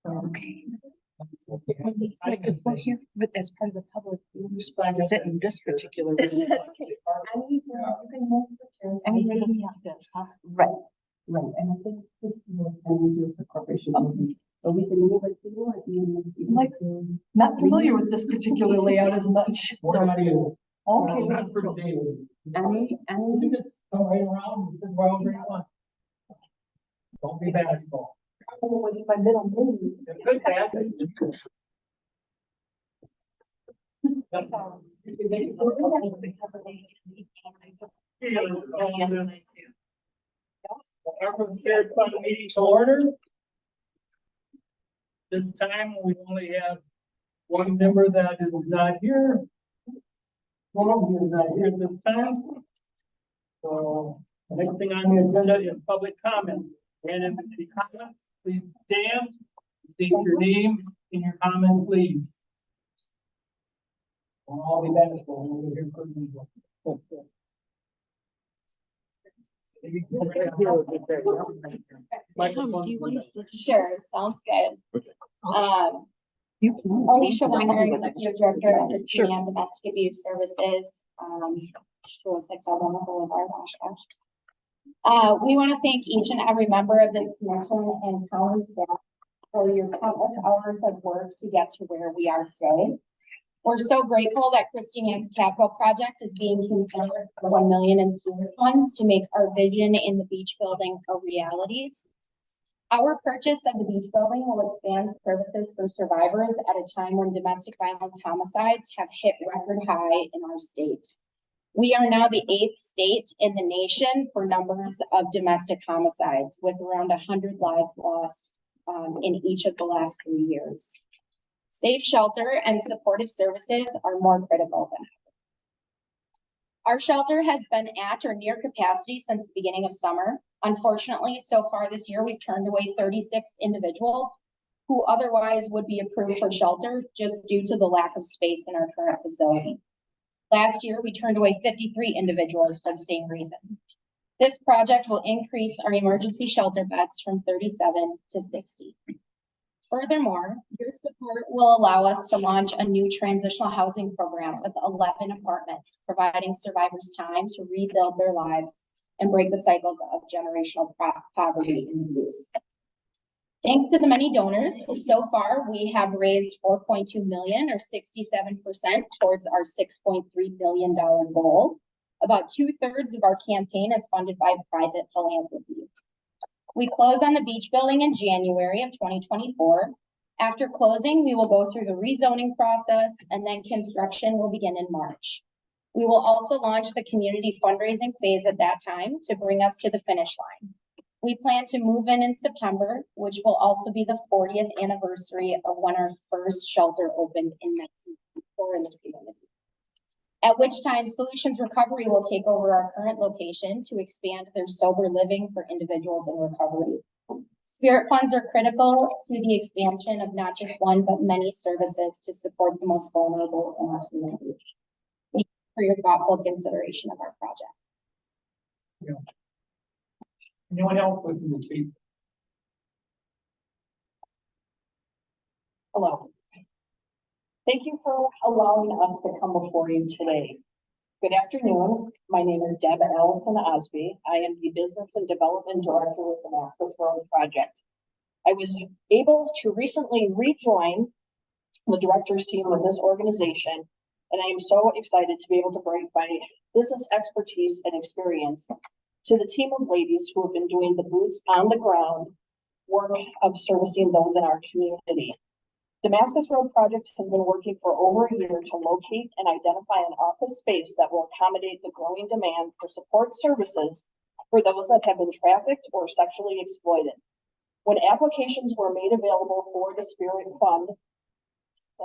Okay. We're here, but as part of the public, we're supposed to sit in this particular room. Anywhere that's not this, huh? Right, right, and I think this was easier for corporation, but we can move it to at the end of the. Like, not familiar with this particular layout as much. What about you? Okay. Not for today. Any, You just come right around, and wherever you want. Don't be bashful. what's my middle name? Good, bad. ARPA shared fund meeting to order. This time we only have one member that is not here. One of them is not here at this time. So the next thing on the agenda is public comment. And if any comments, please stand, state your name and your comment, please. I'll be back for when we hear from you. Do you want us to? Sure, sounds good. You can. Alicia Weiner, Executive Director of the Sure. City on Domestic Abuse Services, 206 Boulevard, Oshkosh. We want to thank each and every member of this commission and county staff for your countless hours of work to get to where we are today. We're so grateful that Christine Ann's capital project is being considered for $1 million in sewer funds to make our vision in the beach building a reality. Our purchase of the beach building will expand services for survivors at a time when domestic violence homicides have hit record high in our state. We are now the 8th state in the nation for numbers of domestic homicides, with around 100 lives lost in each of the last 3 years. Safe shelter and supportive services are more critical than ever. Our shelter has been at or near capacity since the beginning of summer. Unfortunately, so far this year, we've turned away 36 individuals who otherwise would be approved for shelter just due to the lack of space in our current facility. Last year, we turned away 53 individuals for the same reason. This project will increase our emergency shelter beds from 37 to 60. Furthermore, your support will allow us to launch a new transitional housing program with 11 apartments, providing survivors time to rebuild their lives and break the cycles of generational poverty and abuse. Thanks to the many donors, so far we have raised $4.2 million or 67% towards our $6.3 billion goal. About 2/3 of our campaign is funded by private philanthropy. We close on the beach building in January of 2024. After closing, we will go through the rezoning process and then construction will begin in March. We will also launch the community fundraising phase at that time to bring us to the finish line. We plan to move in September, which will also be the 40th anniversary of when our first shelter opened in 1994 in this community. At which time Solutions Recovery will take over our current location to expand their sober living for individuals in recovery. Spirit funds are critical to the expansion of not just one, but many services to support the most vulnerable in our community. Thank you for your thoughtful consideration of our project. Yeah. Anyone else wishing to speak? Hello. Thank you for allowing us to come before you today. Good afternoon. My name is Deb Allison Osby. I am the Business and Development Director with the Damascus Road Project. I was able to recently rejoin the directors team with this organization, and I am so excited to be able to bring my business expertise and experience to the team of ladies who have been doing the boots on the ground work of servicing those in our community. Damascus Road Project has been working for over a year to locate and identify an office space that will accommodate the growing demand for support services for those that have been trafficked or sexually exploited. When applications were made available for the Spirit Fund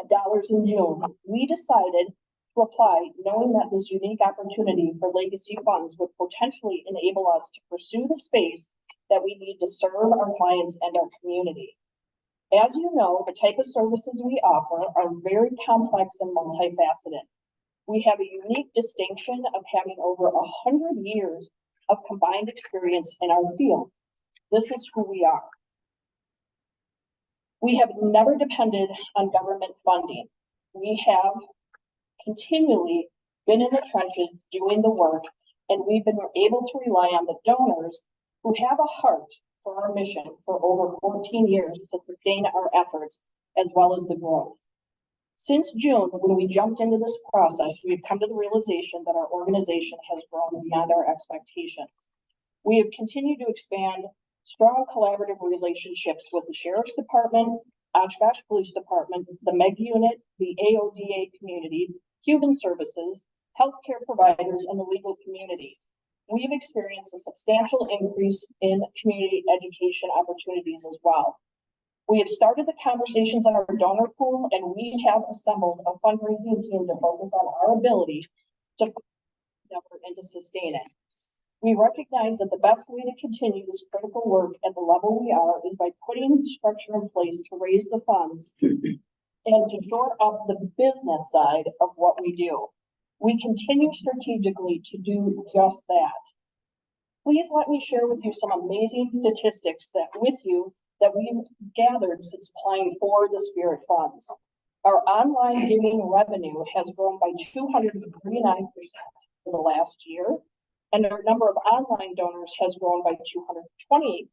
dollars in June, we decided to apply, knowing that this unique opportunity for legacy funds would potentially enable us to pursue the space that we need to serve our clients and our community. As you know, the type of services we offer are very complex and multifaceted. We have a unique distinction of having over 100 years of combined experience in our field. This is who we are. We have never depended on government funding. We have continually been in the trenches doing the work, and we've been able to rely on the donors who have a heart for our mission for over 14 years to sustain our efforts as well as the growth. Since June, when we jumped into this process, we've come to the realization that our organization has grown beyond our expectations. We have continued to expand strong collaborative relationships with the Sheriff's Department, Oshkosh Police Department, the MEG unit, the AODA community, Human Services, healthcare providers, and the legal community. We've experienced a substantial increase in community education opportunities as well. We have started the conversations on our donor pool, and we have assembled a fundraising team to focus on our ability to and to sustain it. We recognize that the best way to continue this critical work at the level we are is by putting structure in place to raise the funds and to shore up the business side of what we do. We continue strategically to do just that. Please let me share with you some amazing statistics that we've gathered since applying for the Spirit funds. Our online giving revenue has grown by 239% for the last year, and our number of online donors has grown by 228%,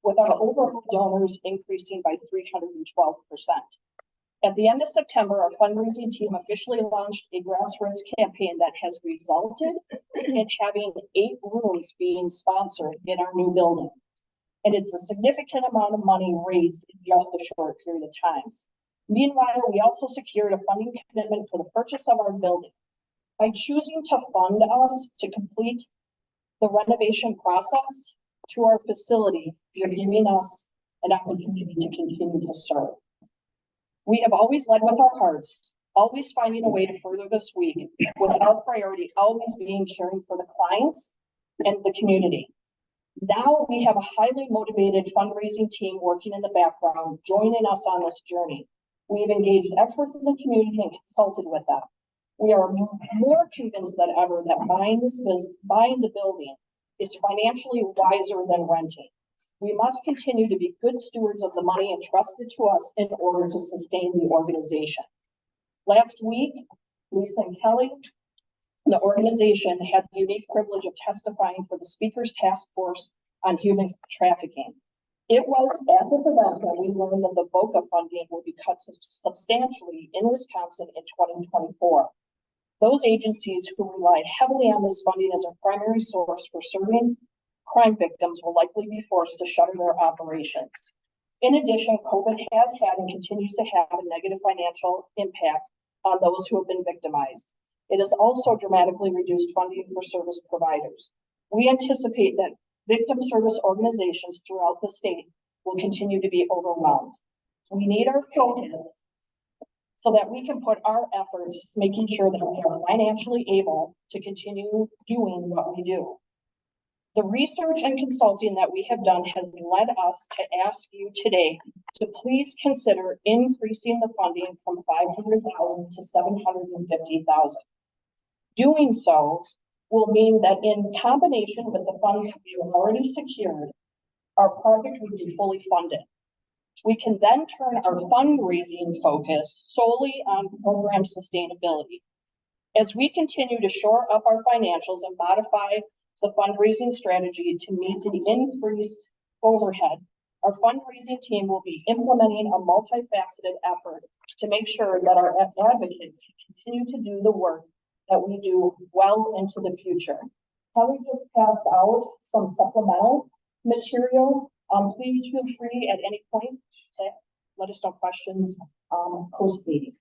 with our overall donors increasing by 312%. At the end of September, our fundraising team officially launched a grassroots campaign that has resulted in having 8 rooms being sponsored in our new building. And it's a significant amount of money raised in just a short period of time. Meanwhile, we also secured a funding commitment for the purchase of our building. By choosing to fund us to complete the renovation process to our facility, you're giving us an opportunity to continue to serve. We have always led with our hearts, always finding a way to further this week, with our priority always being caring for the clients and the community. Now we have a highly motivated fundraising team working in the background, joining us on this journey. We've engaged experts in the community and consulted with them. We are more convinced than ever that buying the building is financially wiser than renting. We must continue to be good stewards of the money entrusted to us in order to sustain the organization. Last week, Lisa and Kelly, the organization, had the unique privilege of testifying for the Speaker's Task Force on Human Trafficking. It was at this event that we learned that the VOCA funding will be cut substantially in Wisconsin in 2024. Those agencies who rely heavily on this funding as a primary source for serving crime victims will likely be forced to shutter their operations. In addition, COVID has had and continues to have a negative financial impact on those who have been victimized. It has also dramatically reduced funding for service providers. We anticipate that victim service organizations throughout the state will continue to be overwhelmed. We need our focus so that we can put our efforts making sure that we are financially able to continue doing what we do. The research and consulting that we have done has led us to ask you today to please consider increasing the funding from $500,000 to $750,000. Doing so will mean that in combination with the funds we have already secured, our project would be fully funded. We can then turn our fundraising focus solely on program sustainability. As we continue to shore up our financials and modify the fundraising strategy to meet the increased overhead, our fundraising team will be implementing a multifaceted effort to make sure that our advocates continue to do the work that we do well into the future. Kelly just passed out some supplemental material. Please feel free at any point to let us know questions post-meeting.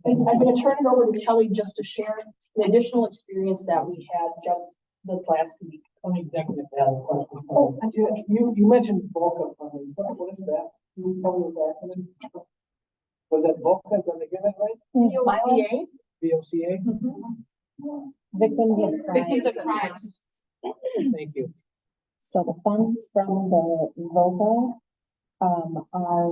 I'm going to turn it over to Kelly just to share an additional experience that we had just this last week. Executive had a question. Oh, I do. You mentioned VOCA funding. What is that? Can you tell me what that is? Was that VOCA? Is that the given right? VOCA? Victims of crimes. Thank you. So the funds from the VOCA are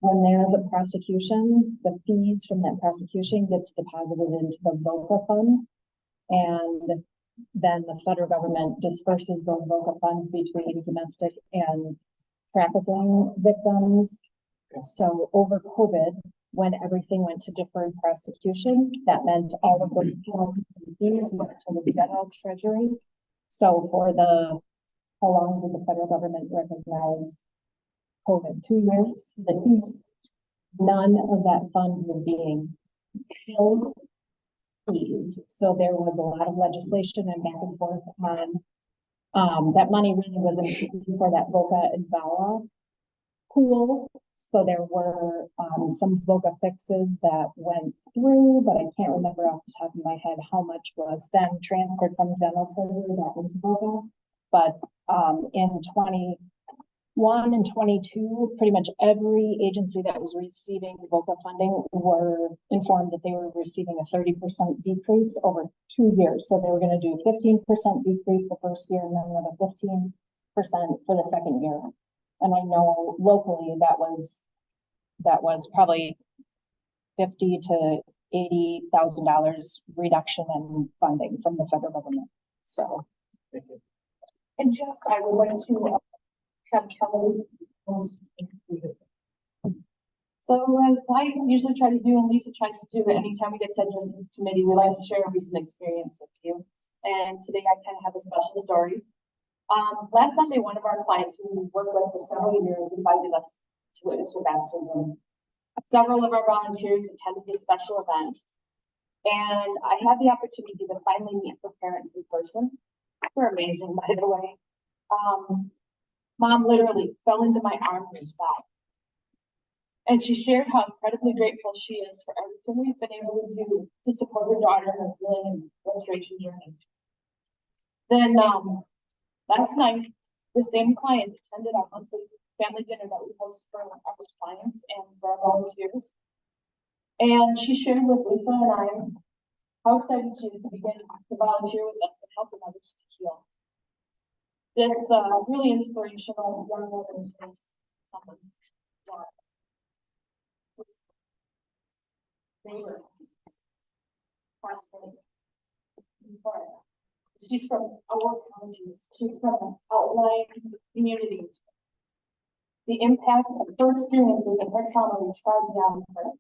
when there is a prosecution, the fees from that prosecution gets deposited into the VOCA fund, and then the federal government disperses those VOCA funds between domestic and trafficking victims. So over COVID, when everything went to deferred prosecution, that meant all of those penalties and fees went to the general treasury. So for how long did the federal government recognize COVID? 2 years. None of that fund was being filled fees. So there was a lot of legislation and back and forth on that money really wasn't for that VOCA and VAWA pool. So there were some VOCA fixes that went through, but I can't remember off the top of my head how much was then transferred from general treasury back into VOCA. But in 21 and 22, pretty much every agency that was receiving VOCA funding were informed that they were receiving a 30% decrease over 2 years. So they were going to do 15% decrease the first year and then another 15% for the second year. And I know locally that was probably $50,000 to $80,000 reduction in funding from the federal government. So, And just, I would like to have Kelly. So as I usually try to do, and Lisa tries to do, anytime we get to Justice Committee, we like to share a recent experience with you. And today I kind of have a special story. Last Sunday, one of our clients who we worked with for several years invited us to witness her baptism. Several of our volunteers attended this special event. And I had the opportunity to finally meet her parents in person. They're amazing, by the way. Mom literally fell into my arms and sobbed. And she shared how incredibly grateful she is for everything we've been able to do to support her daughter in her healing and restoration journey. Then last night, the same client attended our monthly family dinner that we host for our clients and for our volunteers. And she shared with Lisa and I how excited she is to begin to volunteer with us and helping others to heal. This really inspirational young woman is someone's daughter. She's from our county. She's from outlying communities. The impact of her experiences and her trauma reach far beyond her.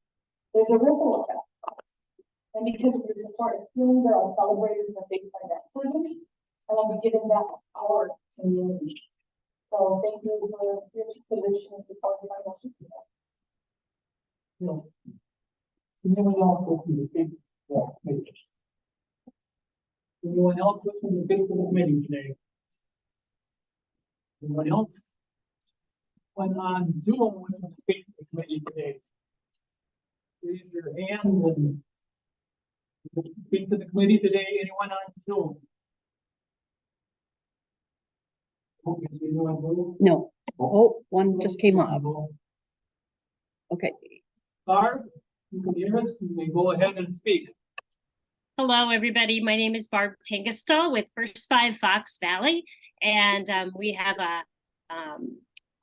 There's a ripple effect. And because of your support, Healing Girls celebrated her faith by baptism, and will be giving back to our community. So thank you for your consideration and support of our mission today. Anyone else wishing to speak? Anyone else wishing to speak to the committee today? Anyone else? When on Zoom wishing to speak to the committee today? Raise your hand and speak to the committee today. Anyone on Zoom? No. Oh, one just came up. Okay. Barb, you can hear us. You may go ahead and speak. Hello, everybody. My name is Barb Tingestal with First Five Fox Valley, and we have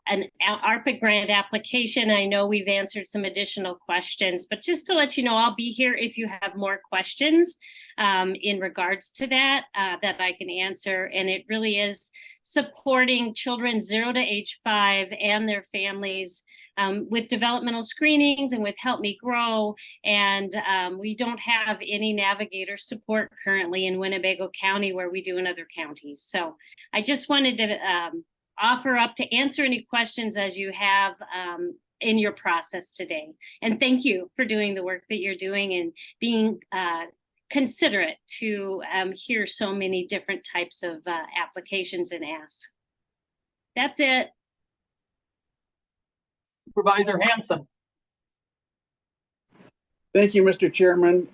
an ARPA grant application. I know we've answered some additional questions, but just to let you know, I'll be here if you have more questions in regards to that that I can answer. And it really is supporting children 0 to age 5 and their families with developmental screenings and with Help Me Grow. And we don't have any navigator support currently in Winnebago County where we do in other counties. So I just wanted to offer up to answer any questions as you have in your process today. And thank you for doing the work that you're doing and being considerate to hear so many different types of applications and asks. That's it. Supervisor Hanson. Thank you, Mr. Chairman.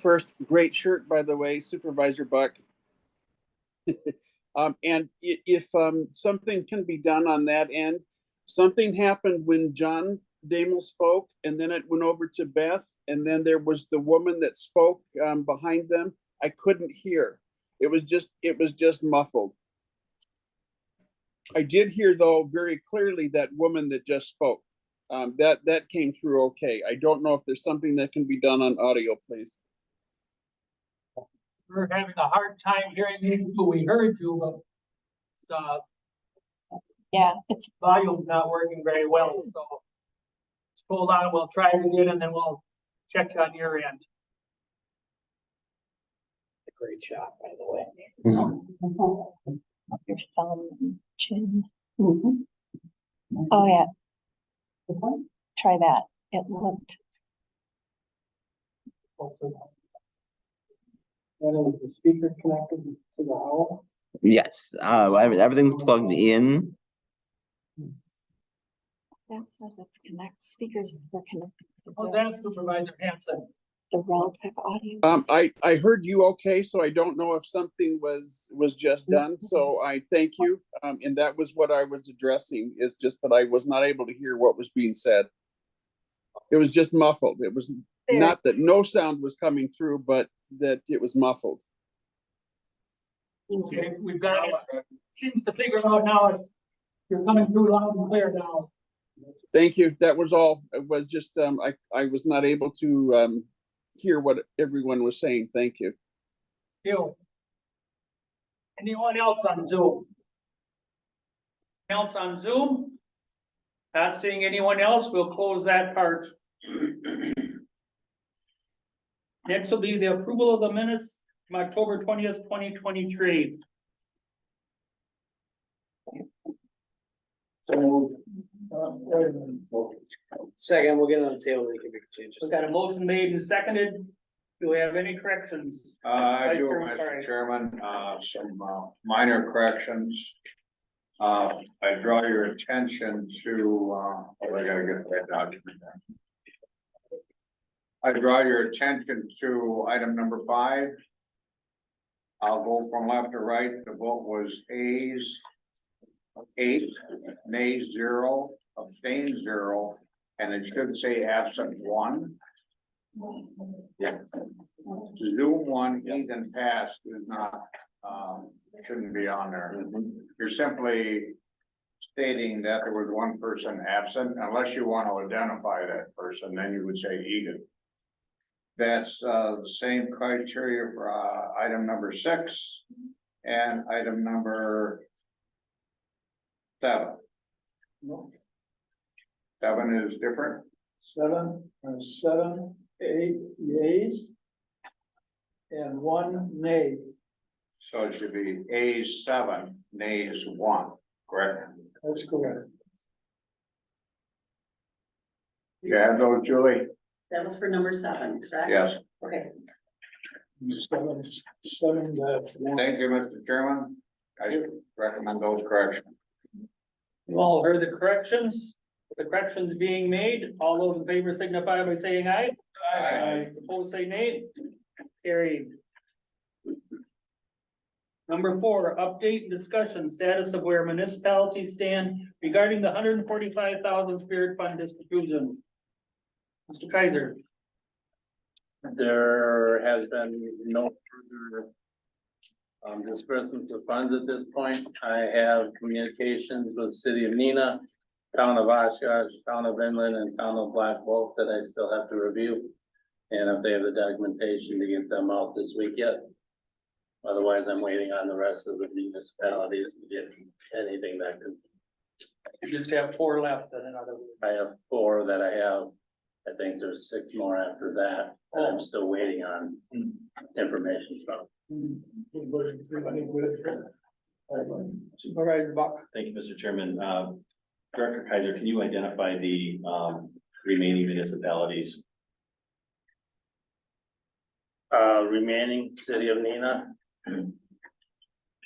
First, great shirt, by the way, Supervisor Buck. And if something can be done on that end, something happened when John Damel spoke, and then it went over to Beth, and then there was the woman that spoke behind them. I couldn't hear. It was just muffled. I did hear, though, very clearly that woman that just spoke. That came through okay. I don't know if there's something that can be done on audio, please. We're having a hard time hearing you. We heard you, but Yeah, it's, volume's not working very well, so. Just hold on, we'll try it again and then we'll check on your end. Great job, by the way. Your thumb and chin. Mhm. Oh, yeah, This one? try that. It looked, And is the speaker connected to the owl? Yes, everything's plugged in. that says it's connect, speakers are connected. to How's that, this, Supervisor Hanson? The REL type audio. I heard you okay, so I don't know if something was just done, so I thank you. And that was what I was addressing, is just that I was not able to hear what was being said. It was just muffled. It was not that no sound was coming through, but that it was muffled. Okay, we've got it. Seems to figure out now if you're coming through loud and clear now. Thank you. That was all. It was just, I was not able to, hear what everyone was saying. Thank you. You. Anyone else on Zoom? Else on Zoom? Not seeing anyone else, we'll close that part. Next will be the approval of the minutes from October 20th, 2023. So. Second, we'll get it on the table, we can make changes. We've got a motion made and seconded. Do we have any corrections? I do, Sorry. Mr. Chairman, some minor corrections. I draw your attention to, I gotta get that document there. I draw your attention to item number 5. I'll go from left to right. The vote was ayes 8, nays 0, abstains 0, and it should say absent 1. Yeah. Zoom 1, Ethan passed is not, shouldn't be on there. You're simply stating that there was one person absent, unless you want to identify that person, then you would say Egan. That's the same criteria for item number 6 and item number 7. 7 is different. 7, 8 yeas. And 1 nay. So it should be ayes 7, nays 1, correct? That's correct. You have those, Julie? That was for number 7, correct? Yes. Okay. 7, Thank you, Mr. Chairman. I recommend those corrections. You all heard the corrections? The corrections being made, all those in favor signify by saying aye. Aye. Opposed, say nay. Carried. Number 4, update and discussion status of where municipalities stand regarding the 145,000 spirit fund distribution. Mr. Kaiser. There has been no further disbursements of funds at this point. I have communications with City of Neenah, Town of Oshkosh, Town of Inland, and Town of Black Wolf that I still have to review. And if they have the documentation to get them out this week yet. Otherwise, I'm waiting on the rest of the municipalities to get anything that could. You just have 4 left, in other words. I have 4 that I have. I think there's 6 more after that I'm still waiting on information from. Supervisor Buck. Thank you, Mr. Chairman. Director Kaiser, can you identify the remaining municipalities? Remaining City of Neenah.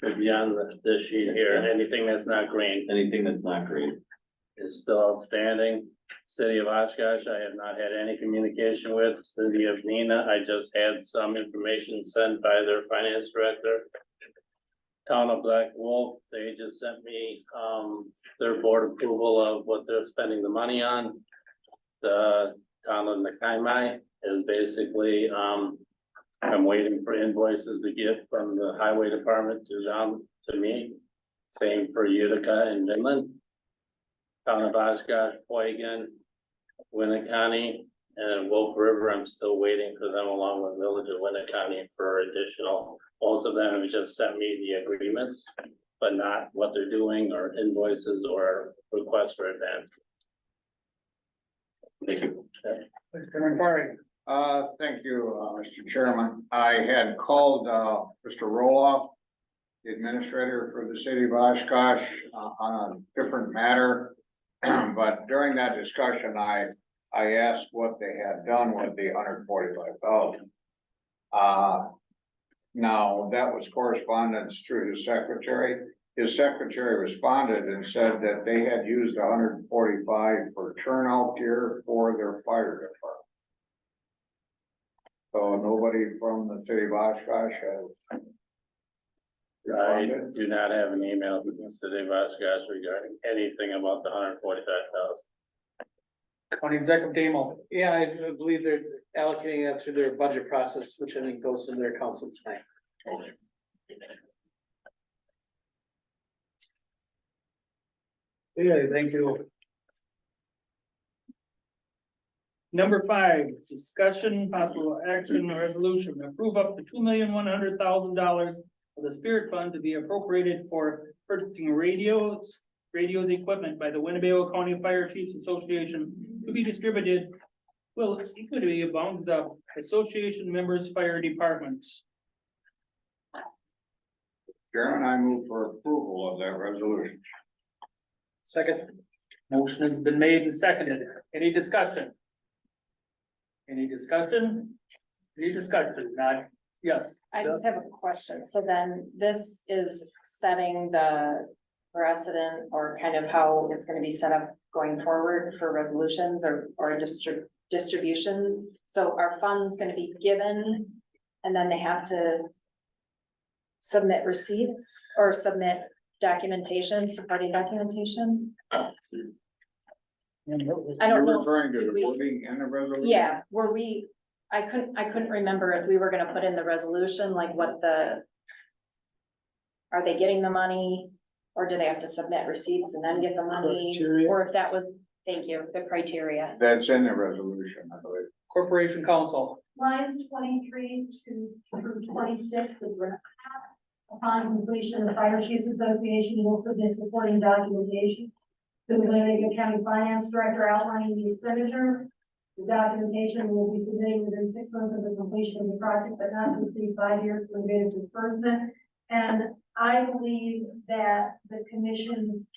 Should be on this sheet here, and anything that's not green Anything that's not green? is still outstanding. City of Oshkosh, I have not had any communication with. City of Neenah, I just had some information sent by their finance director. Town of Black Wolf, they just sent me, their board approval of what they're spending the money on. The town of Nakaimai is basically, I'm waiting for invoices to get from the highway department to down to me. Same for Utica and Midland. Town of Oshkosh, Huygen, Winnebago, and Wolf River, I'm still waiting for them along with Village of Winnebago for additional. Most of them have just sent me the agreements but not what they're doing or invoices or requests for advance. Thank you. Chairman Barry. Thank you, Mr. Chairman. I had called, Mr. Roloff, the administrator for the city of Oshkosh, on a different matter. But during that discussion, I asked what they had done with the $145,000. Now, that was correspondence through the secretary. His secretary responded and said that they had used $145,000 for turnout gear for their fire department. So nobody from the city of Oshkosh has. I do not have an email from the city of Oshkosh regarding anything about the $145,000. County Executive Damo. Yeah, I believe they're allocating that through their budget process, which I think goes in their council tonight. Yeah, thank you. Number 5, discussion, possible action, resolution, approve up to $2,100,000 of the Spirit Fund to be appropriated for purchasing radios equipment by the Winnebago County Fire Chiefs Association to be distributed. Well, it's equally among the association members' fire departments. Chairman, I move for approval of that resolution. Second. Motion has been made and seconded. Any discussion? Any discussion? Any discussion? Not, yes. I just have a question. So then this is setting the precedent or kind of how it's gonna be set up going forward for resolutions or distributions. So are funds gonna be given and then they have to submit receipts or submit documentation, supporting documentation? I don't You're know. referring to the wording in the resolution? Yeah, I couldn't remember if we were gonna put in the resolution, like what are they getting the money? Or do they have to submit receipts and then get the money? Criteria. Or if that was, thank you, the criteria. That's in the resolution, I believe. Corporation Council. Lines 23 through 26 address that. Upon completion, the Fire Chiefs Association will submit supporting documentation to the Winnebago County Finance Director outlining the expenditure. The documentation will be submitted within 6 months of the completion of the project, but not to exceed 5 years from the date of disbursement. And I believe that the commission's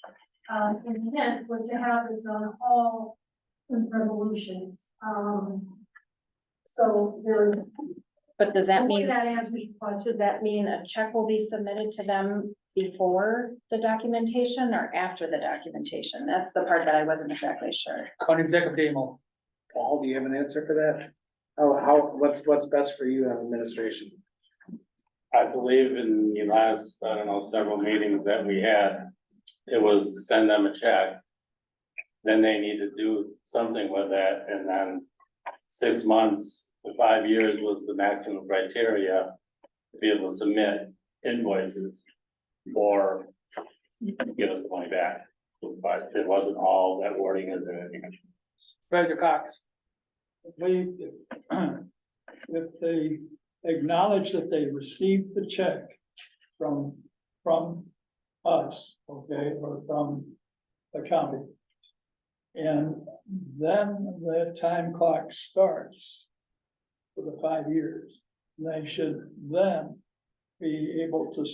intent was to have this on all resolutions. So there's. But does that mean, That answers your question. should that mean a check will be submitted to them before the documentation or after the documentation? That's the part that I wasn't exactly sure. County Executive Damo. Paul, do you have an answer for that? What's best for you on administration? I believe in the last, I don't know, several meetings that we had, it was to send them a check. Then they need to do something with that, and then 6 months to 5 years was the maximum criteria to be able to submit invoices or give us the money back. But it wasn't all that wording is in it. Treasurer Cox. If they acknowledge that they received the check from us, okay, or from the county. And then the time clock starts for the 5 years. They should then be able to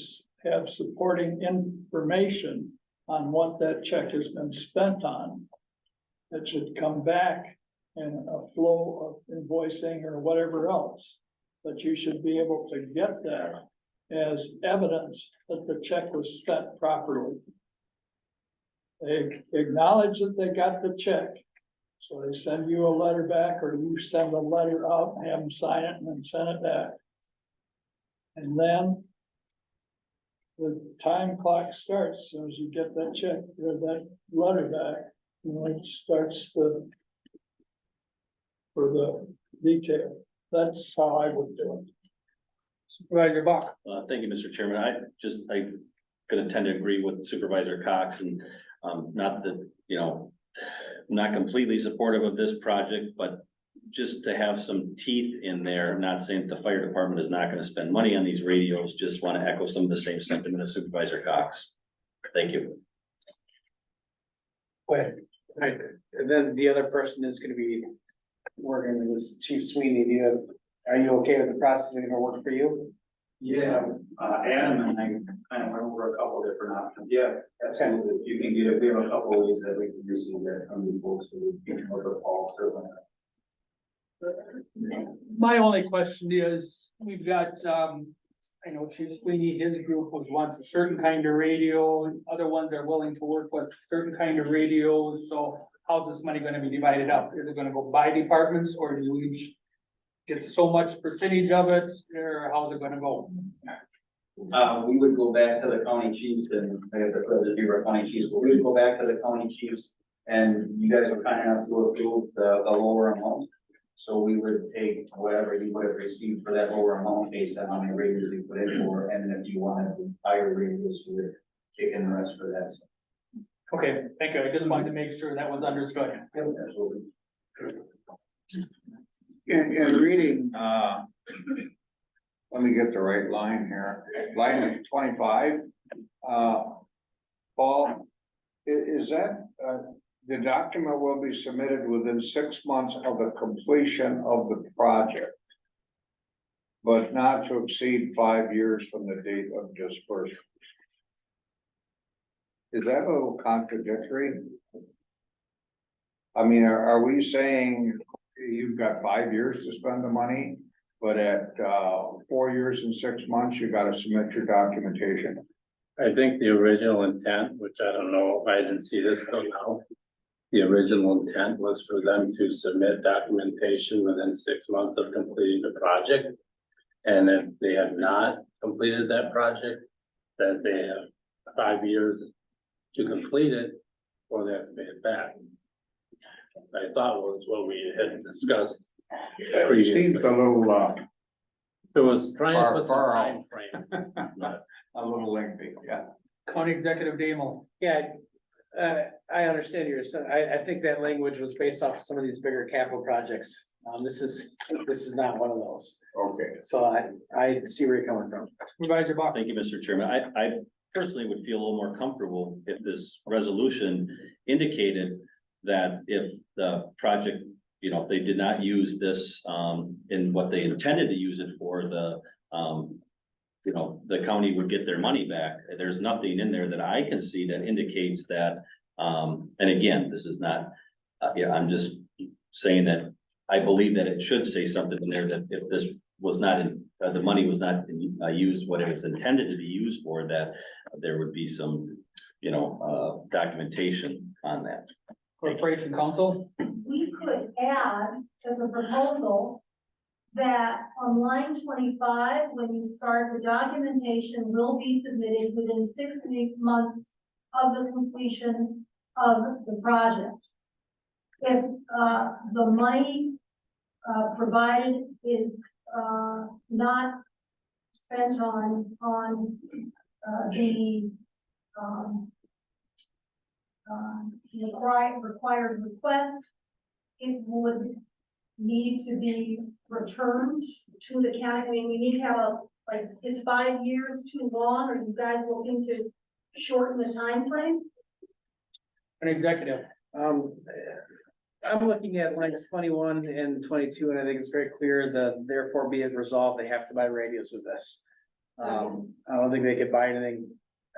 have supporting information on what that check has been spent on. It should come back in a flow of invoicing or whatever else. But you should be able to get that as evidence that the check was spent properly. They acknowledge that they got the check. So they send you a letter back, or you send a letter out and have them sign it and then send it back. And then the time clock starts as soon as you get that check or that letter back. And it starts for the detail. That's how I would do it. Supervisor Buck. Thank you, Mr. Chairman. I gonna tend to agree with Supervisor Cox and, not that, I'm not completely supportive of this project, but just to have some teeth in there. I'm not saying that the fire department is not gonna spend money on these radios, just want to echo some of the same sentiment as Supervisor Cox. Thank you. Right, and then the other person is gonna be working with this Chief Sweeney. Are you okay with the process? Is it gonna work for you? Yeah, Adam and I kind of went over a couple different options. Yeah, absolutely. You can get, we have a couple of ways that we can receive that from you folks, so we can work with Paul, certainly. My only question is, we've got, I know Chief Sweeney, his group wants a certain kind of radio, other ones are willing to work with certain kind of radios, so how's this money gonna be divided up? Is it gonna go by departments, or do we each get so much percentage of it, or how's it gonna go? We would go back to the county chiefs, and I have the president here, our county chiefs, but we would go back to the county chiefs, and you guys were kind enough to approve the lower amount. So we would take whatever you would have received for that lower amount based on how many radios you put in for, and then if you wanted higher radios, you would kick in the rest for that. Okay, thank you, I just wanted to make sure that was understood. Absolutely. In reading, let me get the right line here, line 25, Paul, is that, the document will be submitted within 6 months of the completion of the project, but not to exceed 5 years from the date of disbursement. Is that a little contradictory? I mean, are we saying you've got 5 years to spend the money, but at 4 years and 6 months, you gotta submit your documentation? I think the original intent, which I don't know, I didn't see this till now. The original intent was for them to submit documentation within 6 months of completing the project. And if they have not completed that project, that they have 5 years to complete it, or they have to pay it back. I thought was what we had discussed It seems a little, it was trying to put some far time out. frame. a little lengthy, yeah. County Executive Damo. Yeah, I understand I think that language was based off some of these bigger capital projects. This is not one of those. Okay. So I see where you're coming from. Supervisor Bach. Thank you, Mr. Chairman. I personally would feel a little more comfortable if this resolution indicated that if the project, you know, if they did not use this in what they intended to use it for, you know, the county would get their money back. There's nothing in there that I can see that indicates that, and again, this is not, yeah, I'm just saying that I believe that it should say something in there that if this was not, the money was not used what it was intended to be used for, that there would be some, you know, documentation on that. Corporation Council. We could add as a proposal that on line 25, when you start, the documentation will be submitted within 6 to 8 months of the completion of the project. If the money provided is not spent on the required request, it would need to be returned to the county. I mean, we need to have like, is 5 years too long? Are you guys looking to shorten the time frame? An executive. I'm looking at lines 21 and 22, and I think it's very clear that therefore be it resolved, they have to buy radios with this. I don't think they could buy anything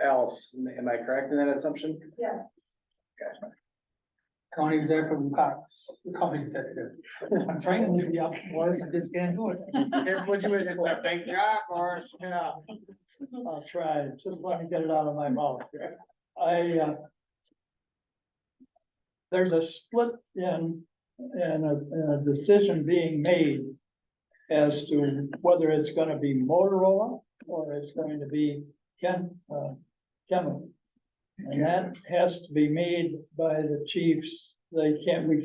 else. Am I correct in that assumption? Yes. Okay. County Executive Cox, County Executive. I'm trying to leave the up voice, I just can't do it. What you would It's a big job, Morris. Yeah. I'll try, just let me get it out of my mouth. There's a split in a decision being made as to whether it's gonna be Motorola or it's going to be Kenwood. And that has to be made by the chiefs. We can't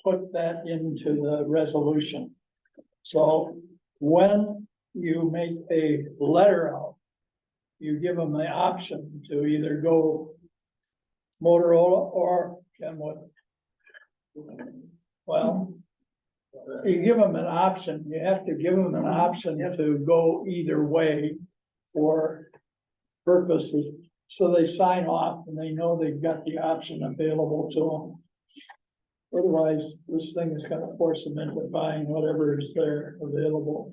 put that into the resolution. So when you make a letter out, you give them the option to either go Motorola or Kenwood. Well, you give them an option, you have to give them an option to go either way for purposes So they sign off and they know they've got the option available to them. Otherwise, this thing is gonna force them into buying whatever is there available.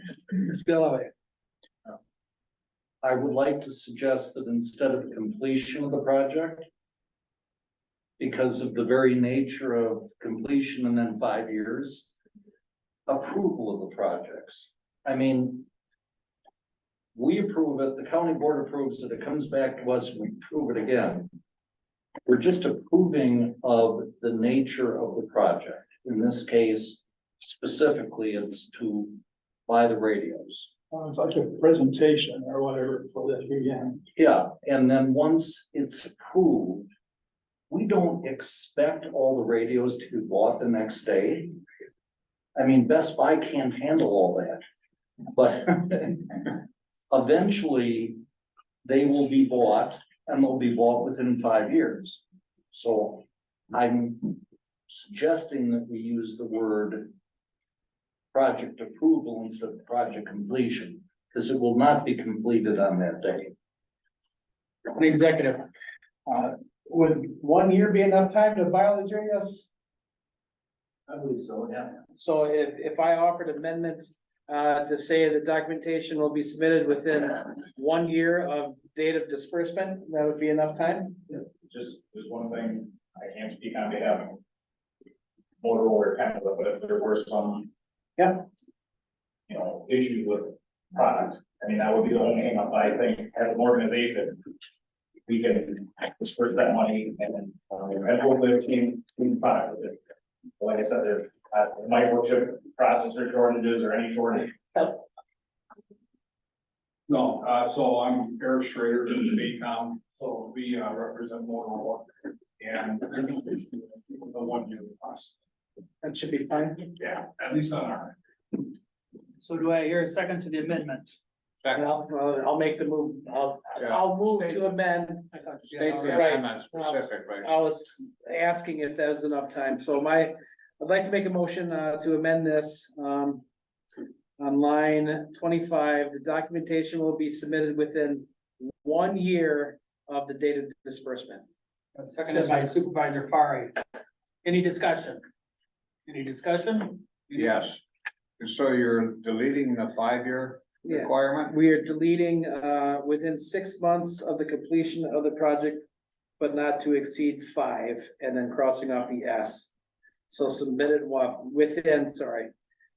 I would like to suggest that instead of completion of the project, because of the very nature of completion and then 5 years, approval of the projects. I mean, we approve it, the county board approves it, it comes back to us, we approve it again. We're just approving of the nature of the project. In this case, specifically, it's to buy the radios. It's like a presentation or whatever for the VM. Yeah, and then once it's approved, we don't expect all the radios to be bought the next day. I mean, Best Buy can't handle all that, but eventually they will be bought and they'll be bought within 5 years. So I'm suggesting that we use the word project approval instead of project completion, because it will not be completed on that day. Executive, would 1 year be enough time to buy all these radios? I believe so, yeah. So if I offered amendment, to say the documentation will be submitted within 1 year of date of disbursement, that would be enough time? Just one thing, I can't speak on behalf of Motorola kind of, but if there were some. Yeah. You know, issues with product, I mean, that would be the only hang up, I think, as an organization. We can disperse that money and hopefully the team product with it. Like I said, there microchip processor shortages or any shortage. No, so I'm Eric Schrader from the Baycom, so we represent Motorola and the 1 year process. That should be fine. Yeah, at least on our. So do I hear a second to the amendment? I'll make the move, I'll move to amend. Right. I was asking if that was enough time, so I'd like to make a motion to amend this. On line 25, the documentation will be submitted within 1 year of the date of disbursement. Seconded by Supervisor Fari. Any discussion? Any discussion? Yes, so you're deleting the 5-year Yeah. requirement? We are deleting within 6 months of the completion of the project, but not to exceed 5, and then crossing off the S. So submitted within, sorry.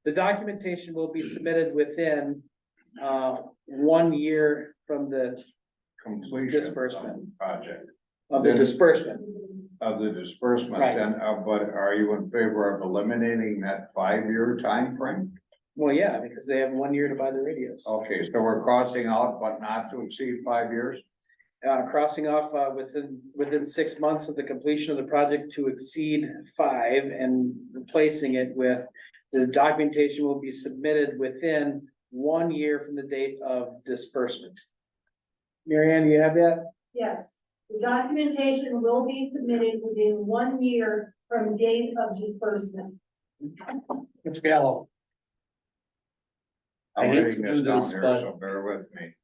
The documentation will be submitted within 1 year from the Completion disbursement. of the project. Of the disbursement. Of the disbursement, Right. then, but are you in favor of eliminating that 5-year time frame? Well, yeah, because they have 1 year to buy the radios. Okay, so we're crossing out, but not to exceed 5 years? Crossing off within 6 months of the completion of the project to exceed 5, and replacing it with the documentation will be submitted within 1 year from the date of disbursement. Mary Ann, do you have that? Yes, the documentation will be submitted within 1 year from date of disbursement. Mr. Gallo. I'm I hate writing to do down this, here, but- so bear with me.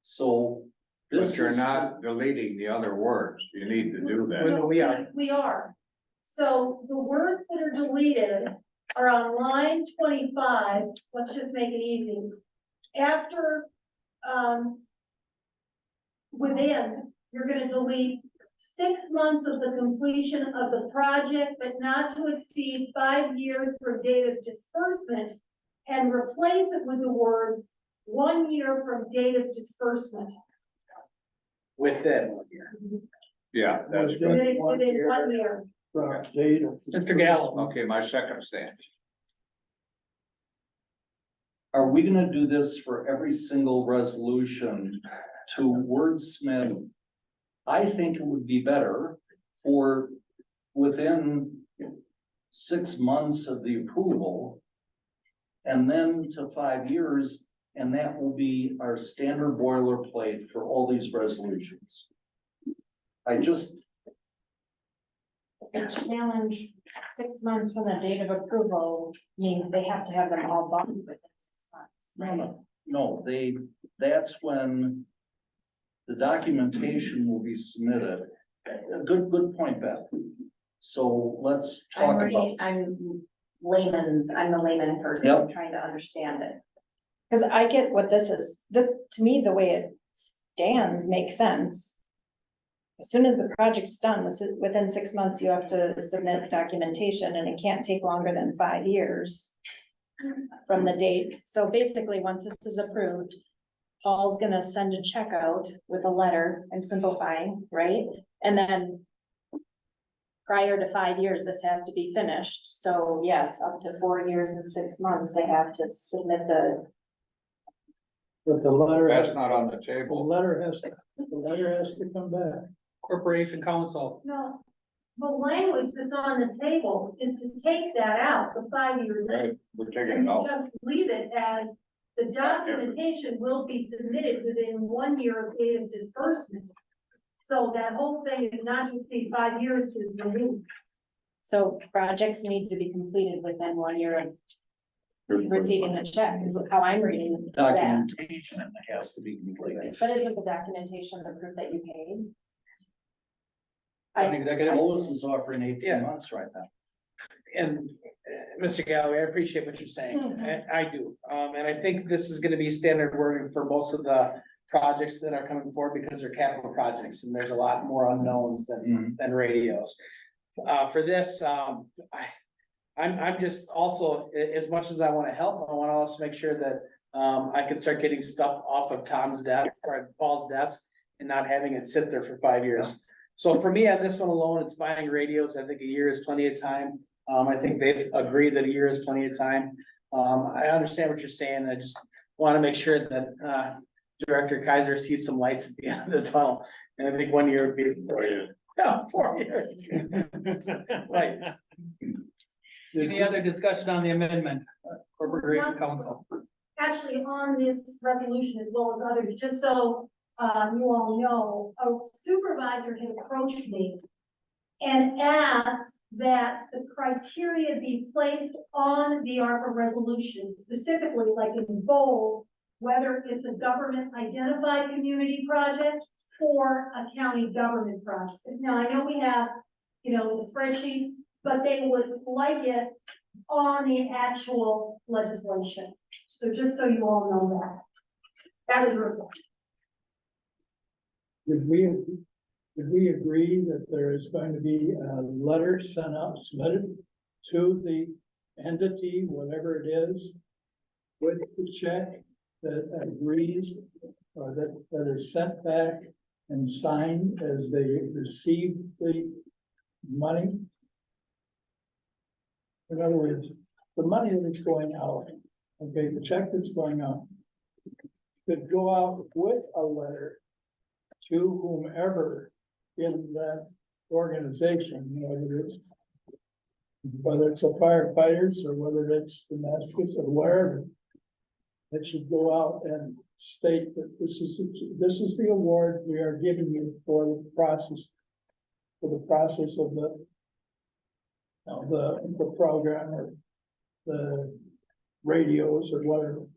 So this But you're is- not deleting the other words. You need to do that. No, we are. We are. So the words that are deleted are on line 25, let's just make it easy. After, within, you're gonna delete 6 months of the completion of the project, but not to exceed 5 years from date of disbursement, and replace it with the words 1 year from date of disbursement. Within 1 year. Yeah, that's good. Within 1 year. Mr. Gallo. Okay, my second stand. Are we gonna do this for every single resolution to wordsmith? I think it would be better for within 6 months of the approval. And then to 5 years, and that will be our standard boilerplate for all these resolutions. I just, The challenge, 6 months from the date of approval means they have to have them all done within 6 months, right? no, that's when the documentation will be submitted. A good point, Beth. So let's talk about. I'm I'm the layman person, Yep. I'm trying to understand it. Cause I get what this is, to me, the way it stands makes sense. As soon as the project's done, within 6 months, you have to submit documentation and it can't take longer than 5 years from the date. So basically, once this is approved, Paul's gonna send a check out with a letter, I'm simplifying, right? And then prior to 5 years, this has to be finished. So yes, up to 4 years and 6 months, they have to submit the. But the letter. That's not on the table. The letter has to come back. Corporation Council. No, the language that's on the table is to take that out, the 5 years. Right, we're taking And it out. to just leave it as the documentation will be submitted within 1 year of date of disbursement. So that whole thing is not to exceed 5 years to renew. So projects need to be completed within 1 year of receiving the check, is how I'm reading that. Documentation has to be completed. But isn't the documentation the proof that you paid? Lois is offering 18 Yeah. months right now. And Mr. Galloway, I appreciate what you're saying. I do. And I think this is gonna be standard wording for most of the projects that are coming forward because they're capital projects and there's a lot more unknowns than radios. For this, I'm just also, as much as I wanna help, I wanna also make sure that I can start getting stuff off of Tom's desk or Paul's desk and not having it sit there for 5 years. So for me, on this one alone, it's buying radios. I think a year is plenty of time. I think they've agreed that a year is plenty of time. I understand what you're saying. I just wanna make sure that Director Kaiser sees some lights at the end of the tunnel. And I think 1 year would be. 4 years. Yeah, 4 years. Right. Any other discussion on the amendment? Corporation Council. Actually, on this resolution as well as others, just so you all know, a supervisor had approached me and asked that the criteria be placed on the ARPA resolution, specifically like in bold, whether it's a government identified community project or a county government project. Now, I know we have, the spreadsheet, but they would like it on the actual legislation. So just so you all know that. That was real. Did we agree that there is going to be a letter submitted to the entity, whatever it is, with the check that agrees or that is sent back and signed as they receive the money? In other words, the money that is going out, okay, the check that's going out could go out with a letter to whomever in that organization, whether it's a firefighters or whether it's the Massachusetts or wherever. It should go out and state that this is the award we are giving you for the process of the program or the radios or whatever.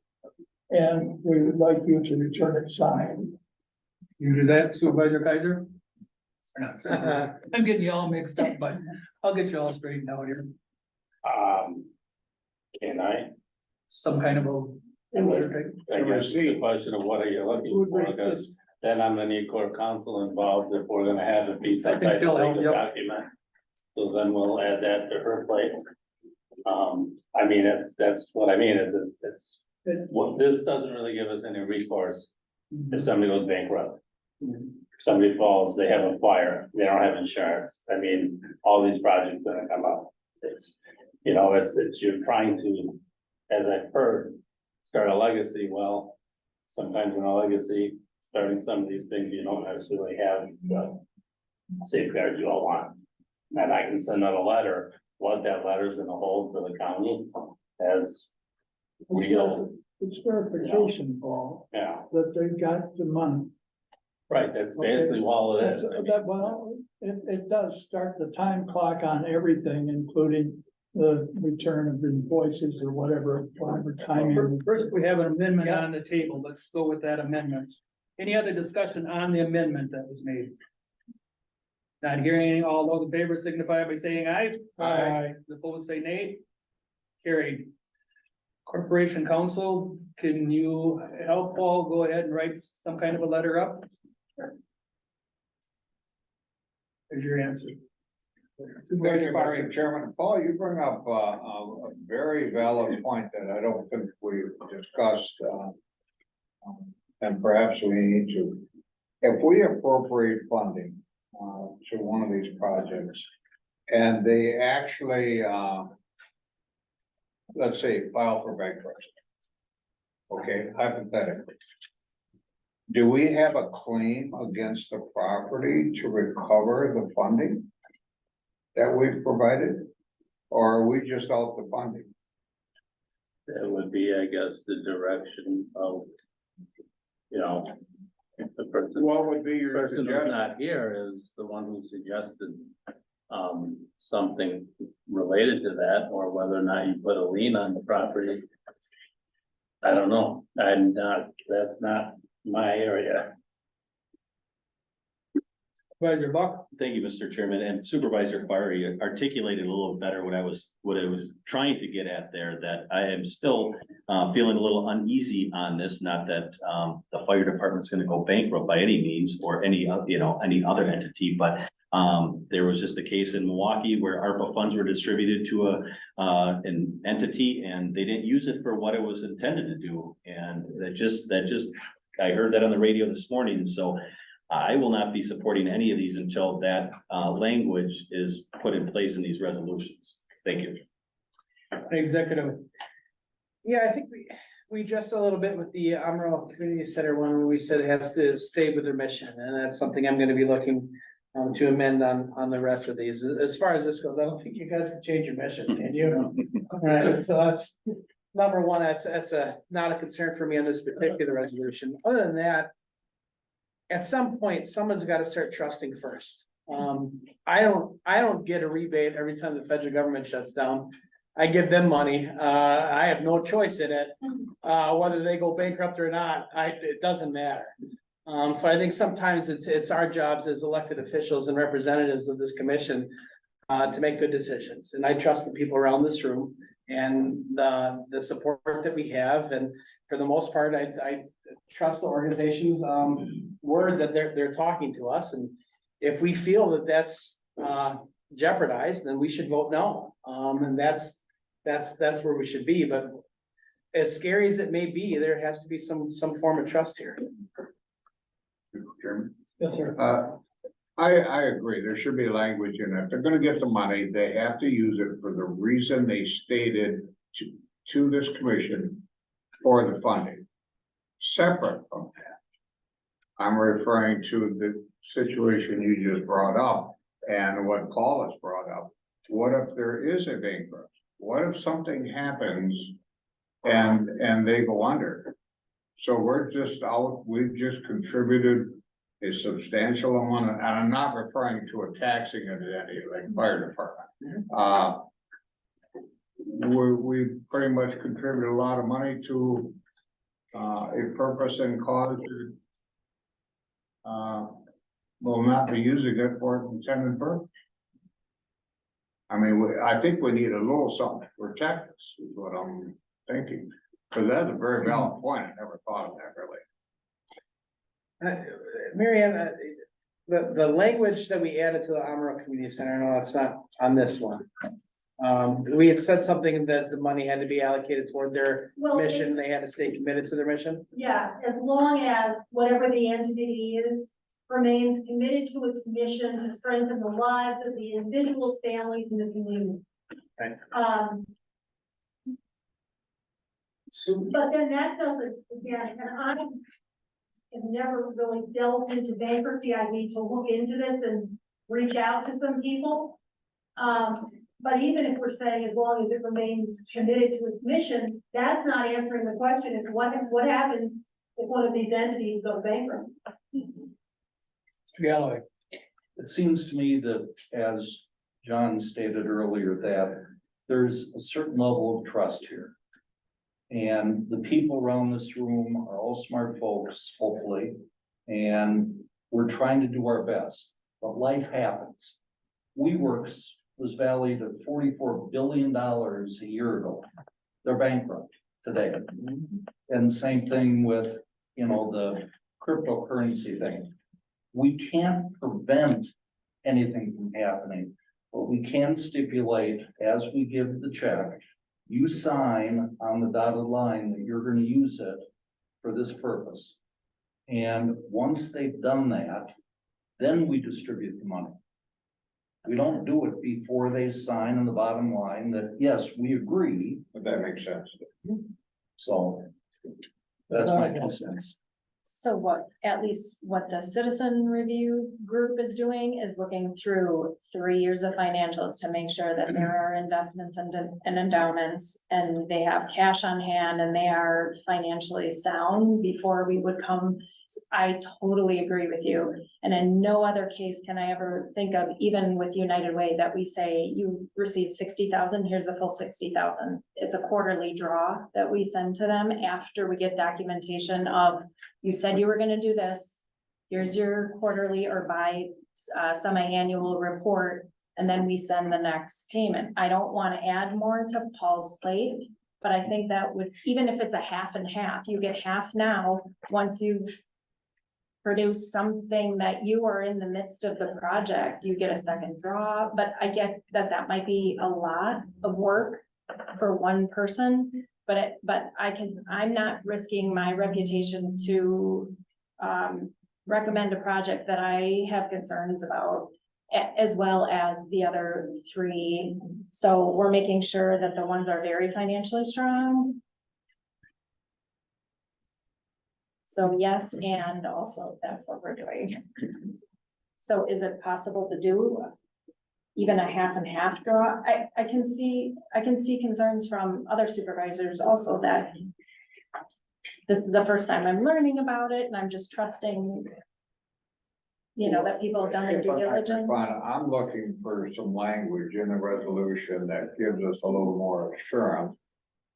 And we would like you to return it signed. You do that, Supervisor Kaiser? Or not Supervisor? I'm getting you all mixed up, but I'll get you all straightened out here. Can I? Some kind of a. I guess it's a question of what are you looking for, because then I'm gonna need court counsel involved if we're gonna have it be some type of legal document. So then we'll add that to her plate. I mean, that's what I mean, it's, what, this doesn't really give us any recourse if somebody goes bankrupt. If somebody falls, they have a fire, they don't have insurance. I mean, all these projects that come up, it's, you're trying to, as I've heard, start a legacy. Well, sometimes in a legacy, starting some of these things, you don't necessarily have the safeguards you all want. And I can send out a letter, what that letter's gonna hold for the county as real. It's verification, Paul. Yeah. That they got the money. Right, that's basically all it is. It does start the time clock on everything, including the return of invoices or whatever timing. First, we have an amendment on the table. Let's go with that amendment. Any other discussion on the amendment that was made? Not hearing any, all those in favor signify by saying aye. Aye. The opposed say nay. Carried. Corporation Council, can you help Paul go ahead and write some kind of a letter up? There's your answer. Thank you, Mr. Chairman. Paul, you bring up a very valid point that I don't think we discussed, and perhaps we need to. If we appropriate funding to one of these projects, and they actually, let's say, file for bankruptcy, okay, hypothetically, do we have a claim against the property to recover the funding that we've provided, or are we just out the funding? That would be, I guess, the direction of, the person. What would be your Person who's suggestion? not here is the one who suggested something related to that, or whether or not you put a lien on the property. I don't know. That's not my area. Supervisor Buck? Thank you, Mr. Chairman, and Supervisor Fiery articulated a little better what I was trying to get at there, that I am still feeling a little uneasy on this, not that the fire department's gonna go bankrupt by any means, or any other entity, but there was just a case in Milwaukee where ARPA funds were distributed to an entity, and they didn't use it for what it was intended to do, and that just, I heard that on the radio this morning, so I will not be supporting any of these until that language is put in place in these resolutions. Thank you. Executive. Yeah, I think we just a little bit with the Amarillo Community Center one, when we said it has to stay with their mission, and that's something I'm gonna be looking to amend on the rest of these. As far as this goes, I don't think you guys can change your mission, can you? All right, so that's number one, that's not a concern for me on this particular resolution. Other than that, at some point, someone's gotta start trusting first. I don't get a rebate every time the federal government shuts down. I give them money. I have no choice in it. Whether they go bankrupt or not, it doesn't matter. So I think sometimes it's our jobs as elected officials and representatives of this commission to make good decisions. And I trust the people around this room and the support that we have. And for the most part, I trust the organization's word that they're talking to us. And if we feel that that's jeopardized, then we should vote no. And that's where we should be. But as scary as it may be, there has to be some form of trust here. Chairman? Yes, sir. I agree. There should be language in it. If they're gonna get the money, they have to use it for the reason they stated to this commission for the funding. Separate from that, I'm referring to the situation you just brought up and what Paul has brought up. What if there is a bankruptcy? What if something happens and they go under? So we're just out, we've just contributed a substantial amount, and I'm not referring to a taxing entity like fire department. We pretty much contributed a lot of money to a purpose and cause that will not be using it for its intended purpose. I mean, I think we need a little something to protect us, is what I'm thinking. Because that's a very valid point. I never thought of that really. Mary Ann, the language that we added to the Amarillo Community Center, no, that's not on this one. We had said something that the money had to be allocated toward their mission. They had to stay committed to their mission. Yeah, as long as whatever the entity is remains committed to its mission to strengthen the lives of the individuals, families, and the community. Right. But then that doesn't, again, and I have never really delved into bankruptcy. I need to look into this and reach out to some people. But even if we're saying as long as it remains committed to its mission, that's not answering the question of what happens if one of these entities goes bankrupt. Mr. Galloway. It seems to me that, as John stated earlier, that there's a certain level of trust here. And the people around this room are all smart folks, hopefully, And we're trying to do our best, but life happens. WeWorks was valued at $44 billion a year ago. They're bankrupt today. And same thing with, you know, the cryptocurrency thing. We can't prevent anything from happening, but we can stipulate as we give the check, you sign on the dotted line that you're gonna use it for this purpose. And once they've done that, then we distribute the money. We don't do it before they sign on the bottom line that, yes, we agree. But that makes sense. So that's my 2 cents. So what, at least what the citizen review group is doing is looking through 3 years of financials to make sure that there are investments and endowments and they have cash on hand and they are financially sound before we would come. I totally agree with you. And in no other case can I ever think of, even with United Way, that we say you received 60,000, here's the full 60,000. It's a quarterly draw that we send to them after we get documentation of, you said you were gonna do this. Here's your quarterly or semi-annual report, and then we send the next payment. I don't want to add more to Paul's plate, but I think that would, even if it's a half and half, you get half now, once you've produce something that you are in the midst of the project, you get a second draw, but I get that that might be a lot of work for one person, but I'm not risking my reputation to recommend a project that I have concerns about, as well as the other 3. So we're making sure that the ones are very financially strong. So yes, and also that's what we're doing. So is it possible to do even a half and half draw? I can see concerns from other supervisors also that this is the first time I'm learning about it and I'm just trusting, you know, that people have done their due diligence. I'm looking for some language in the resolution that gives us a little more assurance,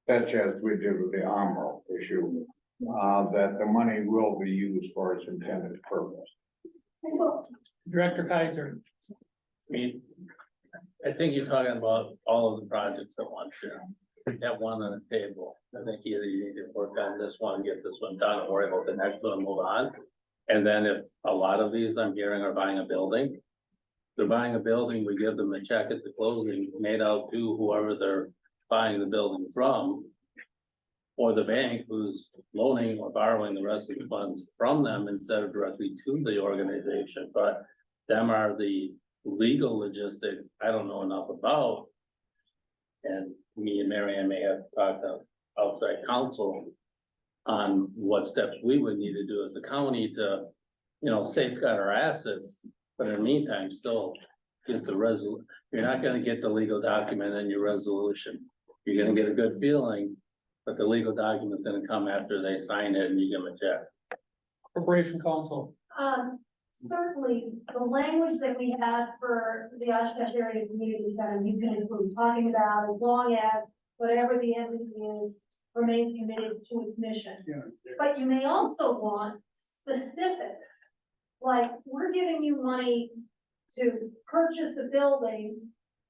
such as we did with the ARPA issue. That the money will be used for its intended purpose. Director Kaiser. I mean, I think you're talking about all of the projects at once here. Have one on the table. I think either you need to work on this one, get this one done, and worry about the next one and move on. And then if a lot of these I'm hearing are buying a building, they're buying a building, we give them a check at the closing made out to whoever they're buying the building from, or the bank who's loaning or borrowing the rest of the funds from them instead of directly to the organization. But them are the legal logistics I don't know enough about. And me and Mary, I may have talked to outside counsel on what steps we would need to do as a county to, you know, safeguard our assets. But in the meantime, still get the you're not gonna get the legal document in your resolution. You're gonna get a good feeling, but the legal document's gonna come after they sign it and you give them a check. Corporation Counsel. Certainly, the language that we have for the Oshkosh Area Community Center, you can include talking about as long as whatever the entity is remains committed to its mission. Yeah. But you may also want specifics, like we're giving you money to purchase a building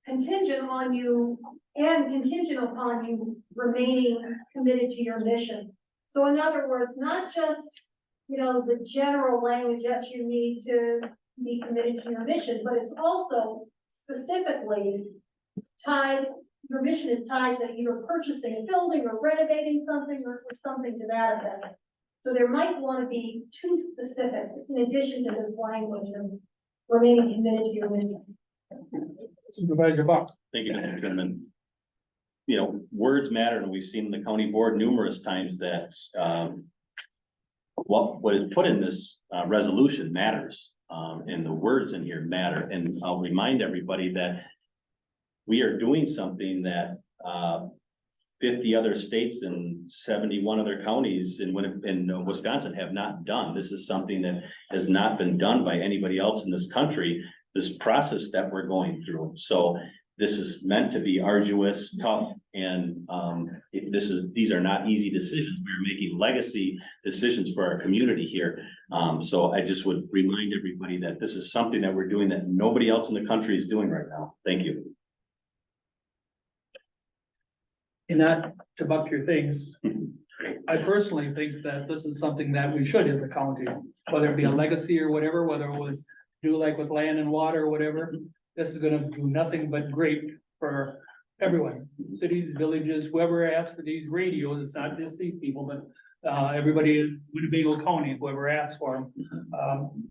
contingent on you and contingent upon you remaining committed to your mission. So in other words, not just, you know, the general language, yes, you need to be committed to your mission, but it's also specifically tied, your mission is tied to either purchasing a building or renovating something or something to that effect. So there might want to be 2 specifics in addition to this language of remaining committed to your mission. Supervisor Buck. Thank you, Mr. Chairman. You know, words matter, and we've seen the county board numerous times that what is put in this resolution matters, and the words in here matter. And I'll remind everybody that we are doing something that 50 other states and 71 other counties in Wisconsin have not done. This is something that has not been done by anybody else in this country, this process that we're going through. So this is meant to be arduous, tough, and these are not easy decisions. We're making legacy decisions for our community here. So I just would remind everybody that this is something that we're doing that nobody else in the country is doing right now. Thank you. And not to buck your things, I personally think that this is something that we should as a county, whether it be a legacy or whatever, whether it was do like with land and water or whatever. This is gonna do nothing but great for everyone, cities, villages, whoever asks for these radios. It's not just these people, but everybody in Winnebago County, whoever asks for them.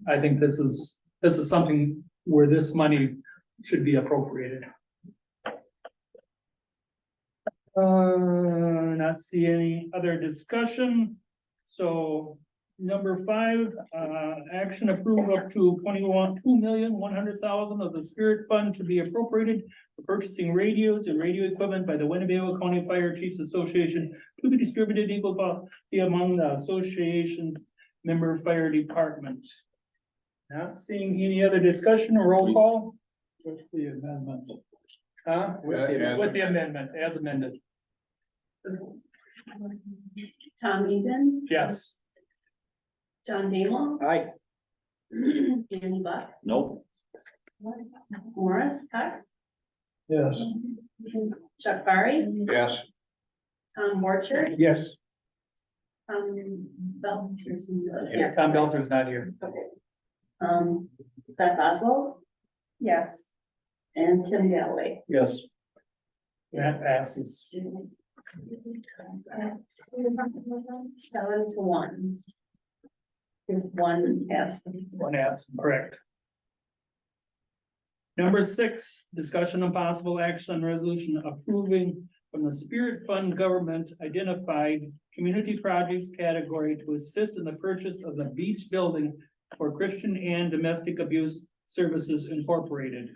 I think this is something where this money should be appropriated. Not see any other discussion. So number 5, action approve up to $2,100,000 of the Spirit Fund to be appropriated for purchasing radios and radio equipment by the Winnebago County Fire Chiefs Association to be distributed equally among the association's member fire department. Not seeing any other discussion or roll call? With the amendment. With the amendment, as amended. Tom Eden, Yes. John Damo, Aye. Andy Buck, Nope. Morris Cox, Yes. Chuck Barry, Yes. Tom Borchert, Yes. Belcher's Yeah, Tom Belcher's not here. Beth Oswald, Yes. and Tim Galloway. Yes. That passes. 7-1. With one absent. One absent, correct. Number 6, discussion on possible action on resolution approving from the Spirit Fund government identified community projects category to assist in the purchase of the beach building for Christian and Domestic Abuse Services Incorporated.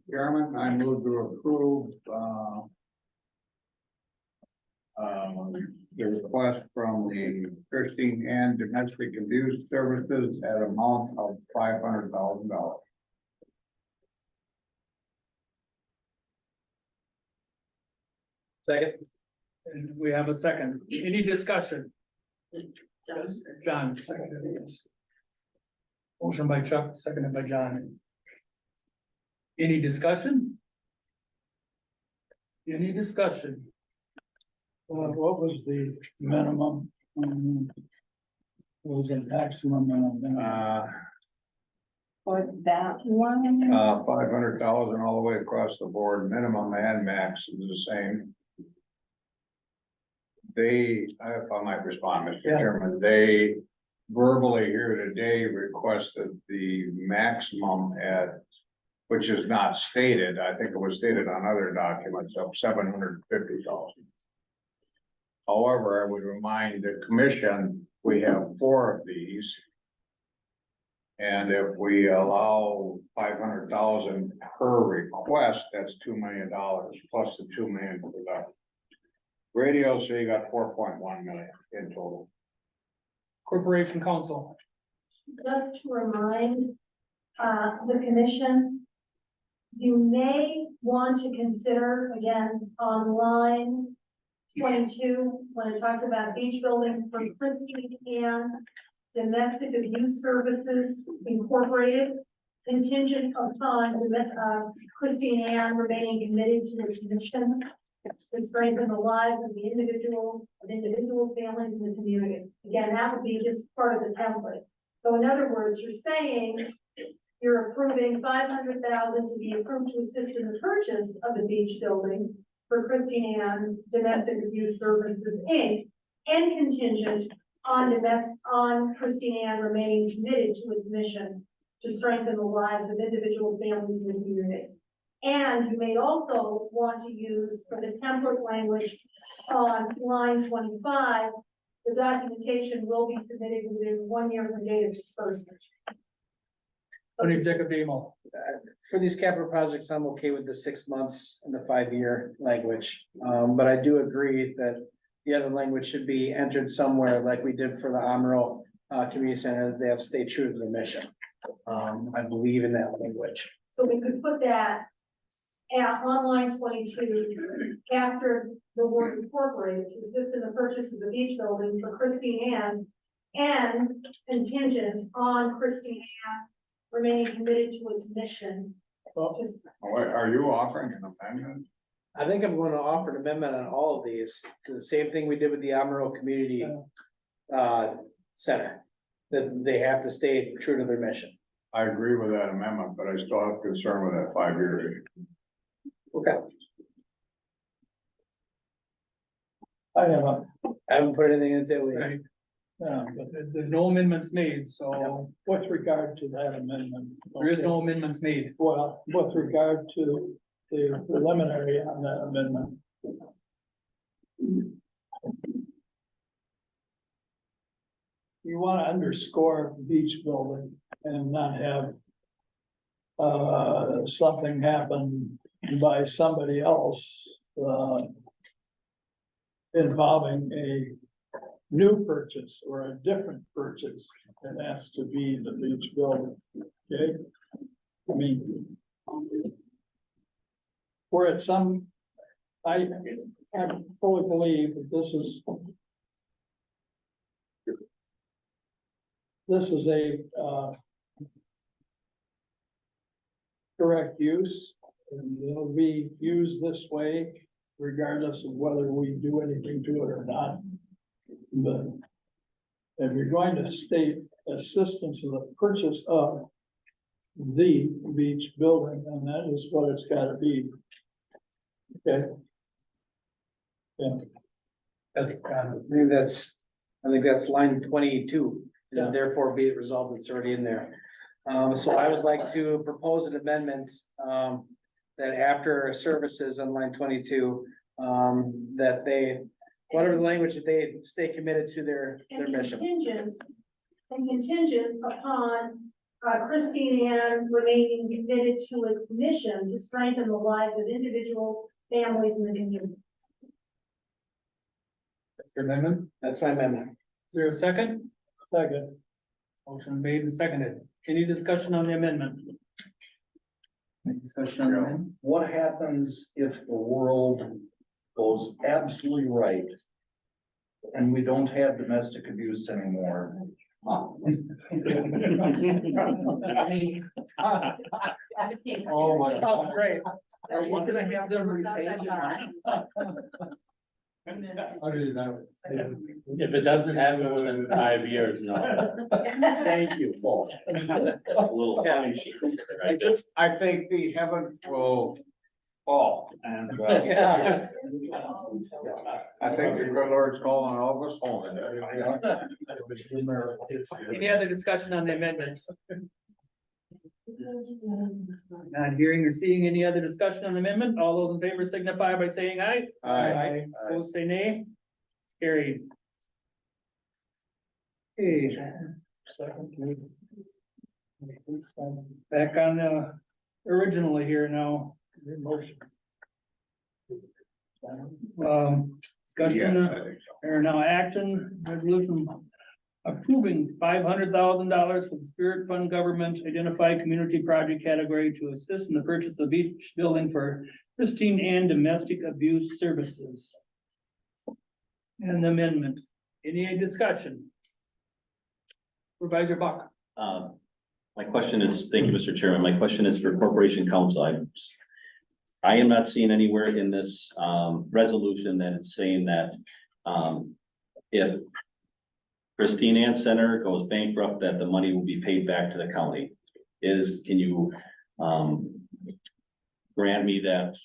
Chairman, I move to approve, the request from the Christine and Domestic Abuse Services at an amount of $500,000. Second. And we have a second. Any discussion? John. Seconded, yes. Motion by Chuck, seconded by John. Any discussion? Any discussion? What was the minimum? What was the maximum? For that one, $500,000 all the way across the board, minimum and max is the same. If I might respond, Mr. Chairman, they verbally here today requested the maximum which is not stated, I think it was stated on other documents, of $750,000. However, I would remind the commission, we have 4 of these. And if we allow $500,000 per request, that's $2 million plus the $2 million for the radio, so you got $4.1 million in total. Corporation Council. Just to remind, the commission, you may want to consider, again, on line 22, when it talks about beach building for Christine and Domestic Abuse Services Incorporated, contingent upon Christine Ann remaining committed to its mission to strengthen the lives of individual families in the community. Again, that would be just part of the template. So in other words, you're saying you're approving $500,000 to be approved to assist in the purchase of the beach building for Christine Ann Domestic Abuse Services Inc. and contingent on Christine Ann remaining committed to its mission to strengthen the lives of individual families in the community. And you may also want to use for the template language on line 25, the documentation will be submitted within 1 year from date of disbursement. Executive Demo. For these capital projects, I'm okay with the 6 months and the 5-year language. But I do agree that the other language should be entered somewhere like we did for the Amarillo Community Center. They have to stay true to their mission. I believe in that language. So we could put that on line 22, after the word incorporated, to assist in the purchase of the beach building for Christine Ann and contingent on Christine Ann remaining committed to its mission. Just Are you offering an amendment? I think I'm gonna offer an amendment on all of these, to the same thing we did with the Amarillo Community Center. That they have to stay true to their mission. I agree with that amendment, but I still have concern with that 5-year. Okay. I haven't put anything into it. Right. Yeah, but there's no amendments made, so with regard to that amendment. There is no amendments made. Well, with regard to the preliminary on that amendment. You wanna underscore beach building and not have something happen by somebody else, involving a new purchase or a different purchase. It has to be the beach building, okay? I mean, we're at some, I fully believe that this is a correct use, and it'll be used this way regardless of whether we do anything to it or not. But if you're going to state assistance in the purchase of the beach building, then that is what it's gotta be. Okay. Yeah. I think that's line 22, Yeah. and therefore be it resolved, it's already in there. So I would like to propose an amendment, that after services on line 22, that they, whatever the language, that they stay committed to their mission. Contingent upon Christine Ann remaining committed to its mission to strengthen the lives of individuals, families, and the community. Your amendment? That's my amendment. Is there a second? Second. Motion made and seconded. Any discussion on the amendment? Any discussion on the amendment? What happens if the world goes absolutely right and we don't have domestic abuse anymore? Oh, my. Sounds great. Are we gonna have them retain If it doesn't happen within 5 years, no. Thank you, Paul. A little funny. I think the heaven will fall, and Yeah. I think the good Lord's calling all of us home. Any other discussion on the amendment? Not hearing or seeing any other discussion on the amendment, all those in favor signify by saying aye. Aye. Opposed, say nay. Carried. Okay. Back on the originally here now. Motion. Discussion, or now action, resolution approving $500,000 for the Spirit Fund Government Identified Community Project category to assist in the purchase of beach building for Christine Ann Domestic Abuse Services. And the amendment, any discussion? Supervisor Buck. My question is, thank you, Mr. Chairman. My question is for Corporation Counsel. I am not seeing anywhere in this resolution that it's saying that if Christine Ann Center goes bankrupt, that the money will be paid back to the county. Can you grant me that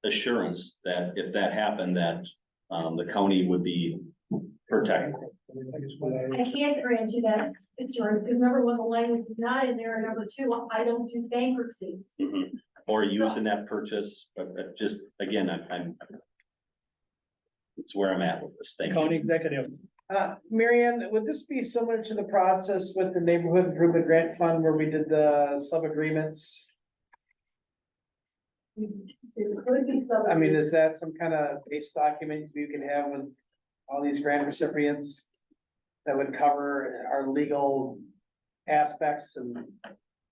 assurance that if that happened, that the county would be protected? I can't grant you that assurance, because number one, the language is not in there, and number two, I don't do bankruptcies. Mhm. Or using that purchase, but just, again, I'm it's where I'm at with this thing. County Executive. Mary Ann, would this be similar to the process with the Neighborhood Improvement Grant Fund where we did the sub agreements? It could be some. I mean, is that some kind of base document you can have with all these grant recipients that would cover our legal aspects and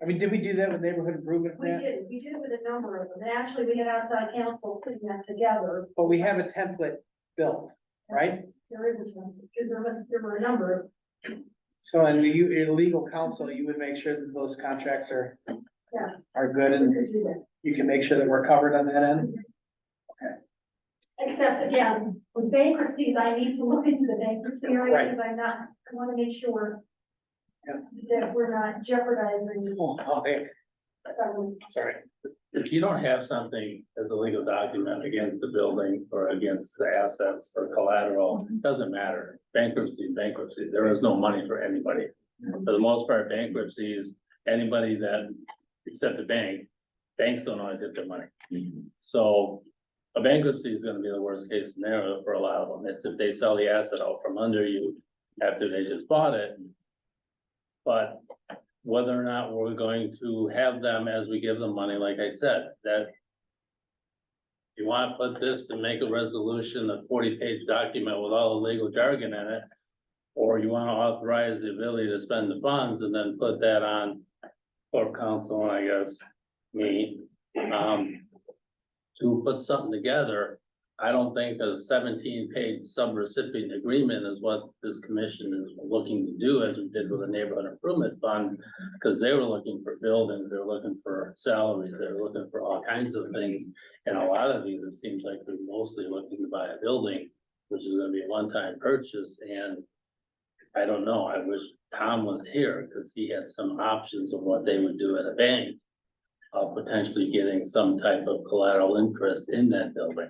I mean, did we do that with neighborhood improvement We grant? did with a number of them, and actually, we had outside counsel putting that together. But we have a template built, right? There is a template, because there were a number of, So, and you, your legal counsel, you would make sure that those contracts are yeah, good, we and could do that. you can make sure that we're covered on that end? Except again, with bankruptcies, I need to look into the bankruptcy area, Right. because I wanna make sure Yeah. that we're not jeopardizing. Okay, sorry. If you don't have something as a legal document against the building or against the assets or collateral, it doesn't matter. Bankruptcy, there is no money for anybody. For the most part, bankruptcies, anybody that, except the bank, banks don't always get their money. So a bankruptcy is gonna be the worst case scenario for a lot of them. It's if they sell the asset out from under you after they just bought it. But whether or not we're going to have them as we give them money, like I said, that you want to put this and make a resolution, a 40-page document with all the legal jargon in it, or you want to authorize the ability to spend the funds and then put that on corp counsel, and I guess me, to put something together. I don't think a 17-page subrecipient agreement is what this commission is looking to do, as we did with the neighborhood improvement fund, because they were looking for buildings, they're looking for salaries, they're looking for all kinds of things. And a lot of these, it seems like they're mostly looking to buy a building, which is gonna be a one-time purchase, and I don't know, I wish Tom was here, because he had some options of what they would do at a bank, of potentially getting some type of collateral interest in that building.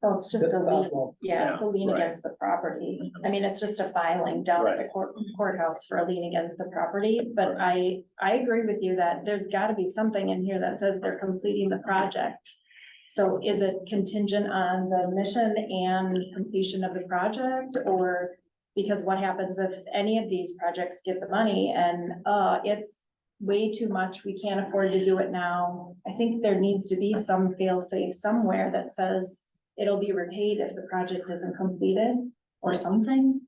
So it's just a lien, yeah, it's a lien right. against the property. I mean, it's just a filing down at the courthouse for a lien against the property, but I agree with you that there's gotta be something in here that says they're completing the project. So is it contingent on the mission and completion of the project, or because what happens if any of these projects get the money and, it's way too much, we can't afford to do it now. I think there needs to be some fail-safe somewhere that says it'll be repaid if the project isn't completed or something.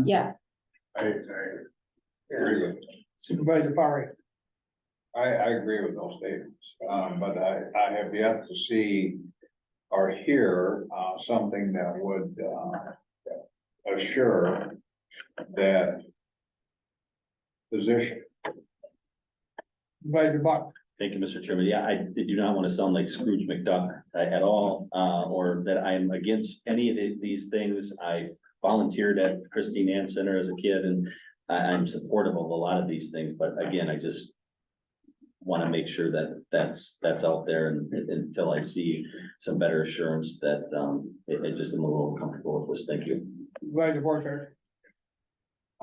Yeah, I agree with, Supervisor Fari. I agree with those statements, but I have yet to see or hear, something that would, assure that position. Supervisor Buck. Thank you, Mr. Chairman. Yeah, I do not want to sound like Scrooge McDuck at all, or that I am against any of these things. I volunteered at Christine Ann Center as a kid, and I'm supportive of a lot of these things, but again, I just want to make sure that that's out there, and until I see some better assurance that, it just am a little comfortable with this. Thank you. Supervisor Borchert.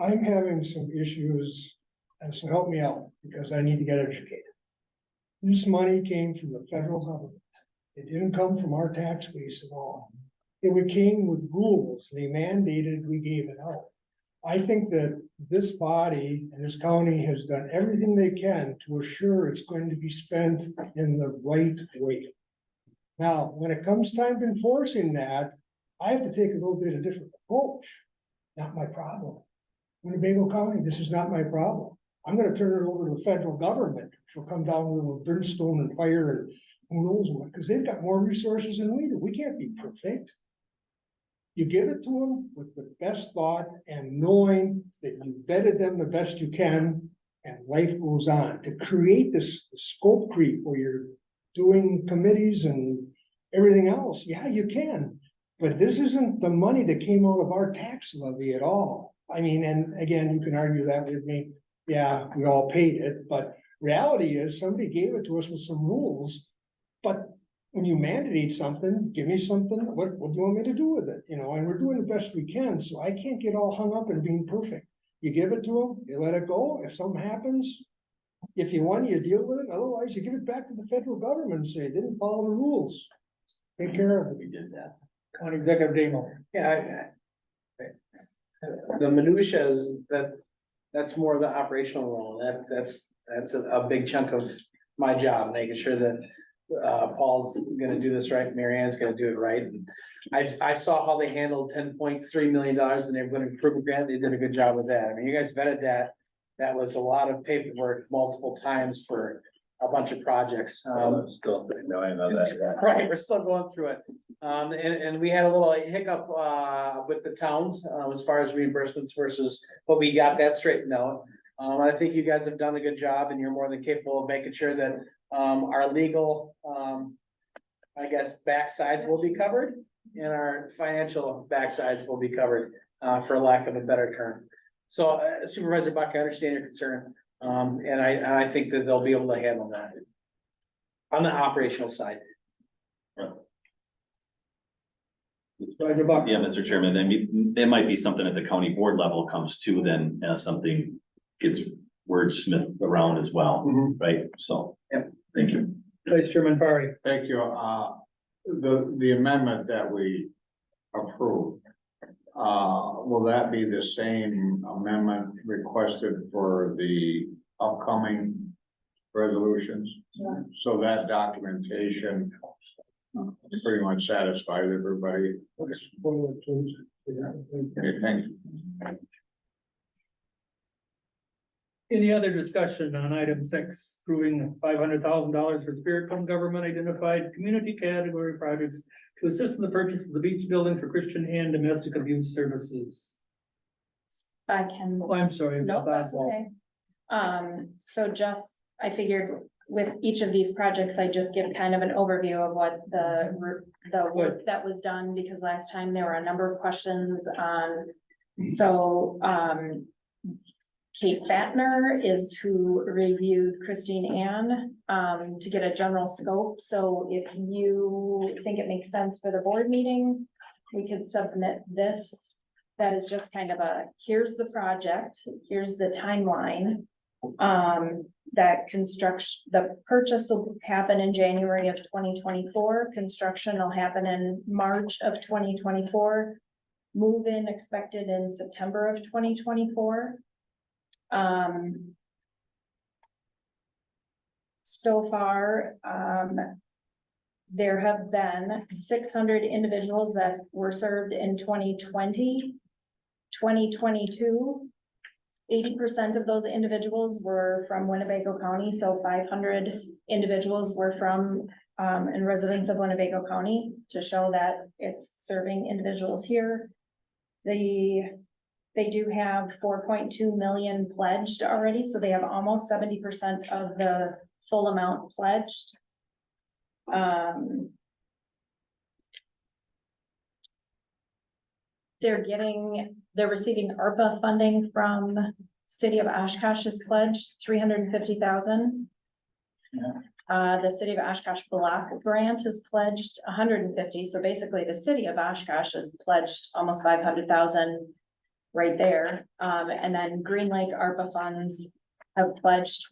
I'm having some issues, and so help me out, because I need to get educated. This money came from the federal government. It didn't come from our tax base at all. It came with rules. They mandated we gave it out. I think that this body and this county has done everything they can to assure it's going to be spent in the right way. Now, when it comes time to enforcing that, I have to take a little bit of different approach. Not my problem. Winnebago County, this is not my problem. I'm gonna turn it over to the federal government, which will come down with brimstone and fire and who knows what, because they've got more resources than we do. We can't be perfect. You give it to them with the best thought and knowing that you vetted them the best you can, and life goes on. To create this scope creep where you're doing committees and everything else, yeah, you can. But this isn't the money that came out of our tax levy at all. I mean, and again, you can argue that with me. Yeah, we all paid it, but reality is somebody gave it to us with some rules. But when you mandate something, give me something, what do you want me to do with it? You know, and we're doing the best we can, so I can't get all hung up in being perfect. You give it to them, you let it go. If something happens, if you want, you deal with it. Otherwise, you give it back to the federal government and say, they didn't follow the rules. Take care of it. We did that. County Executive Demo. Yeah, the minutia is that's more of the operational role. That's a big chunk of my job, making sure that Paul's gonna do this right, Mary Ann's gonna do it right. And I saw how they handled $10.3 million in the neighborhood improvement grant. They did a good job with that. I mean, you guys vetted that that was a lot of paperwork multiple times for a bunch of projects. Still, no, I know that. Right, we're still going through it. And we had a little hiccup, with the towns, as far as reimbursements versus, but we got that straightened out. I think you guys have done a good job and you're more than capable of making sure that, our legal, I guess, backsides will be covered and our financial backsides will be covered, for lack of a better term. So Supervisor Buck, I understand your concern, and I think that they'll be able to handle that on the operational side. Yeah, Mr. Chairman, then it might be something at the county board level comes to, then something gets wordsmithed around as well, right? So, yeah, thank you. Vice Chairman Parry. Thank you. The amendment that we approved, will that be the same amendment requested for the upcoming resolutions? Yeah. So that documentation pretty much satisfies everybody. Okay, thank you. Any other discussion on item 6, approving $500,000 for Spirit Home Government Identified Community Category Projects to assist in the purchase of the beach building for Christian and domestic abuse services? I can. Oh, I'm sorry. No, that's okay. So just, I figured with each of these projects, I just give kind of an overview of what the work that was done, because last time there were a number of questions on. So, Kate Fatner is who reviewed Christine Ann, to get a general scope. So if you think it makes sense for the board meeting, we could submit this. That is just kind of a, here's the project, here's the timeline. That the purchase will happen in January of 2024. Construction will happen in March of 2024. Move-in expected in September of 2024. So far, there have been 600 individuals that were served in 2020, 2022. 80% of those individuals were from Winnebago County, so 500 individuals were from and residents of Winnebago County, to show that it's serving individuals here. They do have 4.2 million pledged already, so they have almost 70% of the full amount pledged. They're receiving ARPA funding from City of Oshkosh has pledged $350,000. The City of Oshkosh Block Grant has pledged $150,000. So basically the City of Oshkosh has pledged almost $500,000 right there. And then Green Lake ARPA funds have pledged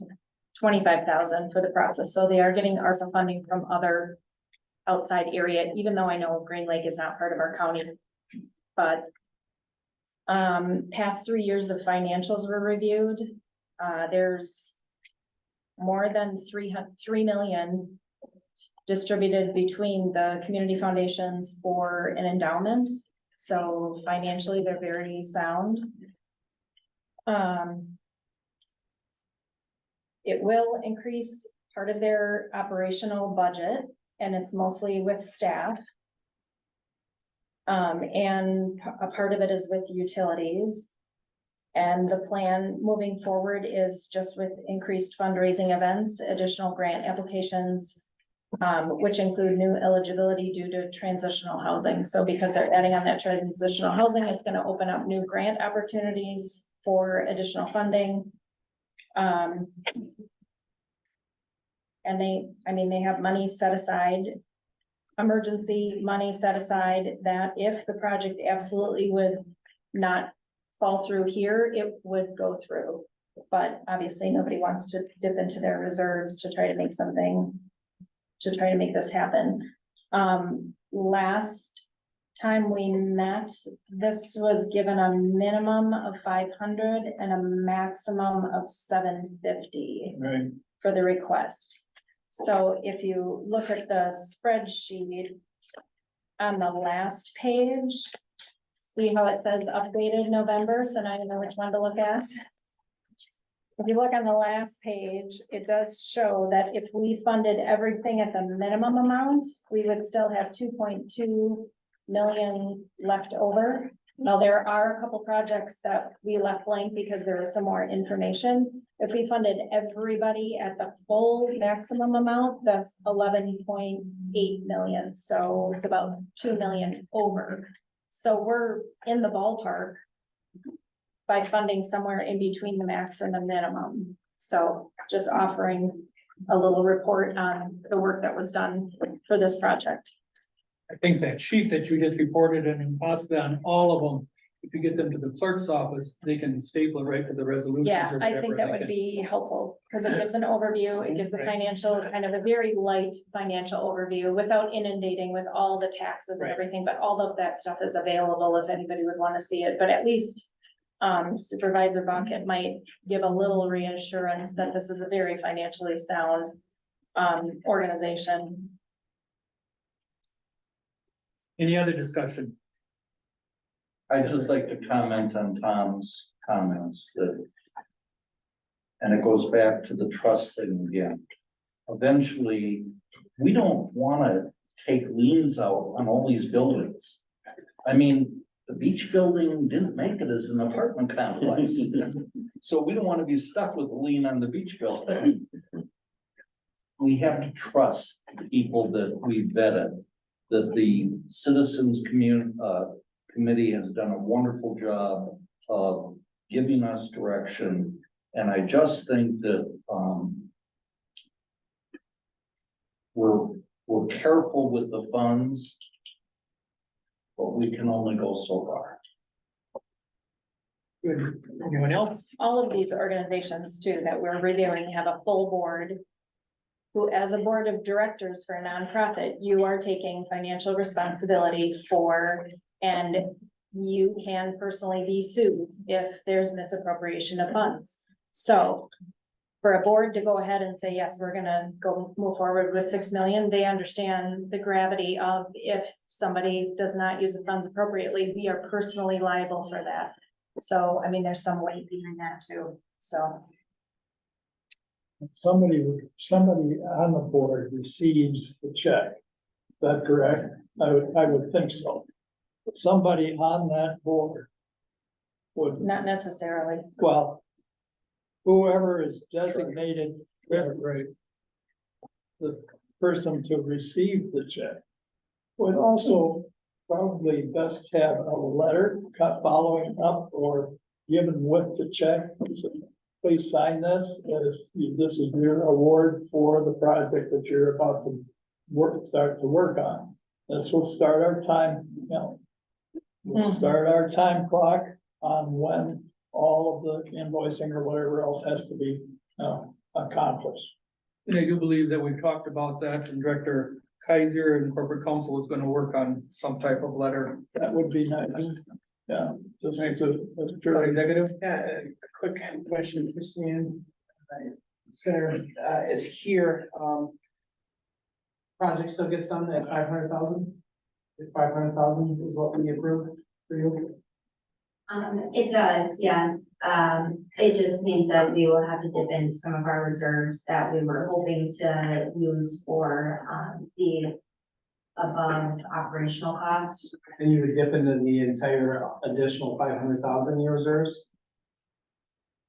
$25,000 for the process. So they are getting ARPA funding from other outside area, even though I know Green Lake is not part of our county. But past 3 years of financials were reviewed. There's more than 3 million distributed between the community foundations for an endowment. So financially, they're very sound. It will increase part of their operational budget, and it's mostly with staff. And a part of it is with utilities. And the plan moving forward is just with increased fundraising events, additional grant applications, which include new eligibility due to transitional housing. So because they're adding on that transitional housing, it's going to open up new grant opportunities for additional funding. And they have money set aside, emergency money set aside, that if the project absolutely would not fall through here, it would go through. But obviously nobody wants to dip into their reserves to try to make this happen. Last time we met, this was given a minimum of 500 and a maximum of 750 for the request. So if you look at the spreadsheet on the last page, see how it says updated November, so now you know which one to look at. If you look on the last page, it does show that if we funded everything at the minimum amount, we would still have 2.2 million left over. Now, there are a couple projects that we left blank because there was some more information. If we funded everybody at the full maximum amount, that's 11.8 million. So it's about 2 million over. So we're in the ballpark by funding somewhere in between the max and the minimum. So just offering a little report on the work that was done for this project. I think that sheet that you just reported and possibly on all of them, if you get them to the clerk's office, they can staple it right to the resolutions. Yeah, or I whatever think that they would can- be helpful because it gives an overview, it gives a financial, kind of a very light financial overview without inundating with all the taxes and Right. everything, but all of that stuff is available if anybody would want to see it, but at least Supervisor Bucket might give a little reassurance that this is a very financially sound organization. Any other discussion? I'd just like to comment on Tom's comments that. And it goes back to the trust thing again. Eventually, we don't wanna take liens out on all these buildings. I mean, the beach building didn't make it as an apartment complex. So we don't wanna be stuck with a lien on the beach building. We have to trust the people that we vetted, that the citizens committee has done a wonderful job of giving us direction. And I just think that, we're careful with the funds, but we can only go so far. Good. Anyone else? All of these organizations too, that we're reviewing have a full board who, as a board of directors for a nonprofit, you are taking financial responsibility for, and you can personally be sued if there's misappropriation of funds. So for a board to go ahead and say, yes, we're gonna go move forward with 6 million, they understand the gravity of if somebody does not use the funds appropriately, we are personally liable for that. So, I mean, there's some weight behind that too, so. Somebody on the board receives the check. Is that correct? I would think so. But somebody on that board would, Not necessarily. well, whoever is designated, right, the person to receive the check would also probably best have a letter following up or given with the check. Please sign this as this is your award for the project that you're about to start to work on. This will start our time, we'll start our time clock on when all of the invoicing or whatever else has to be accomplished. And I do believe that we've talked about that, and Director Kaiser and Corporate Counsel is gonna work on some type of letter. That would be nice. Yeah, just need to, Executive? Yeah, a quick question, Christine. Center is here, project still gets done at 500,000? 500,000 is what we approved for you? It does, yes. It just means that we will have to dip into some of our reserves that we were hoping to use for, the above operational costs. And you would dip into the entire additional 500,000 in your reserves?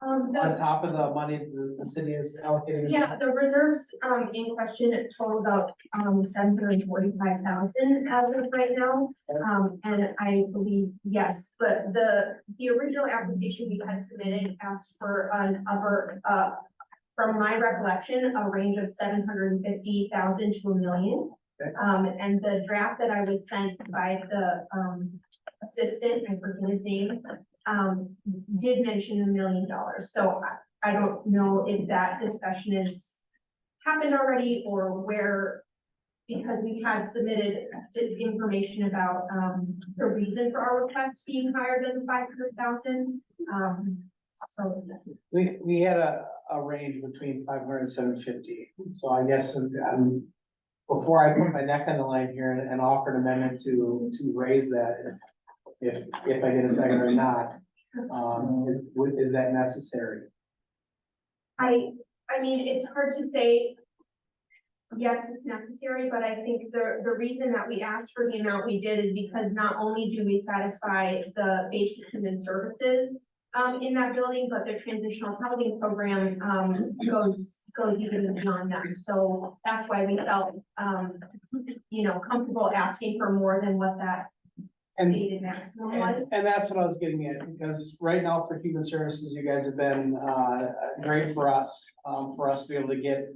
On top of the money the city is allocating? Yeah, the reserves, in question total about, 745,000 as of right now. And I believe, yes, but the original application we had submitted asked for an upper, from my recollection, a range of 750,000 to 1 million. And the draft that I was sent by the, assistant, I forget his name, did mention $1 million. So I don't know if that discussion is happened already or where, because we had submitted information about, the reason for our request being higher than 500,000. So We had a range between 500 and 750. So I guess before I put my neck on the line here and offer an amendment to raise that, if I get a second or not, is that necessary? I mean, it's hard to say. Yes, it's necessary, but I think the reason that we asked for the amount we did is because not only do we satisfy the basic human services in that building, but the transitional housing program goes even beyond that. So that's why we felt comfortable asking for more than what that stated maximum was. And that's what I was getting at, because right now for human services, you guys have been great for us to be able to get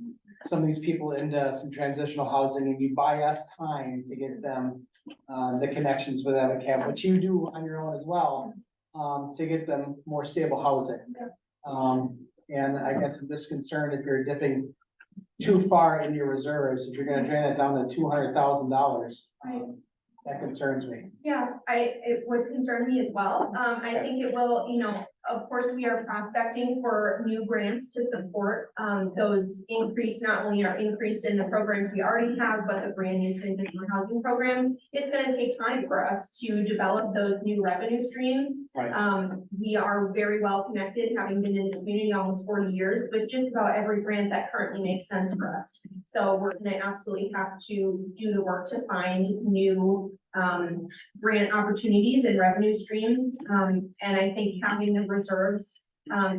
some of these people into some transitional housing, and you buy us time to get them the connections with Avocab, which you do on your own as well, to get them more stable housing. And I guess I'm just concerned if you're dipping too far in your reserves, if you're gonna drain it down to $200,000, that concerns me. Yeah, it would concern me as well. I think it will, of course, we are prospecting for new grants to support those not only our increase in the programs we already have, but the brand new transitional housing program. It's gonna take time for us to develop those new revenue streams. Right. We are very well connected, having been in the community almost 40 years, with just about every grant that currently makes sense for us. So we're gonna absolutely have to do the work to find new grant opportunities and revenue streams. And I think having the reserves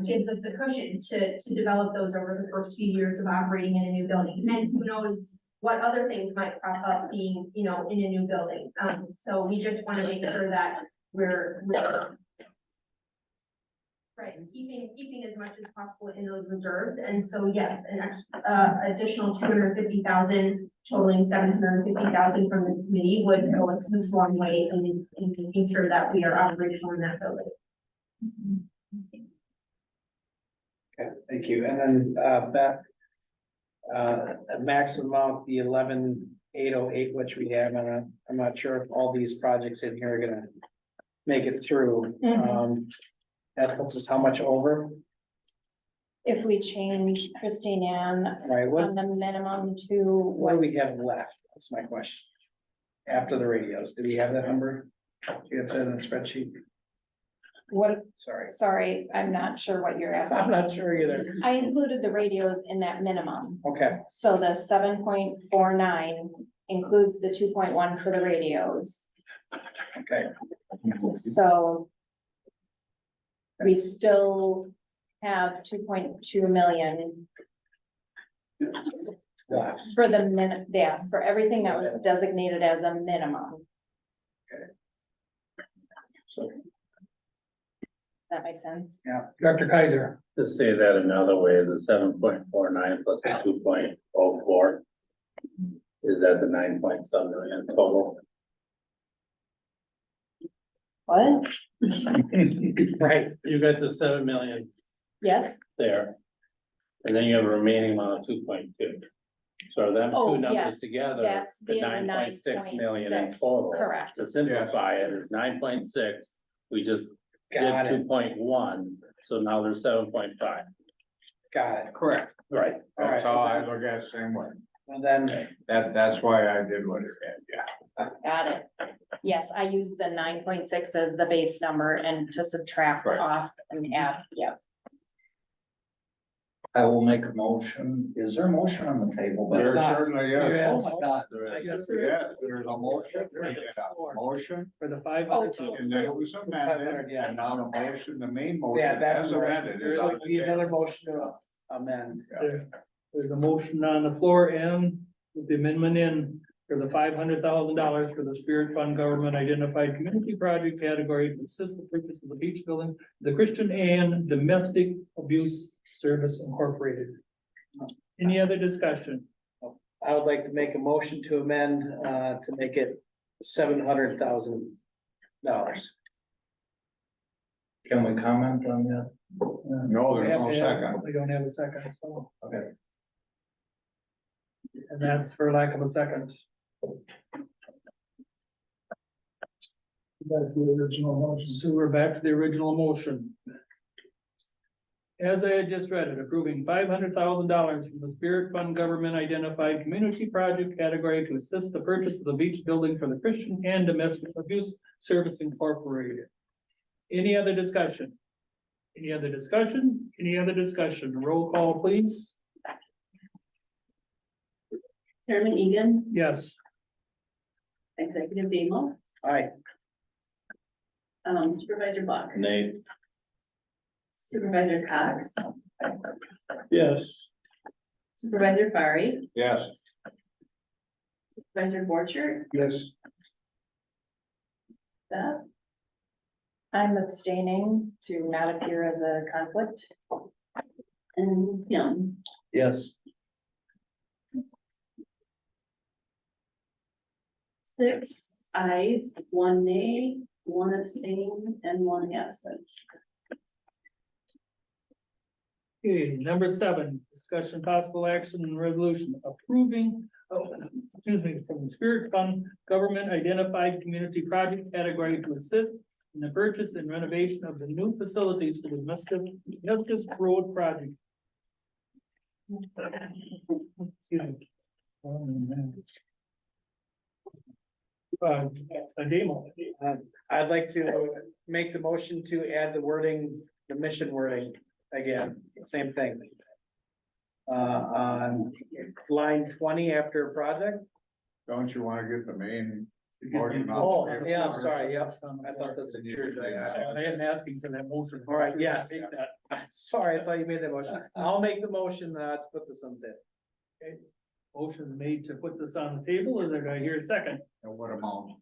gives us a cushion to develop those over the first few years of operating in a new building. And who knows what other things might crop up being, in a new building. So we just want to make sure that we're right, keeping as much as possible in those reserves. And so, yes, an additional 250,000, totaling 750,000 from this committee would go a long way in making sure that we are operational in that building. Okay, thank you. And then Beth, maximum amount, the 11,808, which we have, and I'm not sure if all these projects in here are gonna make it through. That puts us how much over? If we change Christine Ann Right, on the minimum to what do we have left? That's my question. After the radios, do we have that number? Do you have that in the spreadsheet? what, Sorry, sorry, I'm not sure what you're asking. I'm not sure either. I included the radios in that minimum. Okay, So the 7.49 includes the 2.1 for the radios. okay. So we still have 2.2 million Left. for the yes, for everything that was designated as a minimum. So, Does that make sense? yeah. Dr. Kaiser. To say that another way, is a 7.49 plus a 2.04. Is that the 9.7 million total? What? Right, you got the 7 million Yes? there. And then you have a remaining amount of 2.2. So are them Oh, two numbers yes, together, that's the the 9.6 million in 9.6, total. correct. To simplify it is 9.6, we just Got did it. 2.1, so now there's 7.5. Got it. Correct. Right. That's how I look at it, same way. And then, That's why I did what it did, yeah. Got it. Yes, I use the 9.6 as the base number and to subtract Right. off and add, yeah. I will make a motion. Is there a motion on the table? There certainly Oh is. my God. Yes, there's a motion, there's a motion, For the Oh, 500. and then it was amended, yeah. and now the motion, the main motion yeah, that's as the motion. amended There's is on like the be another table. motion to amend. There's a motion on the floor and with the amendment in for the $500,000 for the Spirit Fund Government Identified Community Project category to assist the purchase of the beach building, the Christian and Domestic Abuse Service Incorporated. Any other discussion? I would like to make a motion to amend, to make it $700,000. Can we comment on that? No, there's no second. We don't have a second, so. Okay. And that's for lack of a second. Back to the original motion. So we're back to the original motion. As I had just read it, approving $500,000 from the Spirit Fund Government Identified Community Project category to assist the purchase of the beach building for the Christian and Domestic Abuse Service Incorporated. Any other discussion? Any other discussion? Any other discussion? Roll call, please. Chairman Egan, Yes. Executive Demo, Aye. Supervisor Buck, Nate, Supervisor Cox, Yes. Supervisor Fari, Yes. Supervisor Borcher, Yes. Beth, I'm abstaining to not appear as a conflict. and Tim. Yes. 6 ayes, 1 nay, 1 abstain, and 1 absent. Okay, number 7, discussion possible action and resolution approving, from the Spirit Fund, government identified community project category to assist in the purchase and renovation of the new facilities for the Muscus Road project. Excuse me. A demo. I'd like to make the motion to add the wording, the mission wording again, same thing. On line 20 after project. Don't you wanna get the main? motion off Oh, the table yeah, I'm first? sorry, yep. I thought that's a true thing. I am asking for that motion. All right, yes. Take that. Sorry, I thought you made that motion. I'll make the motion, to put this on the table. Okay. Motion made to put this on the table, is there gonna hear a second? And what amount?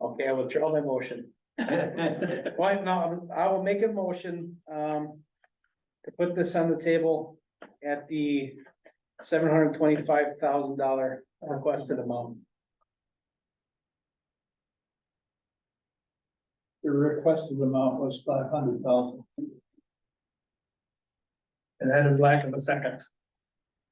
Okay, I will withdraw my motion. Why, no, I will make a motion, to put this on the table at the $725,000 requested amount. The requested amount was 500,000. And that is lack of a second.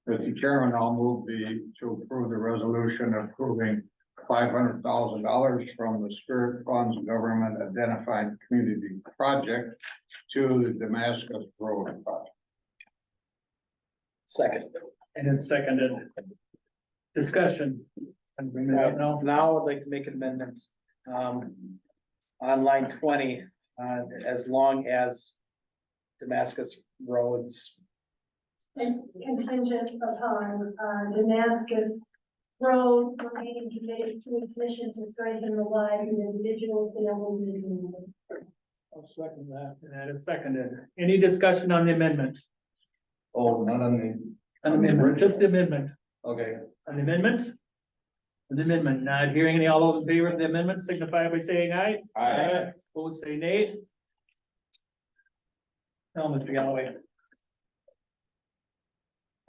Mr. Chairman, I'll move to approve the resolution approving $500,000 from the Spirit Funds Government Identified Community Project to the Damascus Road project. Second. And it's seconded. Discussion. And bring it up now. Now I'd like to make an amendment, on line 20, as long as Damascus roads. And contingent upon, Damascus Road remaining committed to its mission to strengthen the lives of individuals, families, and communities. I'll second that. And that is seconded. Any discussion on the amendment? Oh, not on the, An amendment, just the amendment. okay. An amendment? An amendment, not hearing any, all those in favor of the amendment signify by saying aye. Aye. Opposed, say nay. Now, Mr. Galloway.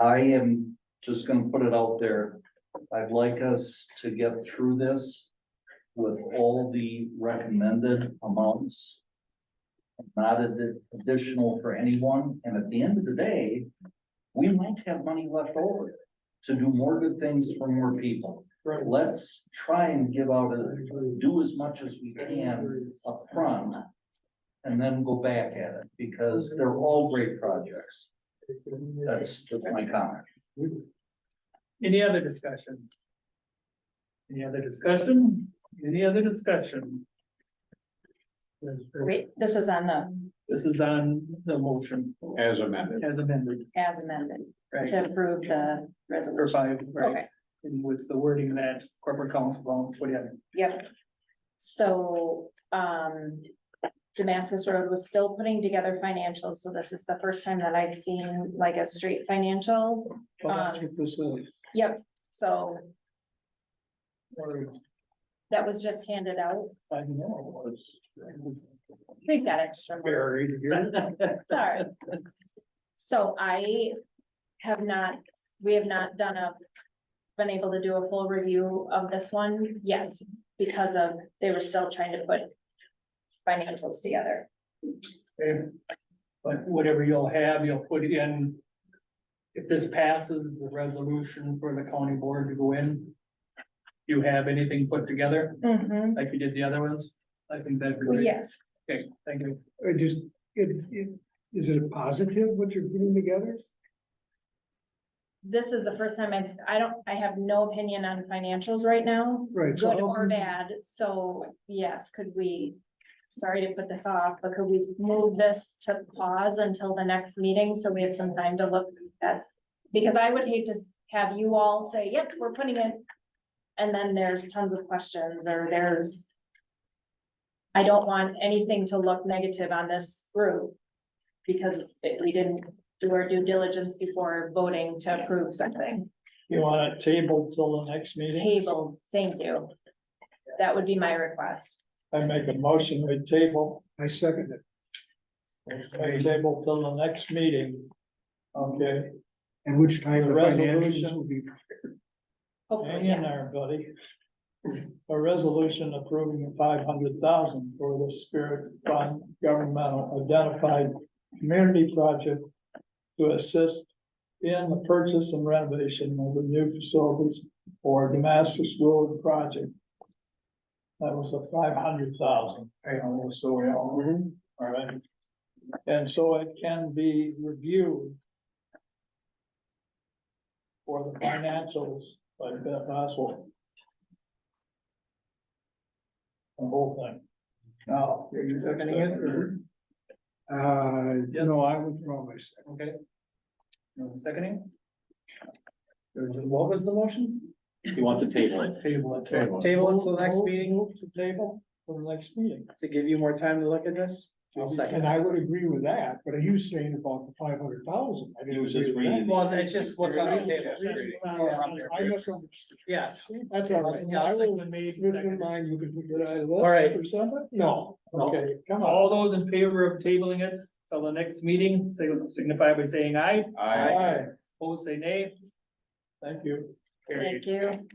I am just gonna put it out there. I'd like us to get through this with all the recommended amounts. Not additional for anyone, and at the end of the day, we might have money left over to do more good things for more people. Right. Let's try and do as much as we can up front, and then go back at it, because they're all great projects. That's just my comment. Any other discussion? Any other discussion? Any other discussion? Wait, this is on This is on the motion As amended. as amended, as amended right? to approve the For resolution. 5, right? Okay, And with the wording that corporate counsel, what do you have? yep. So, Damascus Road was still putting together financials, so this is the first time that I've seen like a straight financial. Well, that's what this is. Yep, so that was just handed out. I know, it's. We've got extra. marks. Buried here. Sorry. So we have not been able to do a full review of this one yet because they were still trying to put financials together. Okay. But whatever you'll have, you'll put in. If this passes the resolution for the county board to go in. You have anything put together Mm-hmm. like you did the other ones? I think that'd be great. Yes, Okay, thank you. Is it a positive what you're putting together? this is the first time I have no opinion on financials right now, Right. good or bad, so yes, could we? Sorry to put this off, but could we move this to pause until the next meeting, so we have some time to look at? Because I would hate to have you all say, yep, we're putting it, and then there's tons of questions, or I don't want anything to look negative on this group, because we didn't do our due diligence before voting to approve something. You want it tabled till the next meeting? Table, thank you. That would be my request. I make a motion with table. I second it. Table till the next meeting. Okay, And which time The the financials resolution. will be prepared. hang in there, buddy. A resolution approving 500,000 for the Spirit Fund governmental identified community project to assist in the purchase and renovation of the new facilities for Damascus Road project. That was a 500,000, so we all, all right. And so it can be reviewed for the financials by Beth Oswald. The whole thing. Now, are you seconding it or? No, I withdraw myself. Okay. No seconding? What was the motion? He wants to table it. Table it. Table it till next meeting? Move to table for the next meeting. To give you more time to look at this? I'll second. And I would agree with that, but he was saying about the 500,000. I He didn't was just agree with reading. that. Well, it's just what's on the table. I misunderstood. Yes. That's all right. Yeah, I'll I will, second. with in mind, you can put it out of All right. Or something? No, okay, come on. All those in favor of tabling it till the next meeting, signify by saying aye. Aye. Opposed, say nay. Thank you. Carried. Thank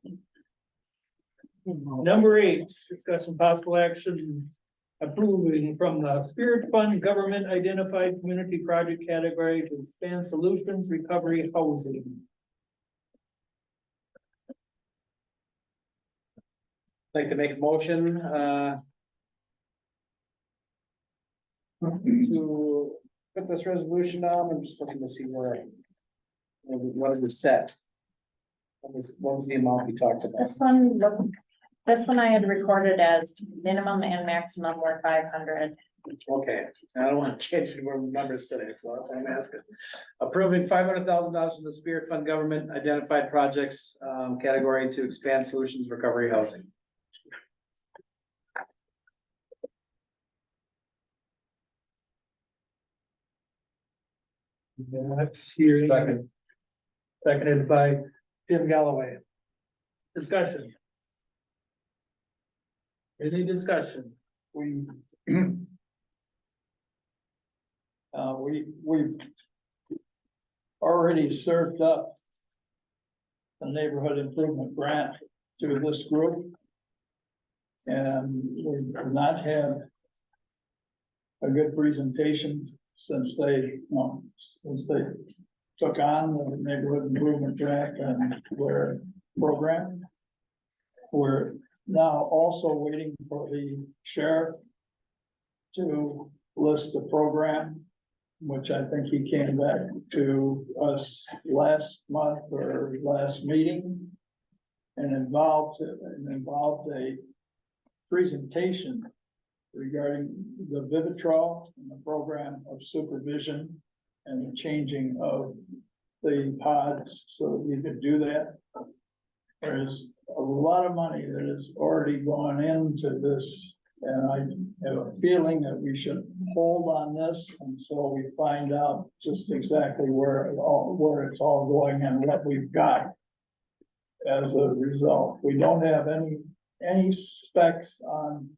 you. Number 8, discussion possible action approving from the Spirit Fund Government Identified Community Project category to expand solutions recovery housing. Like to make a motion, to put this resolution down. I'm just looking to see what is it set? What was the amount we talked about? This one I had recorded as minimum and maximum were 500. Okay, I don't want to change any more numbers today, so that's what I'm asking. Approving $500,000 from the Spirit Fund Government Identified Projects category to expand solutions recovery housing. Next hearing. Seconded by Tim Galloway. Discussion. Any discussion? We've already served up a neighborhood improvement grant to this group. And we did not have a good presentation since they took on the neighborhood improvement grant and their program. We're now also waiting for the sheriff to list the program, which I think he came back to us last month or last meeting. And involved a presentation regarding the Vivitrol and the program of supervision and the changing of the pods so that you could do that. There's a lot of money that is already gone into this, and I have a feeling that we should hold on this until we find out just exactly where it's all going and what we've got as a result. We don't have any specs on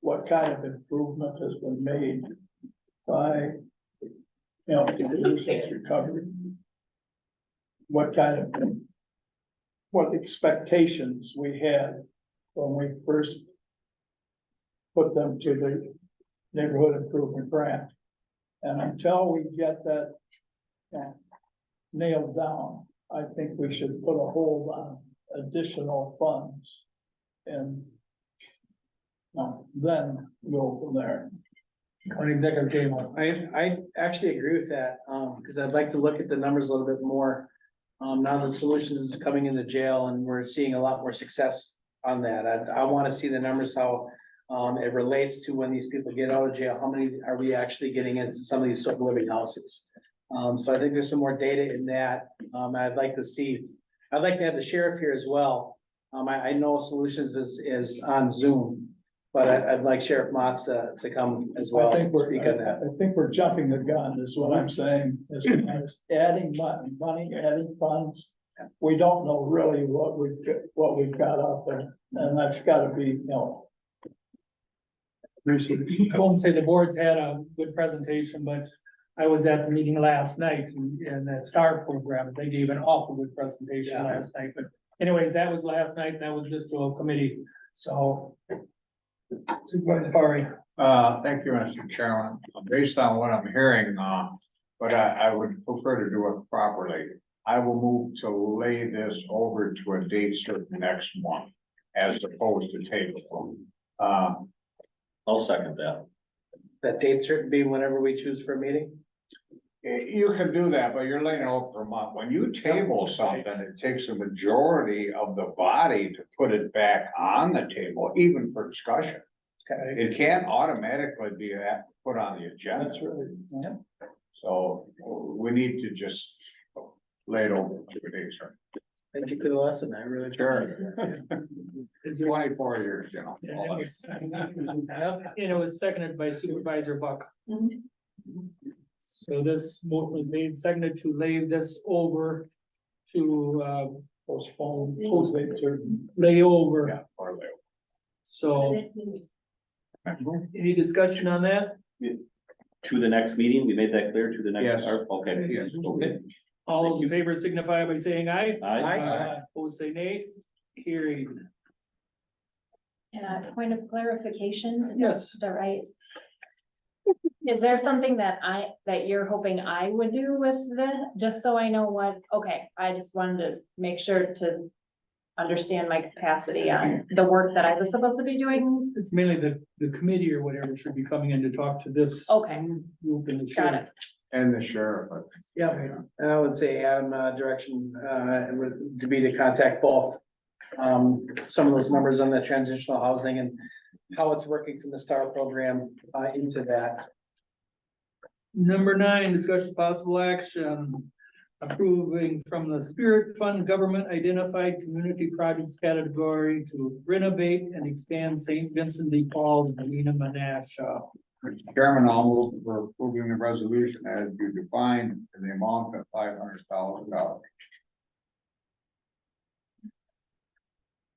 what kind of improvement has been made by, pollution recovery. What expectations we had when we first put them to the neighborhood improvement grant. And until we get that nailed down, I think we should put a hold on additional funds. And then go from there. On executive table. I actually agree with that, because I'd like to look at the numbers a little bit more. Now that Solutions is coming into jail and we're seeing a lot more success on that. I want to see the numbers, how it relates to when these people get out of jail, how many are we actually getting into some of these sort of living houses? So I think there's some more data in that. I'd like to have the sheriff here as well. I know Solutions is on Zoom, but I'd like Sheriff Motts to come as well and speak on that. I think we're jumping the gun is what I'm saying, as far as adding money, adding funds. We don't know really what we've got out there, and that's gotta be, I won't say the board's had a good presentation, but I was at the meeting last night in that STAR program. They gave an awful good presentation last night, but anyways, that was last night and that was just to a committee, so. Supervisor Farley. Thank you, Mr. Chairman. Based on what I'm hearing, but I would prefer to do it properly. I will move to lay this over to a date certain next month as opposed to table. I'll second that. That date certain be whenever we choose for a meeting? You can do that, but you're laying it over for a month. When you table something, it takes a majority of the body to put it back on the table, even for discussion. It can't automatically be put on the agenda. that's really, So we need to just lay it over to a date certain. Thank you for the lesson. I really. Sure. Is there- 24 years, you know. And it was seconded by Supervisor Buck. So this motion was made, seconded to lay this over to, postpone, lay over. Yeah, or lay over. So, any discussion on that? To the next meeting, we made that clear to the next. Yes. Okay. Yes. Okay. All those in favor signify by saying aye. Aye. Opposed, say nay. Carried. And a point of clarification, is Yes. that the right? Is there something that you're hoping I would do with this, just so I know what, okay, I just wanted to make sure to understand my capacity on the work that I was supposed to be doing. It's mainly the committee or whatever should be coming in to talk to this. Okay. Group in the Got sheriff. it. And the sheriff. Yeah, and I would say Adam, direction, would to be to contact both. Some of those numbers on the transitional housing and how it's working from the STAR program, into that. Number 9, discussion possible action. Approving from the Spirit Fund Government Identified Community Projects category to renovate and expand St. Vincent de Paul, Galena, Menasha. Mr. Chairman, I'll move for approving the resolution as you defined in the amount of $500,000.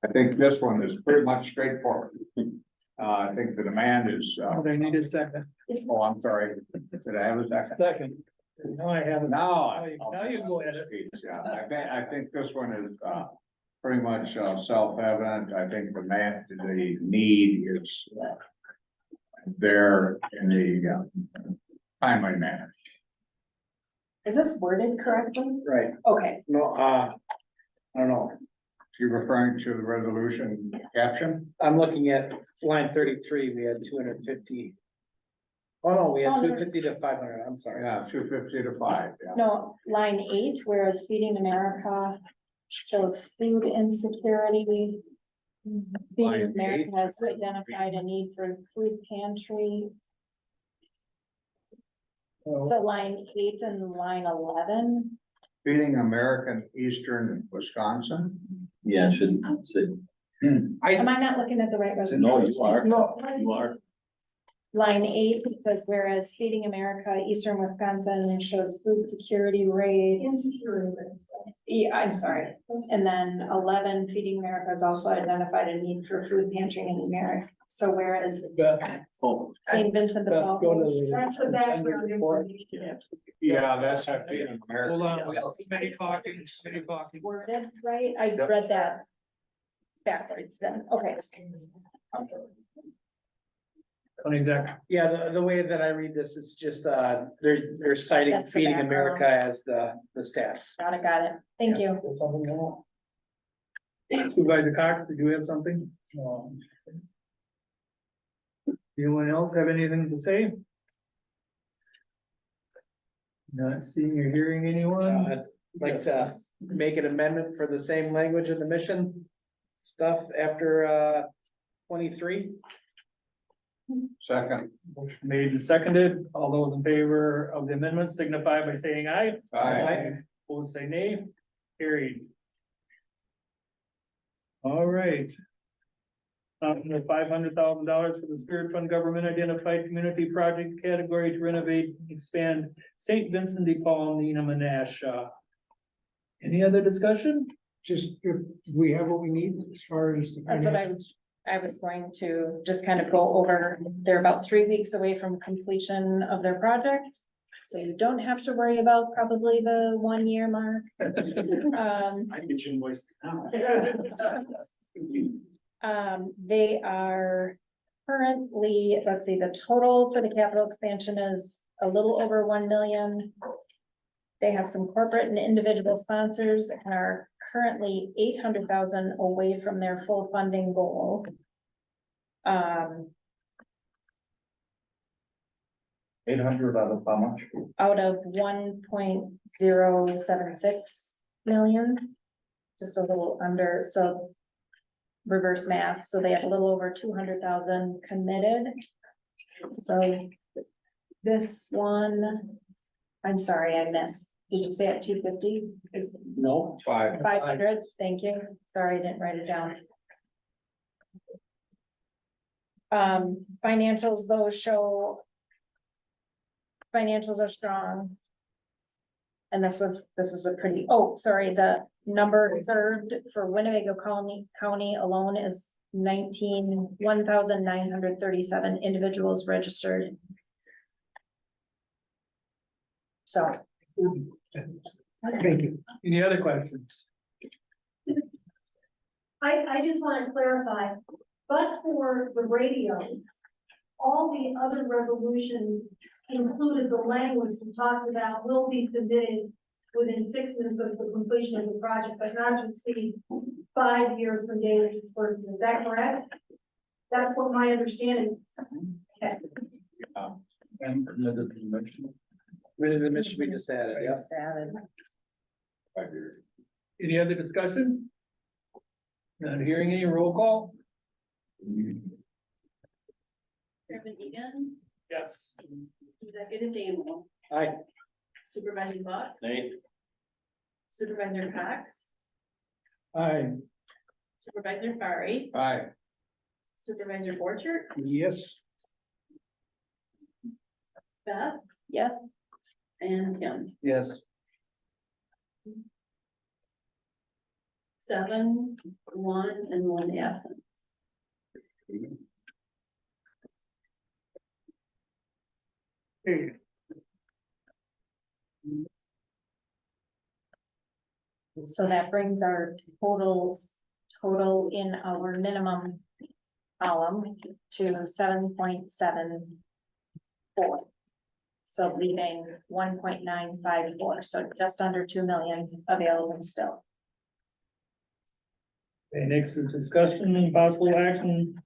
I think this one is pretty much straightforward. I think the demand is, I need a second. oh, I'm sorry. Did I have a second? Second. No, I haven't. Now You can go ahead. Yeah, I think this one is, pretty much, self-evident. I think the need is, there in the, timely manner. Is this worded correctly? Right. Okay, No, I don't know. You're referring to the resolution caption? I'm looking at line 33, we had 250. Oh, no, we had 250 to 500, I'm sorry. Yeah, 250 to 5, yeah. no, line 8, whereas Feeding America shows food insecurity. Feeding Line America 8. has identified a need for food pantry. So line 8 and line 11. Feeding American Eastern Wisconsin? Yeah, it should say. Am I not looking at the right resolution? No, you are. No. You are. Line 8, it says whereas Feeding America, Eastern Wisconsin shows food security rates. Yeah, I'm sorry. And then 11, Feeding America has also identified a need for food pantry in America. So whereas Oh. St. Vincent de Paul. That's what background information. Yeah, that's that Feeding American. Hold on, many talking. Worded, right? I read that backwards then. Okay. Yeah, the way that I read this is just, they're citing That's the Feeding background. America as the stats. Got it. Thank you. Supervisor Cox, did you have something? Anyone else have anything to say? Not seeing or hearing anyone? I'd like to make an amendment for the same language in the mission stuff after 23. Second. Motion made and seconded. All those in favor of the amendment signify by saying aye. Aye. Opposed, say nay. Carried. All right. The $500,000 for the Spirit Fund Government Identified Community Project category to renovate, and expand St. Vincent de Paul, Nina Menasha. Any other discussion? Just if we have what we need as far as. the That's what I was going to just kind of go over. They're about 3 weeks away from completion of their project. So you don't have to worry about probably the 1 year mark. I get your voice now. They are currently, let's see, the total for the capital expansion is a little over 1 million. They have some corporate and individual sponsors and are currently 800,000 away from their full funding goal. 800 out of how much? Out of 1.076 million, just a little under, so reverse math, so they have a little over 200,000 committed. So this one, I'm sorry, I missed. Did you say at 250? Is No. 500? Thank you. Sorry, I didn't write it down. Financials though show financials are strong. And this was a pretty, oh, sorry, the number served for Winnebago County alone is 1,937 individuals registered. So. Thank you. Any other questions? I just want to clarify, but for the radios, all the other resolutions included the language that talks about will be submitted within 6 months of the completion of the project, but not to exceed 5 years from date of disbursement. Is that correct? That's what my understanding is. Okay. And committed to the mission. Really, the mission we just added, yeah. Just added. 5 years. Any other discussion? Not hearing any, roll call? Chairman Egan, Yes. Executive Damo, Aye. Supervisor Buck, Nay. Supervisor Cox, Aye. Supervisor Fari, Aye. Supervisor Borchert, Yes. Beth, Yes. and Tim. Yes. 7, 1, and 1 absent. Okay. So that brings our total in our minimum column to 7.74. So leaving 1.954, so just under 2 million available still. Okay, next is discussion and possible action.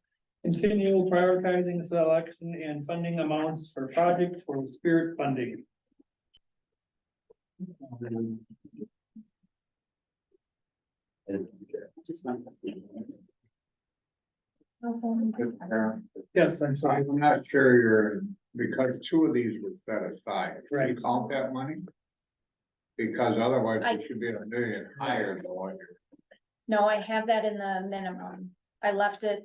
Continue prioritizing selection and funding amounts for projects for Spirit funding. Yes, I'm sorry. I'm not sure because 2 of these were set aside. Can you count that money? Because otherwise it should be $1 million higher than what you're. No, I have that in the minimum. I left the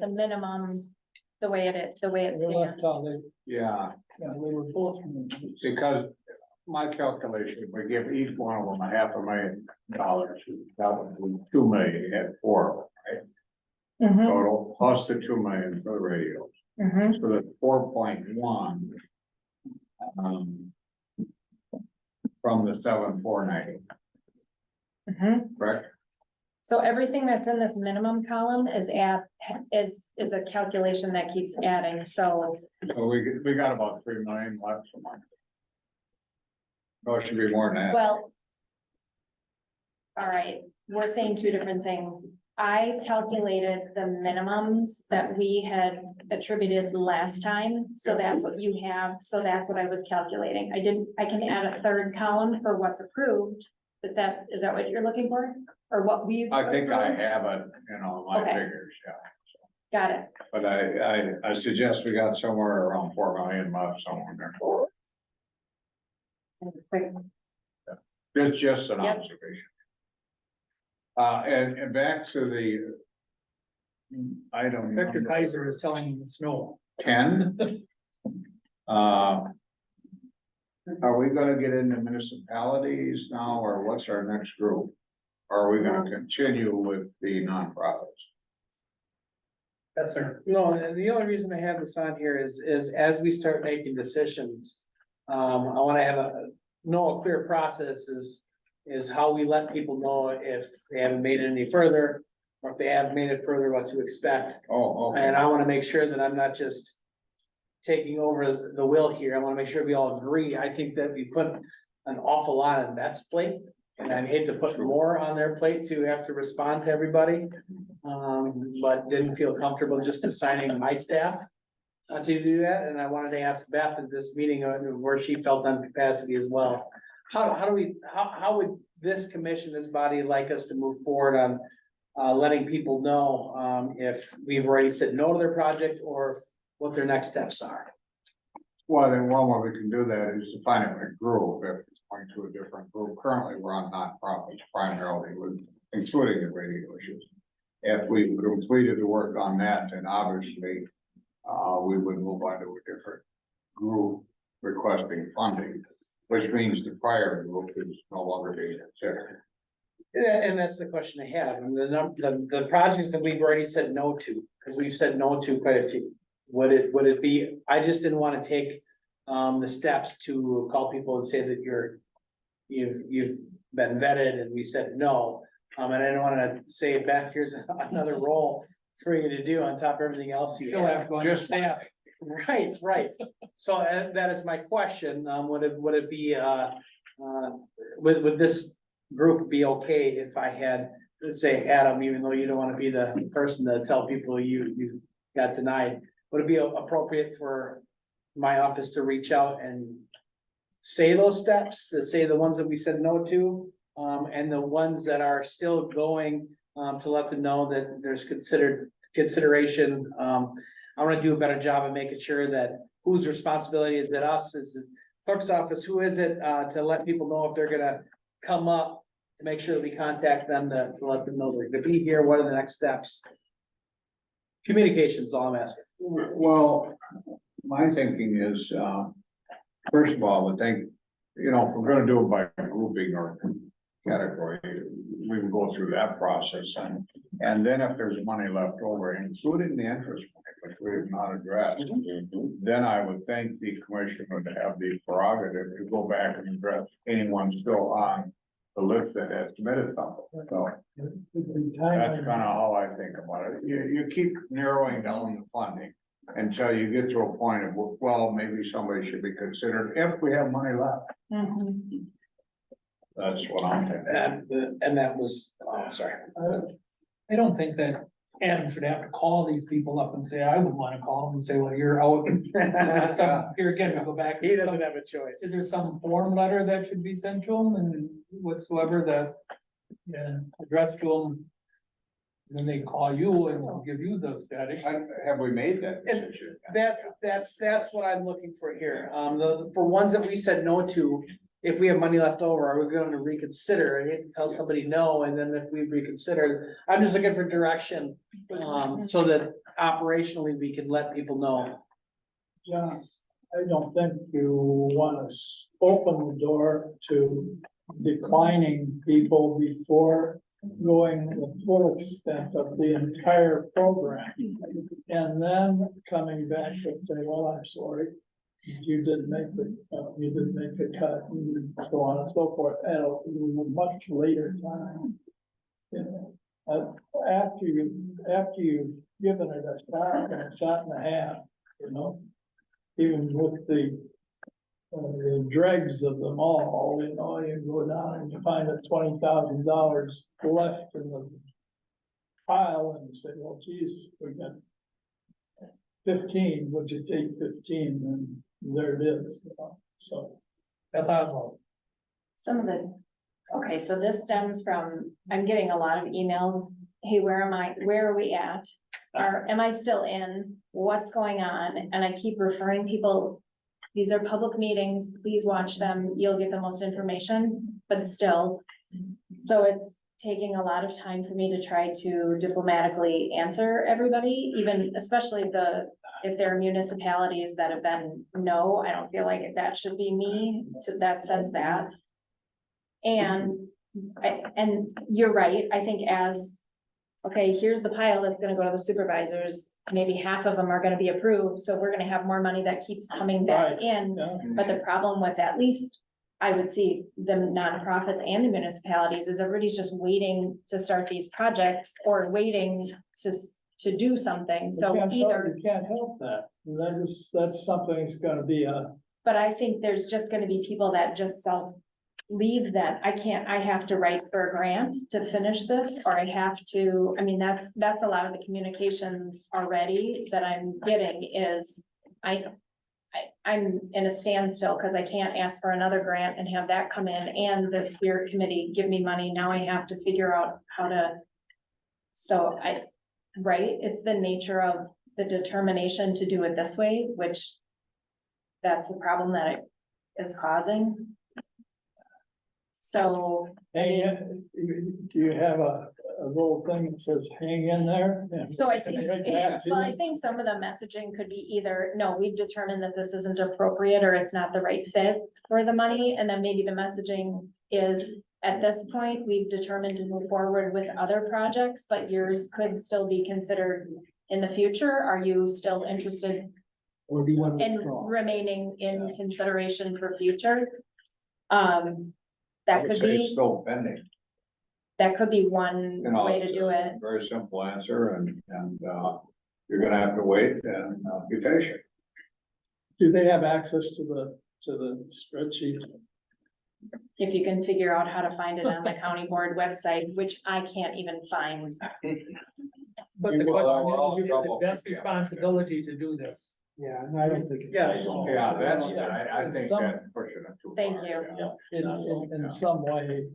minimum the way it stands. Yeah. Yeah, we were both. Because my calculation, if we give each one of them $500,000, that would be 2 million at 4 of them, right? Total, plus the 2 million for the radios. So that's 4.1. From the 7,490, correct? So everything that's in this minimum column is a calculation that keeps adding, so. So we got about 3 million left a month. No, it should be more than that. Well. All right, we're saying 2 different things. I calculated the minimums that we had attributed last time, so that's what you have, so that's what I was calculating. I can add a third column for what's approved, but is that what you're looking for? Or what we? I think I have it, my Okay. figures, yeah. Got it. But I suggest we got somewhere around 4 million left somewhere there. Just an Yep. observation. And back to the item Dr. number Kaiser is telling you it's no. 10. Are we gonna get into municipalities now, or what's our next group? Or are we gonna continue with the nonprofits? That's our. No, and the only reason I have this on here is as we start making decisions, I wanna have a clear process is how we let people know if they haven't made it any further, or if they have made it further, what to expect. Oh, okay. And I wanna make sure that I'm not just taking over the wheel here. I wanna make sure we all agree. I think that we put an awful lot on Beth's plate. And I hate to put more on their plate to have to respond to everybody. But didn't feel comfortable just assigning my staff to do that. And I wanted to ask Beth at this meeting where she felt on capacity as well. How would this commission, this body like us to move forward on letting people know if we've already said no to their project or what their next steps are? Well, then one way we can do that is to find a group, if it's going to a different group. Currently, we're on nonprofits primarily, including the radio issues. If we completed the work on that, then obviously, we would move on to a different group requesting funding, which means the prior group is no longer being considered. Yeah, and that's the question I have, and the projects that we've already said no to, because we've said no to quite a few. Would it be, I just didn't want to take the steps to call people and say that you've been vetted and we said no. And I didn't want to say, Beth, here's another role for you to do on top of everything else you She'll have have. to understand. Right. So that is my question. Would it be, would this group be okay if I had, let's say, Adam, even though you don't want to be the person to tell people you got denied, would it be appropriate for my office to reach out and say those steps, to say the ones that we said no to, and the ones that are still going, to let them know that there's consideration. I want to do a better job of making sure that whose responsibility is it, us, is it clerk's office, who is it, to let people know if they're gonna come up, to make sure that we contact them to let them know they're gonna be here, what are the next steps? Communication is all I'm asking. Well, my thinking is, first of all, I think, if we're gonna do it by grouping or category, we would go through that process and then if there's money left over, including the interest money, which we have not addressed, then I would think the commission would have the prerogative to go back and address anyone still on the list that has submitted something. So that's kind of how I think about it. You keep narrowing down the funding until you get to a point of, well, maybe somebody should be considered if we have money left. That's what I'm thinking. And that was, oh, sorry. I don't think that Adam should have to call these people up and say, I would want to call them and say, well, you're out. Is there some, here again, we go back. He doesn't have a choice. Is there some form letter that should be sent to them and whatsoever that, addressed to them? Then they call you and will give you those status. Have we made that decision? That's what I'm looking for here. For ones that we said no to, if we have money left over, are we going to reconsider? I hate to tell somebody no, and then if we reconsider, I'm just looking for direction, so that operationally we can let people know. John, I don't think you want to open the door to declining people before going the full extent of the entire program. And then coming back and say, well, I'm sorry, you didn't make the cut, and so on and so forth, at a much later time. After you've given it a shot and a half, even with the dregs of them all, you go down and you find that $20,000 left in the pile and say, well, geez, we got 15, would you take 15? And there it is, you know, so. That's all. Some of the, okay, so this stems from, I'm getting a lot of emails. Hey, where am I? Where are we at? Am I still in? What's going on? And I keep referring people, these are public meetings, please watch them. You'll get the most information, but still. So it's taking a lot of time for me to try to diplomatically answer everybody, even especially if there are municipalities that have been, no, I don't feel like that should be me that says that. And you're right, I think okay, here's the pile that's gonna go to the supervisors, maybe half of them are gonna be approved, so we're gonna have more money that keeps coming back Right, in. yeah. But the problem with at least, I would see the nonprofits and the municipalities is everybody's just waiting to start these projects or waiting to do something, so You can't help that. That's something that's gonna be but I think there's just gonna be people that just leave that, I have to write for a grant to finish this, or I have to, I mean, that's a lot of the communications already that I'm getting is, I'm in a standstill because I can't ask for another grant and have that come in and the Spirit Committee give me money. Now I have to figure out how to. So right, it's the nature of the determination to do it this way, which that's the problem that it is causing. So. do you have a little thing that says hang in there? So I think, well, I think some of the messaging could be either, no, we've determined that this isn't appropriate or it's not the right fit for the money. And then maybe the messaging is, at this point, we've determined to move forward with other projects, but yours could still be considered in the future. Are you still interested Or do you want to in withdraw? remaining in consideration for future? That I would could say it's be, still pending. that could be one You know, way to do it. Very simple answer and you're gonna have to wait and be patient. Do they have access to the spreadsheet? If you can figure out how to find it on the county board website, which I can't even find. But the question is, you have the best responsibility to do this. Yeah, and I don't think. Yeah. Yeah, I think that's pushing it too far. Thank you. Yeah. In some way,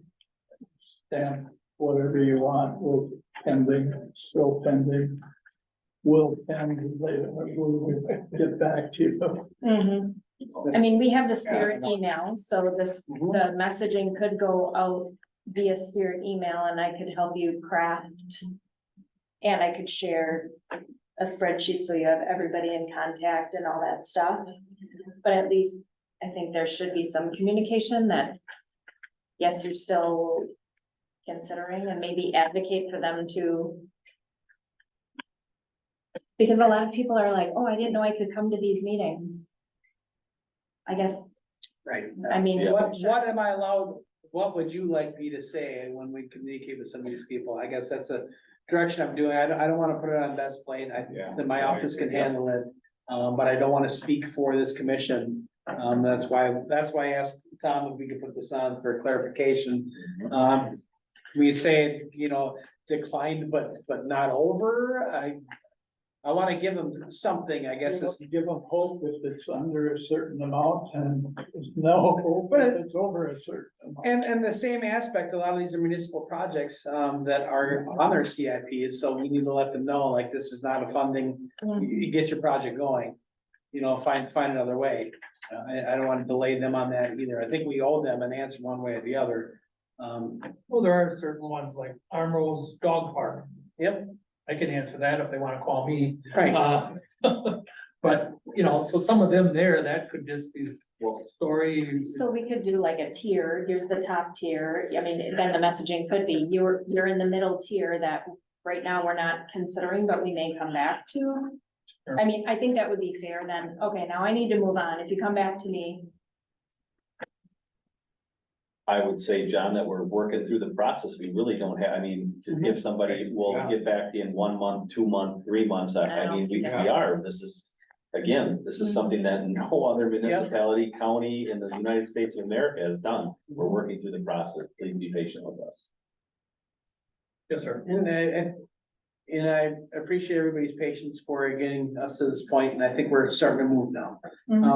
stamp whatever you want with pending, still pending. Will pending later, we'll get back to you. I mean, we have the Spirit email, so the messaging could go out via Spirit email and I could help you craft. And I could share a spreadsheet so you have everybody in contact and all that stuff. But at least I think there should be some communication that, yes, you're still considering and maybe advocate for them to. Because a lot of people are like, oh, I didn't know I could come to these meetings. I guess, Right. I mean. What am I allowed, what would you like me to say when we communicate with some of these people? I guess that's a direction I'm doing. I don't wanna put it on best plate. Then my office can handle it. But I don't wanna speak for this commission. That's why I asked Tom if we could put this on for clarification. We say, declined, but not over. I wanna give them something, I guess. Give them hope if it's under a certain amount and there's no hope if it's over a certain amount. And the same aspect, a lot of these are municipal projects, that are on their CIPs, so we need to let them know, like, this is not a funding, you get your project going. Find another way. I don't wanna delay them on that either. I think we owe them an answer one way or the other. Well, there are certain ones like Armrose Dog Park. Yep. I can answer that if they wanna call me. Right. But, so some of them there, that could just be story. So we could do like a tier, here's the top tier, I mean, then the messaging could be, you're in the middle tier that right now we're not considering, but we may come back to. I mean, I think that would be fair then, okay, now I need to move on, if you come back to me. I would say, John, that we're working through the process. We really don't have, to give somebody, will get back to you in 1 month, 2 months, 3 months. We are, this is something that no other municipality, county in the United States of America has done. We're working through the process. Please be patient with us. Yes, sir. And And I appreciate everybody's patience for getting us to this point, and I think we're starting to move now,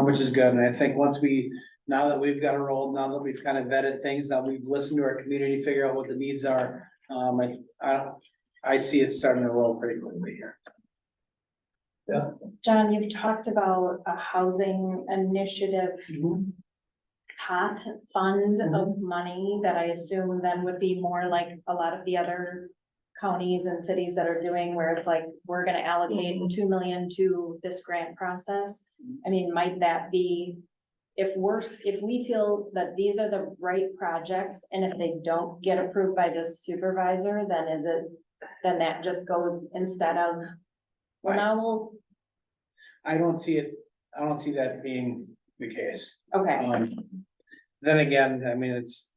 which is good. And I think now that we've got a roll, now that we've kind of vetted things, now we've listened to our community, figure out what the needs are. I see it starting to roll pretty quickly here. John, you've talked about a housing initiative pot fund of money that I assume then would be more like a lot of the other counties and cities that are doing, where it's like, we're gonna allocate 2 million to this grant process. I mean, might that be, if we feel that these are the right projects, and if they don't get approved by the supervisor, then that just goes instead of, well, now I don't see that being the case. okay. Then again, I mean, it's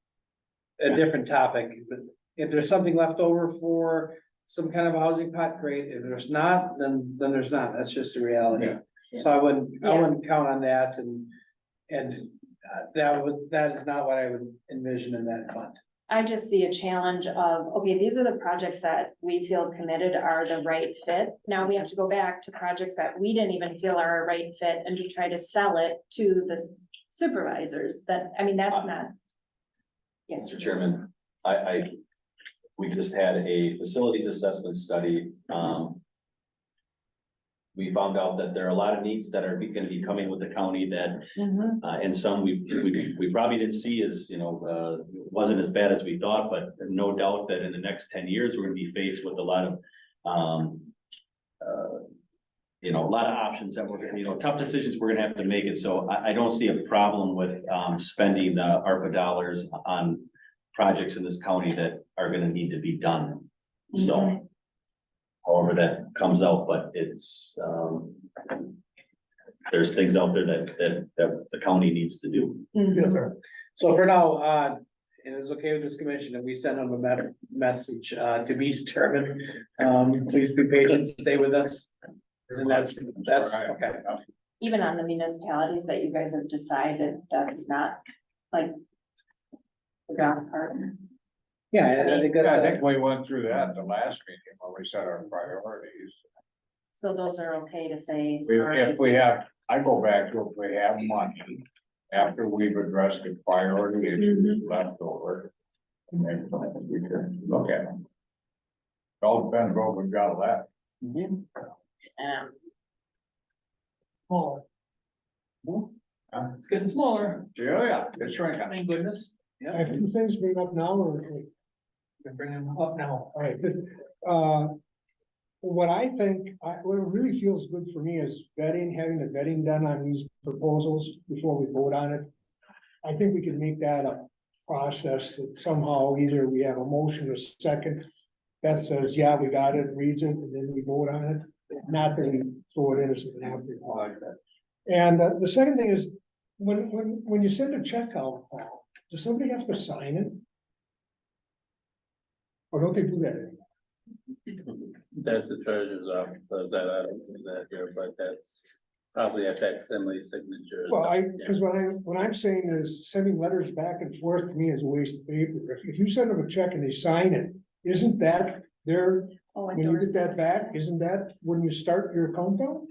a different topic, but if there's something left over for some kind of a housing pot, great. If there's not, then there's not. That's just the reality. So I wouldn't count on that, and that is not what I would envision in that fund. I just see a challenge of, okay, these are the projects that we feel committed are the right fit. Now we have to go back to projects that we didn't even feel are a right fit and to try to sell it to the supervisors. That's not. Yes. Mr. Chairman, we just had a facilities assessment study. We found out that there are a lot of needs that are gonna be coming with the county that, and some we probably didn't see as, wasn't as bad as we thought, but no doubt that in the next 10 years, we're gonna be faced with a lot of, a lot of options that we're, tough decisions we're gonna have to make it. So I don't see a problem with, spending the ARPA dollars on projects in this county that are gonna need to be done. So however that comes out, but it's, there's things out there that the county needs to do. Yes, sir. So for now, it is okay with this commission if we send them a message, to be determined. Please be patient, stay with us. And that's okay. Even on the municipalities that you guys have decided that's not like the ground part. Yeah, I think that's. I think we went through that at the last meeting when we set our priorities. So those are okay to say, If we have, I go back to if we have money, after we've addressed the priority issues left over. And then we can look at them. It all depends what we've got left. Oh. It's getting smaller. Yeah, it's right. Thank goodness. I have two things to bring up now, or We're bringing them up now. all right, good. What I think, what really feels good for me is having the vetting done on these proposals before we vote on it. I think we could make that a process that somehow either we have a motion or second that says, yeah, we got it, reads it, and then we vote on it. Not that we throw it in as an afterthought. And the second thing is, when you send a check out, Paul, does somebody have to sign it? Or don't they do that anymore? That's the treasurer's office, does that, I don't do that here, but that's probably a facsimile signature. Well, because what I'm saying is sending letters back and forth to me is a waste of paper. If you send them a check and they sign it, isn't that when you get that back, isn't that when you start your countdown?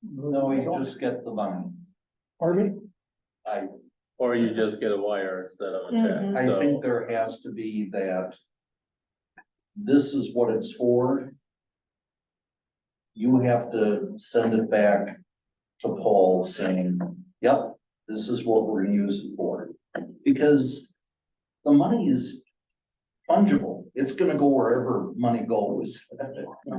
No, you just get the money. Pardon me? Or you just get a wire instead of a check. I So- think there has to be that. This is what it's for. You have to send it back to Paul saying, yep, this is what we're gonna use it for. Because the money is fungible. It's gonna go wherever money goes.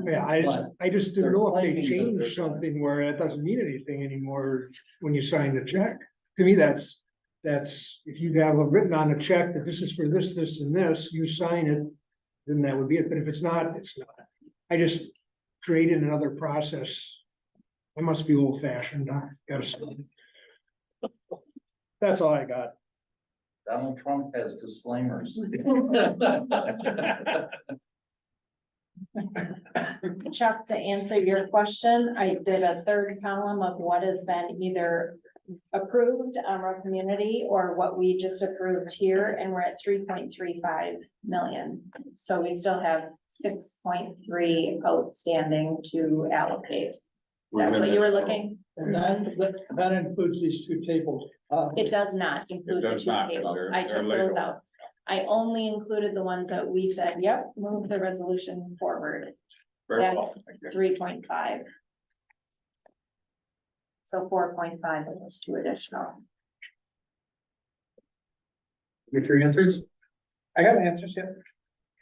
Yeah, I just didn't know if they changed something where it doesn't mean anything anymore when you sign the check. To me, that's, if you have written on a check that this is for this, this, and this, you sign it, then that would be it. But if it's not, it's not. I just created another process. I must be old fashioned, I gotta say. That's all I got. Donald Trump has disclaimers. Chuck, to answer your question, I did a third column of what has been either approved, our community, or what we just approved here, and we're at 3.35 million. So we still have 6.3 outstanding to allocate. That's what you were looking? And that includes these two tables. It does not include the does two not, tables. they're- I they're took those legal. out. I only included the ones that we said, yep, move the resolution forward. Very well. That's 3.5. So 4.5 of those two additional. Get your answers? I got answers, yeah.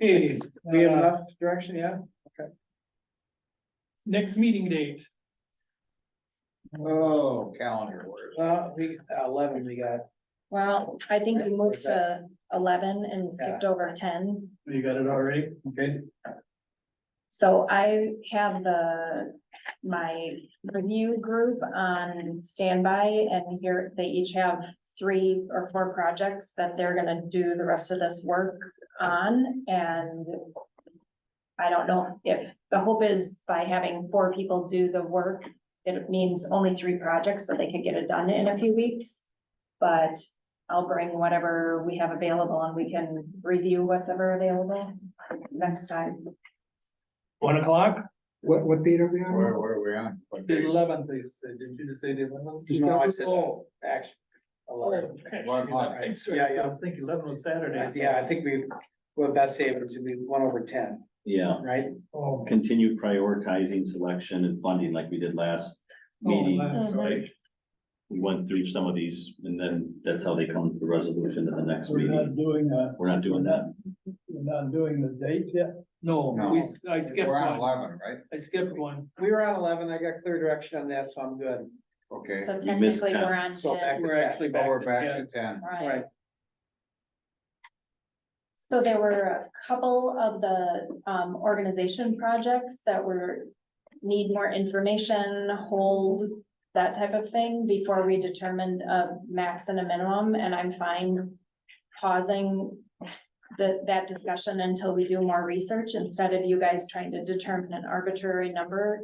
Okay, We have enough direction, yeah? next meeting date. Oh, calendar words. We, 11 we got. Well, I think we moved Where's that? to 11 and skipped over 10. You got it already? Okay. So I have my review group on standby, and here they each have 3 or 4 projects that they're gonna do the rest of this work on, and I don't know if, the hope is by having 4 people do the work, it means only 3 projects, so they could get it done in a few weeks. But I'll bring whatever we have available and we can review what's ever available next time. 1 o'clock? What date are we on? Where are we on? What The date? 11th, they said, did you just say the 11th? No, I said, Oh, actually. oh, 11. okay. 1 o'clock. Yeah, I think 11 was Saturday. so- Yeah, I think what best say it would be 1/10, Yeah, right? Oh, continue prioritizing selection and funding like we did last meeting. sorry. We went through some of these and then that's how they come to the resolution in the next We're meeting. not doing We're not doing that. the date yet. No, No. I skipped We're on one. 11, right? I skipped one. We were on 11, I got clear direction on that, so I'm good. Okay. So We missed technically, 10. we're on So back 10, to We're actually So back we're to back 10. to 10. right? So there were a couple of the organization projects that need more information, hold, that type of thing before we determined a max and a minimum, and I'm fine pausing that discussion until we do more research, instead of you guys trying to determine an arbitrary number.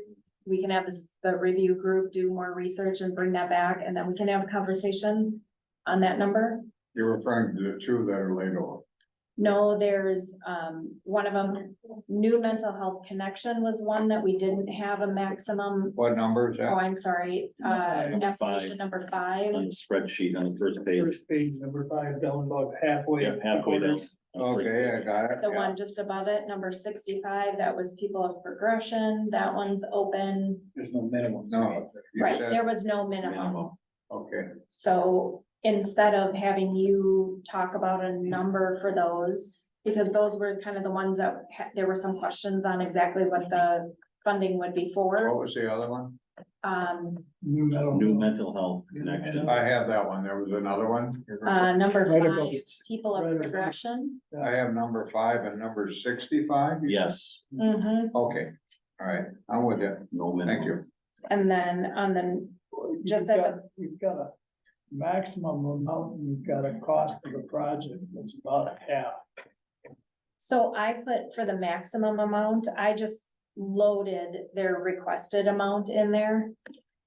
We can have the review group do more research and bring that back, and then we can have a conversation on that number. You're referring to the 2 that are laid over. No, there's, one of them, new mental health connection was one that we didn't have a maximum. What number is Oh, that? I'm sorry, Number application 5. number 5. On the spreadsheet on the first page. First page, number 5, down about halfway. Yeah, halfway down. Quarters. Okay, I got it. The yeah. one just above it, number 65, that was people of progression, that one's open. There's no minimum. No. you Right, said- there was no minimum. Minimum. Okay, So instead of having you talk about a number for those, because those were kind of the ones that there were some questions on exactly what the funding would be for. what was the other one? New mental health connection. I have that one. There was another one. Number Right above 5, people of right above. progression. I have number 5 and number 65. Yes, Mhm. Okay, all right, I'm with you. no minimum. Thank you. And then on the, just at the, You've got a maximum amount, and you've got a cost of the project, that's about a half. so I put for the maximum amount, I just loaded their requested amount in there.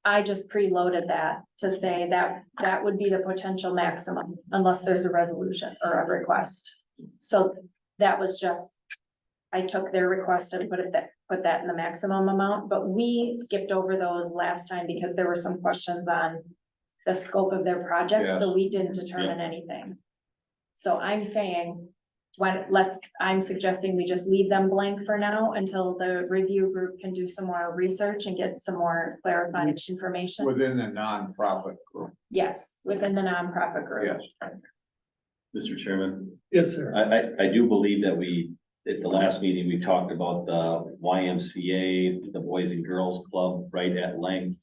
I just preloaded that to say that that would be the potential maximum unless there's a resolution or a request. So that was just, I took their request and put that in the maximum amount, but we skipped over those last time because there were some questions on the scope of their project, so we didn't determine anything. So I'm saying, I'm suggesting we just leave them blank for now until the review group can do some more research and get some more clarifying information. Within the nonprofit group, Yes, within the nonprofit group. yes. Mr. Chairman, Yes, sir. I do believe that at the last meeting, we talked about the YMCA, the Boys and Girls Club, right at length.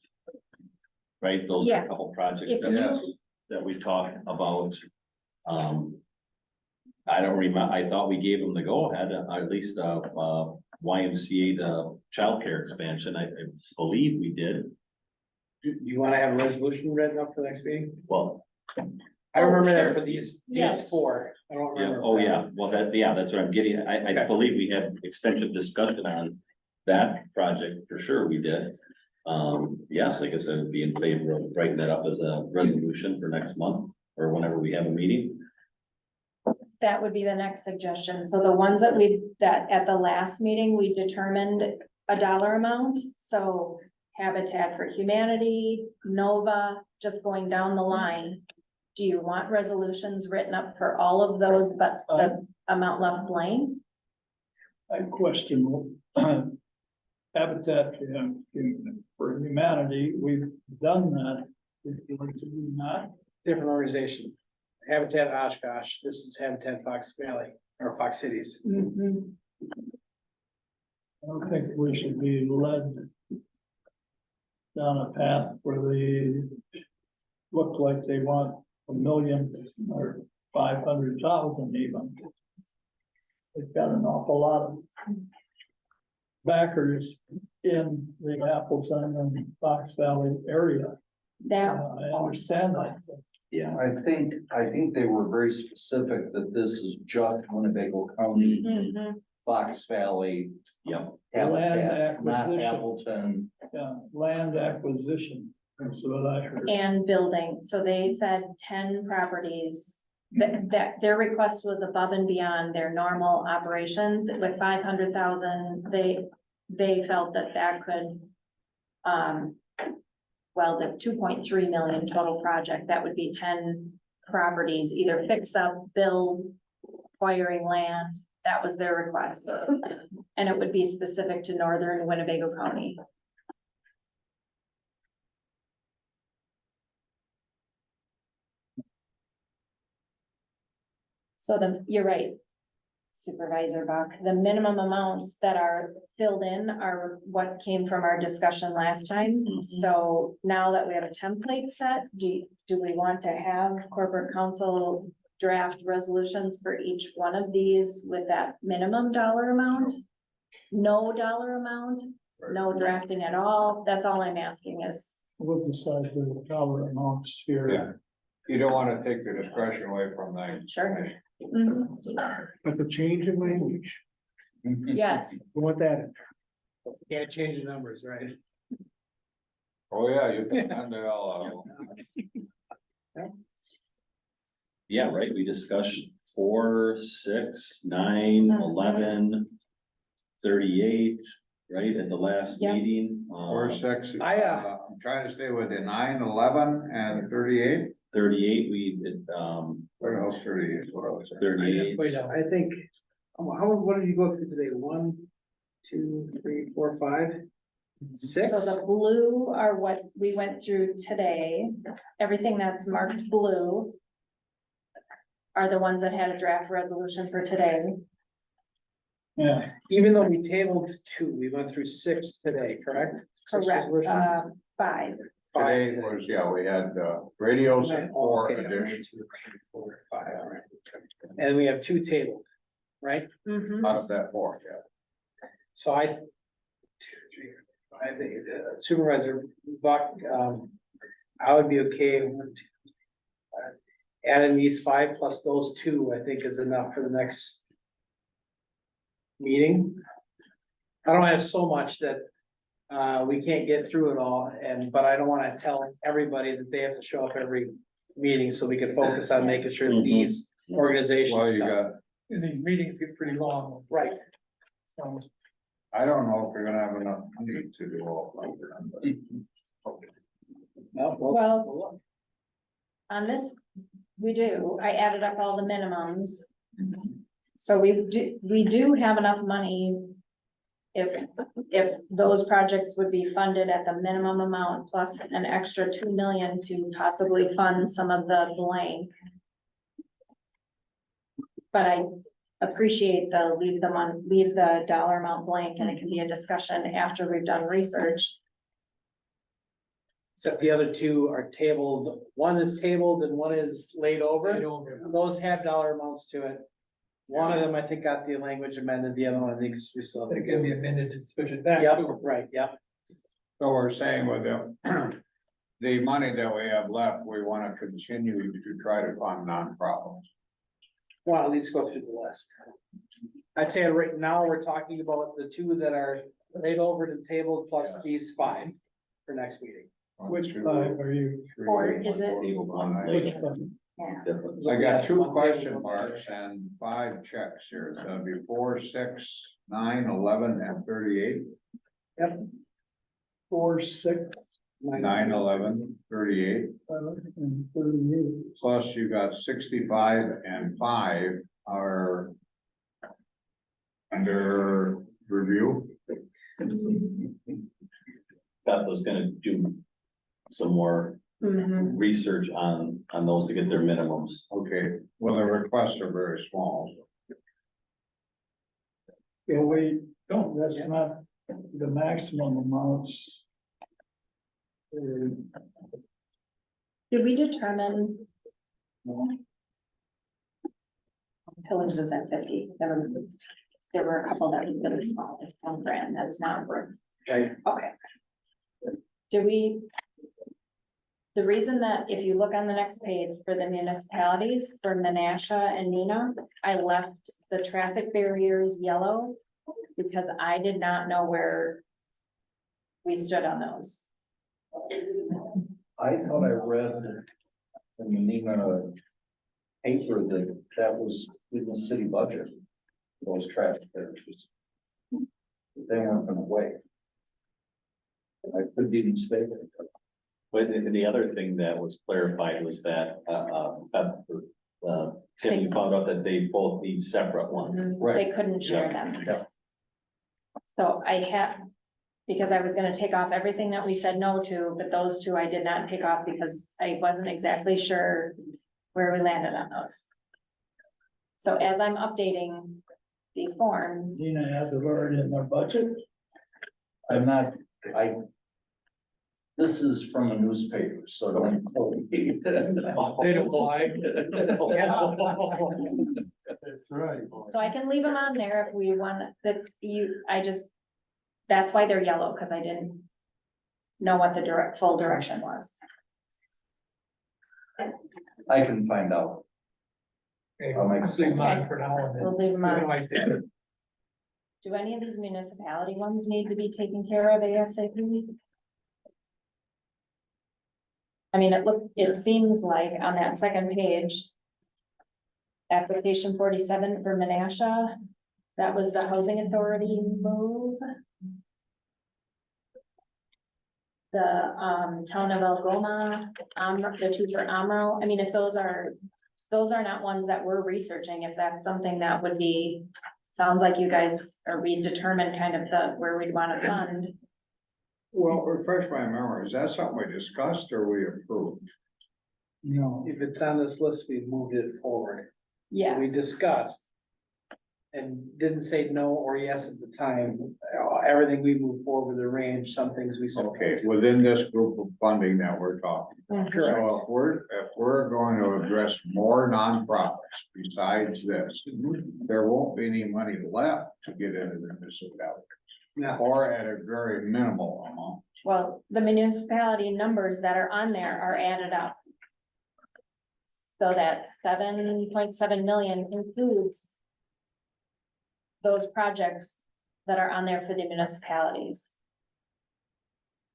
Right, those are Yeah. a couple projects If you- that we talked about. I don't remember, I thought we gave them the go ahead, at least, YMCA, the childcare expansion, I believe we did. Do you wanna have a resolution written up for the next meeting? Well, I remember sure. that for these Yes. 4. I don't yeah, remember. oh, yeah, well, that's what I'm getting, I Okay. believe we had extensive discussion on that project, for sure we did. yes, I guess I would be in favor of writing that up as a resolution for next month or whenever we have a meeting. That would be the next suggestion. So the ones that at the last meeting, we determined a dollar amount. So Habitat for Humanity, Nova, just going down the line. Do you want resolutions written up for all of those, but the amount left blank? I question Habitat for Humanity, we've done that. Would you like to do that? Different organization. Habitat Oshkosh, this is Habitat Fox Valley, or Fox Cities. I don't think we should be led down a path where they look like they want 1 million or 500,000 even. They've got an awful lot of backers in the Appleton and Fox Valley area. I understand that. Yeah, I think they were very specific that this is just Winnebago County, Fox Valley. Yep. Land Habitat, not acquisition. Appleton. Yeah, land acquisition, that's what I heard. And building, so they said 10 properties, that their request was above and beyond their normal operations. With 500,000, they felt that could, well, the 2.3 million total project, that would be 10 properties, either fix up, build, acquiring land. That was their request. And it would be specific to northern Winnebago County. So you're right, Supervisor Buck, the minimum amounts that are filled in are what came from our discussion last time. So now that we have a template set, do we want to have corporate counsel draft resolutions for each one of these with that minimum dollar amount? No dollar amount, no drafting at all? That's all I'm asking is. We'll decide the dollar amounts here. Yeah. You don't wanna take the discretion away from them. Sure. But the change in language, Yes. we want that in. Can't change the numbers, right? Oh, yeah, you can send it all out. Yeah, right, we discussed 4, 6, 9, 11, 38, right, at the last Yep. meeting. 4, 6, I'm I'm trying to stay within 9, 11, and 38. 38, we did, What else 38, what else? 38. I think, what did you go through today? 1, 2, 3, 4, 5, 6? So the blue are what we went through today. Everything that's marked blue are the ones that had a draft resolution for today. Yeah. Even though we tabled 2, we went through 6 today, correct? 6 Correct, resolutions? 5. Today was, yeah, we had, radios and 4 Okay, 1, 2, additions 3, 4, 5, all right. And we have 2 tabled, right? out of that 4, yeah. So I think Supervisor Buck, I would be okay with adding these 5 plus those 2, I think is enough for the next meeting. I don't have so much that we can't get through it all, but I don't wanna tell everybody that they have to show up every meeting, so we can focus on making sure that these organizations. Well, you come. got, These meetings get pretty long. Right. So I don't know if we're gonna have enough money to do all of them. No, Well, on this, we do. I added up all the minimums. So we do have enough money. If those projects would be funded at the minimum amount plus an extra 2 million to possibly fund some of the blank. But I appreciate leave the dollar amount blank, and it can be a discussion after we've done research. Except the other 2 are tabled, one is tabled and one is laid over. Those have dollar amounts to it. One of them, I think, got the language amended, the other one, I think we still have to. it can be amended to switch it back. Yep, to- right, yep. So we're saying with the money that we have left, we wanna continue to try to fund nonprofits. Well, at least go through the list. I'd say right now, we're talking about the 2 that are laid over to the table plus these 5. for next meeting. Which five are you? Or is it? Which one? I got 2 question marks and 5 checks here. So it'd be 4, 6, 9, 11, and 38. 4, 6, 9, 11, 38. and 38. Plus you got 65 and 5 are under review. Beth was gonna do some more Mhm. research on those to get their minimums. Okay, well, the requests are very small. Yeah, wait, don't, that's not the maximum amounts. Did we determine? Pillars is at 50, there were a couple that were really small, like $1,000, that's not worth. Okay. Okay. Do we? The reason that if you look on the next page for the municipalities, for Menasha and Neenah, I left the traffic barriers yellow. Because I did not know where we stood on those. I thought I read in the NEMA paper that was in the city budget, those traffic barriers. They weren't gonna wait. I could be mistaken. But the other thing that was clarified was that, Tim, you found out that they both need separate ones. They couldn't share them. So I had, because I was gonna take off everything that we said no to, but those 2 I did not take off because I wasn't exactly sure where we landed on those. So as I'm updating these forms, Nina has it already in their budget. I'm not, this is from a newspaper, so don't quote me. They don't lie. That's right. so I can leave them on there if we want, that's why they're yellow, because I didn't know what the full direction was. I can find out. I'll make a Leave mine for now. and then- We'll leave them on. Like that. Do any of these municipality ones need to be taken care of ASAP? I mean, it seems like on that second page. Application 47 for Menasha, that was the housing authority move. The town of Algoma, the 2 for Amro, I mean, if those are not ones that we're researching, if that's something that would be. Sounds like you guys are redetermined kind of where we'd want to fund. Well, refresh my memory. Is that something we discussed or we approved? No. If it's on this list, we moved it forward. So we Yes, discussed. And didn't say no or yes at the time. Everything we moved forward with the range, some things we said. Okay, within this group of funding that we're talking. Mhm. So if we're going to address more nonprofits besides this, there won't be any money left to get into the municipality. No. Or at a very minimal amount. well, the municipality numbers that are on there are added up. So that 7.7 million includes. Those projects that are on there for the municipalities.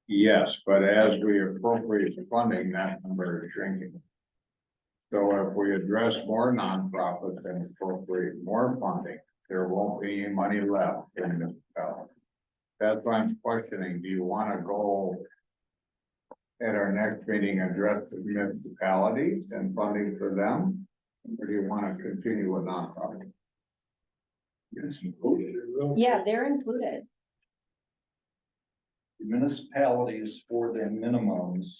Yes, but as we appropriate the funding, that number is shrinking. So if we address more nonprofits and appropriate more funding, there won't be any money left in the municipality. That's why I'm questioning, do you want to go at our next meeting, address the municipalities and funding for them? Or do you want to continue with nonprofits? Yeah, they're included. Municipalities for their minimums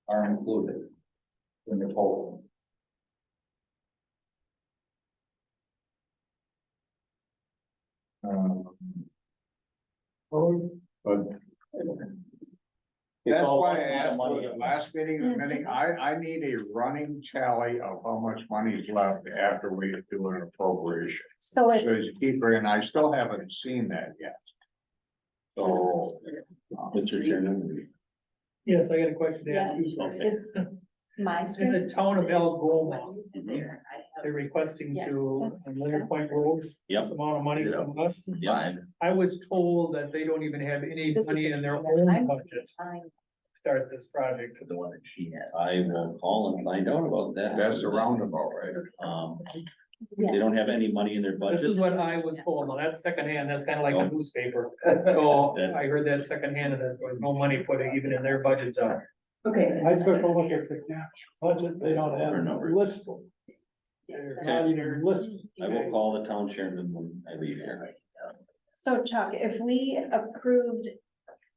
are included in the total. But It's that's all why I one asked money. for the last meeting, I need a running tally of how much money's left after we do an appropriation. So So it, as a keeper, and I still haven't seen that yet. So. Mr. Chairman. Yes, I got a question to yeah, ask you. is my In screen, the town of Algoma, they're requesting Yeah, to, that's- on Leonard Point Road, Yep. this amount of money from us. Yeah. I was told that they don't even have any This is money a- in their I'm- own budget I'm- to start this project. The one that she had. I will call and find out about that. That's the roundabout, right? They don't have any money in their This is budget. what I was told. Now, that's secondhand. That's kind of like a newspaper. So I heard that secondhand, and that there was no money put even in their budget. Okay. I took a look at the budget, they don't have a list. They're not even listed. I will call the town chairman when I leave here. So Chuck, if we approved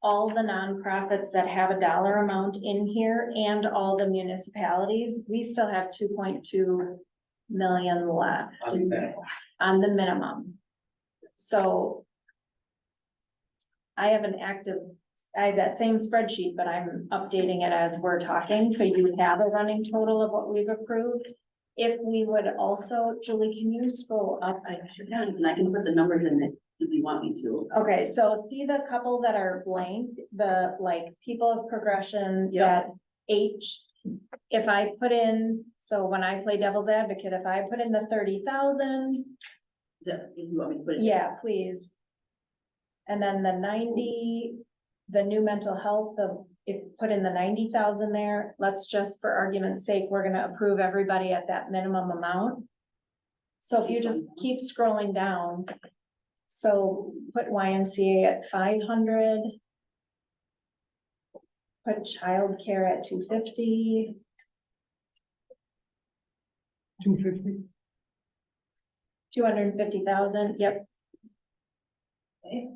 all the nonprofits that have a dollar amount in here and all the municipalities, we still have 2.2 million left on the minimum. So I have that same spreadsheet, but I'm updating it as we're talking, so you have a running total of what we've approved. If we would also, Julie, can you scroll up? I sure can, and I can put the numbers in it if you want me to. Okay, so see the couple that are blank, the like people of progression, Yep. that H. If I put in, so when I play devil's advocate, if I put in the 30,000, Is that, if you want me to put it? yeah, please. And then the 90, the new mental health if put in the 90,000 there, let's just for argument's sake, we're gonna approve everybody at that minimum amount. So if you just keep scrolling down. So put YMCA at 500. Put childcare at 250. 250. 250,000, yep. Okay.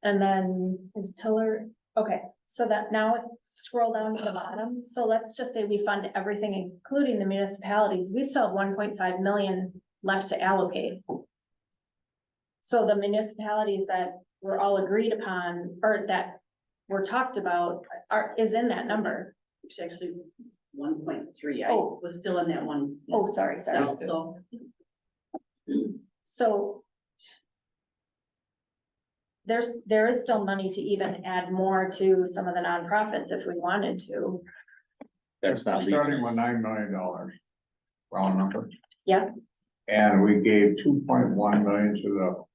And then is pillar, okay, so that now scroll down to the bottom. So let's just say we fund everything, including the municipalities. We still have 1.5 million left to allocate. So the municipalities that were all agreed upon, or that were talked about, is in that number. It's actually 1.3. I Oh. was still in that one. Oh, sorry. So So there is still money to even add more to some of the nonprofits if we wanted to. That's not Starting with legal. $9 million, round number. Yep. And we gave 2.1 million to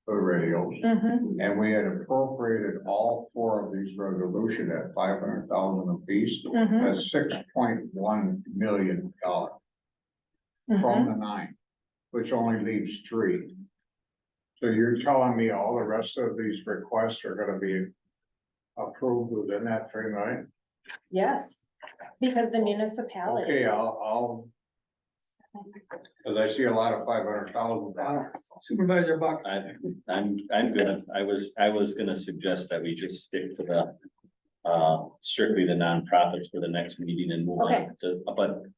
the radios. Mhm. And we had appropriated all four of these resolutions at 500,000 apiece. Mhm. That's $6.1 million from Mhm. the 9, which only leaves 3. So you're telling me all the rest of these requests are gonna be approved within that 3 million? Yes, because the municipalities. Okay, I'll, cause I see a lot of 500,000. Supervisor Buck. I'm good. I was gonna suggest that we just stick to the strictly the nonprofits for the next meeting and move Okay. on to,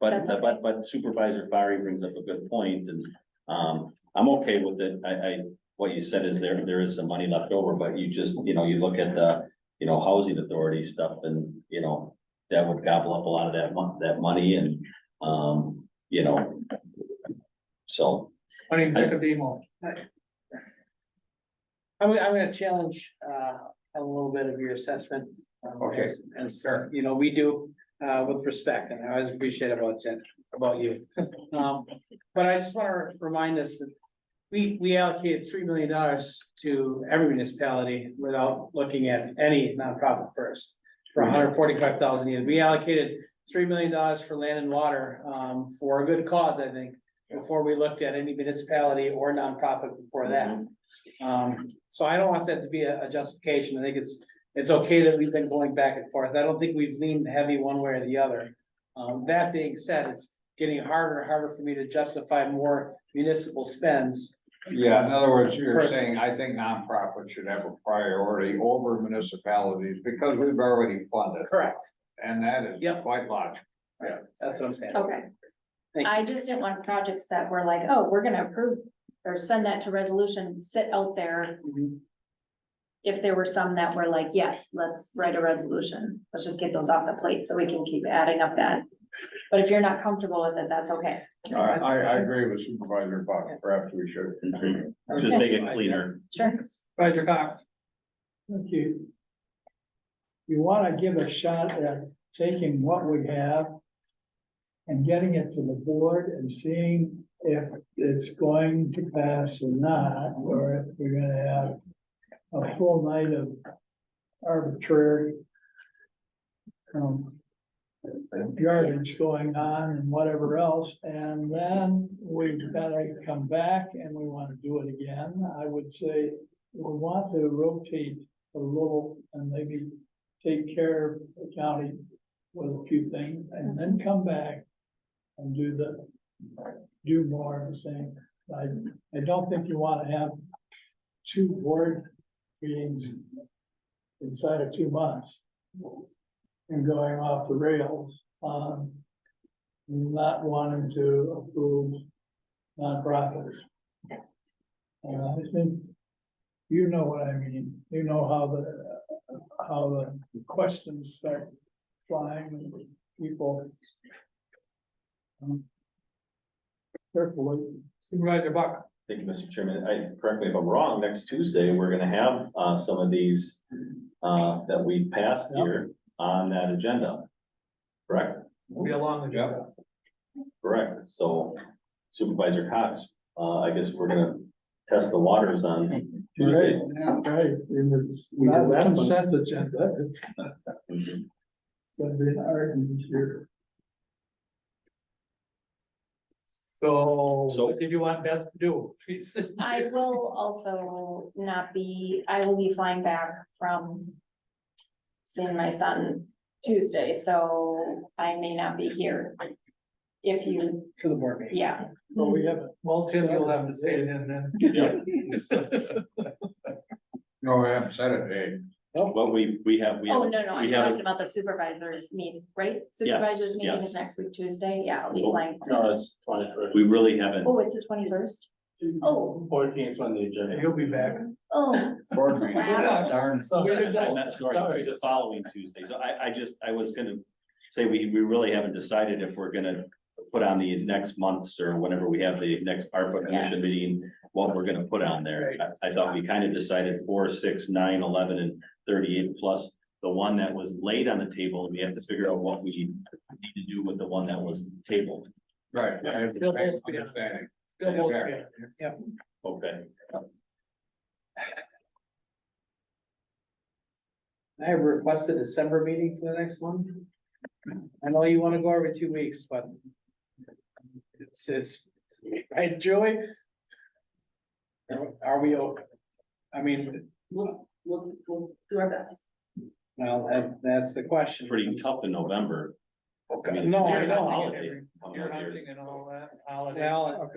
That's okay. but Supervisor Fari brings up a good point, and I'm okay with it. What you said is there is some money left over, but you just, you look at the, housing authority stuff, and, that would gobble up a lot of that money, and, so. I mean, that could be more. I'm gonna challenge, a little bit of your assessment. Okay. As we do, with respect, and I always appreciate about you. But I just wanna remind us that we allocated $3 million to every municipality without looking at any nonprofit first. For 145,000 units, we allocated $3 million for land and water, for a good cause, I think, before we looked at any municipality or nonprofit before that. So I don't want that to be a justification. I think it's okay that we've been going back and forth. I don't think we've leaned heavy one way or the other. That being said, it's getting harder and harder for me to justify more municipal spends. Yeah, in other words, you're Personally. saying, I think nonprofits should have a priority over municipalities because we've already funded. Correct. And that is quite logical. Yeah, that's what I'm saying. Okay. Thank you. I just didn't want projects that were like, oh, we're gonna approve or send that to resolution, sit out there. Mhm. If there were some that were like, yes, let's write a resolution, let's just get those off the plate so we can keep adding up that. But if you're not comfortable with it, that's okay. I agree with Supervisor Buck, perhaps we should. Just make it cleaner. Sure. Supervisor Cox. Thank you. You wanna give a shot at taking what we have and getting it to the board and seeing if it's going to pass or not, or if we're gonna have a full night of arbitrary yardage going on and whatever else, and then we've gotta come back and we wanna do it again. I would say we want to rotate a little and maybe take care of the county with a few things, and then come back and do more of the same. I don't think you wanna have 2 board meetings inside of 2 months and going off the rails on not wanting to approve nonprofits. And I think, you know what I mean, you know how the questions start flying and people. Carefully. Supervisor Buck. Thank you, Mr. Chairman. Correct me if I'm wrong, next Tuesday, we're gonna have, some of these, that we passed here on that agenda. Correct? Be along the job. Correct. So Supervisor Cox, I guess we're gonna test the waters on Tuesday. Right, and it's not a consent agenda, it's gonna be an argument here. So what did you want Beth to do? I will also I will be flying back from seeing my son Tuesday, so I may not be here. If you. For the board meeting. Yeah. Well, we haven't. Well, Tim, you'll have to say it in then. No, I haven't said it, Dave. Well, we have. Oh, no, I'm talking about the supervisors meeting, right? Supervisors meeting is next week, Tuesday. Yeah, I'll be flying. No, it's 21st. We really haven't. Oh, it's the 21st. Oh. 14th is when the agenda. You'll be back. Oh. Board meeting. Wow. Darn. I'm not sorry, the following Tuesday. So I was gonna say, we really haven't decided if we're gonna put on the next month's or whenever we have the next ARPA commission meeting, what we're gonna put on there. I thought we kind of decided 4, 6, 9, 11, and 38 plus the one that was laid on the table, and we have to figure out what we need to do with the one that was tabled. Right. I have the same understanding. Yep. Okay. I have requested a December meeting for the next one. I know you wanna go every 2 weeks, but it's, right, Julie? Are we, I mean, We'll do our best. well, that's the question. Pretty tough in November. Okay, mean, no, it's I a know. holiday coming You're up here. hunting and all that. Holiday. Well,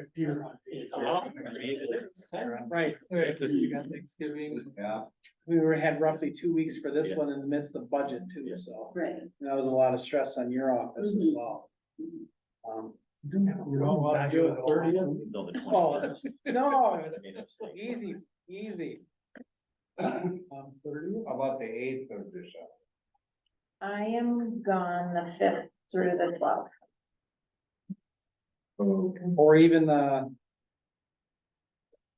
right, You got Thanksgiving. Yeah. we had roughly 2 weeks for this one in the midst of budget too, so. Right. That was a lot of stress on your office as well. You don't want to do it 30th? No, the 20th. Oh, no, it was easy, easy. 30th? How about the 8th of December? I am gone the 5th through the 12th. Or even the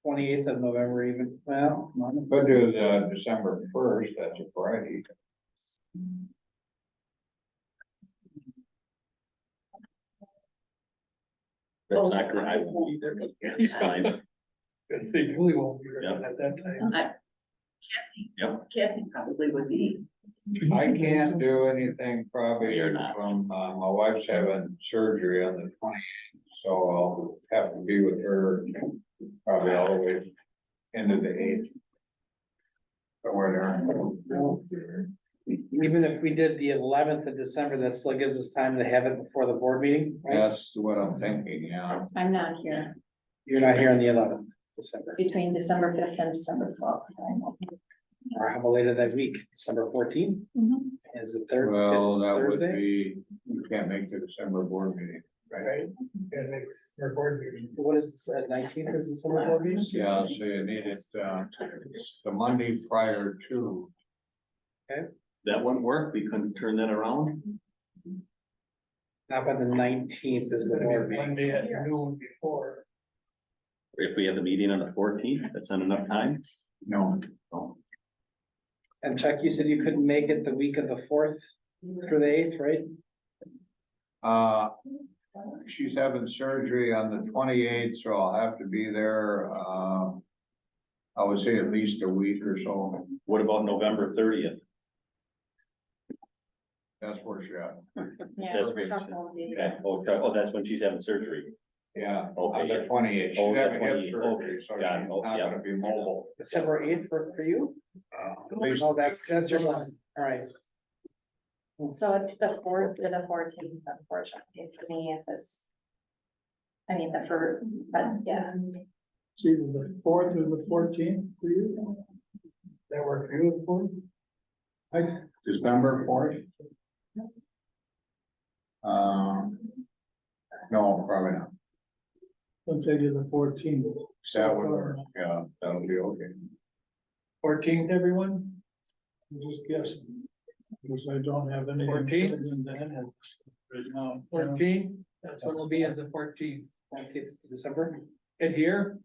28th of November even, well. Could do the December 1st, that's a Friday. That's not correct. I won't be there, but it's fine. Good, see, Julie won't be ready at that time. Cassie. Yep. Cassie probably would be. I can't do anything probably You're not. from, my wife's having surgery on the 28th, so I'll have to be with her probably all the way into the 8th. Somewhere there. Even if we did the 11th of December, that still gives us time to have it before the board meeting, right? That's what I'm thinking, yeah. I'm not here You're not here on the 11th of December, between December 5th and December 12th. or how about later that week, December 14th? Is it third? Well, that would Thursday? be, you can't make the December board meeting, right? Gotta make our board meeting. What is this, 19th is December board meeting? Yeah, so you need it, the Monday prior to. That wouldn't work. We couldn't turn that around. Not by the 19th is the board meeting. Monday at noon before. If we have the meeting on the 14th, that's not enough time. No. No. And Chuck, you said you couldn't make it the week of the 4th through the 8th, right? she's having surgery on the 28th, so I'll have to be there, I would say at least a week or so. What about November 30th? That's where she's at. Yeah. That's great. Okay, oh, that's when she's having surgery. Yeah, Okay, on the yeah. 28th. Oh, She's the having hip 28th, surgery, okay, so got it. she's Oh, not yeah. gonna be mobile. December 8th for you? Least- Oh, that's your one. All right. So it's the fourth or the 14th, unfortunately, for me, if it's. I mean, but yeah. It's either the 4th or the 14th for you. That work for you, the 4th? December 4th? No, probably not. I'll take you the 14th. That would work, yeah, that'll be okay. 14th, everyone? I'm just guessing, because I don't have any. 14th? Right now. 14th, that's what it'll be as the 14th. 14th December. And here?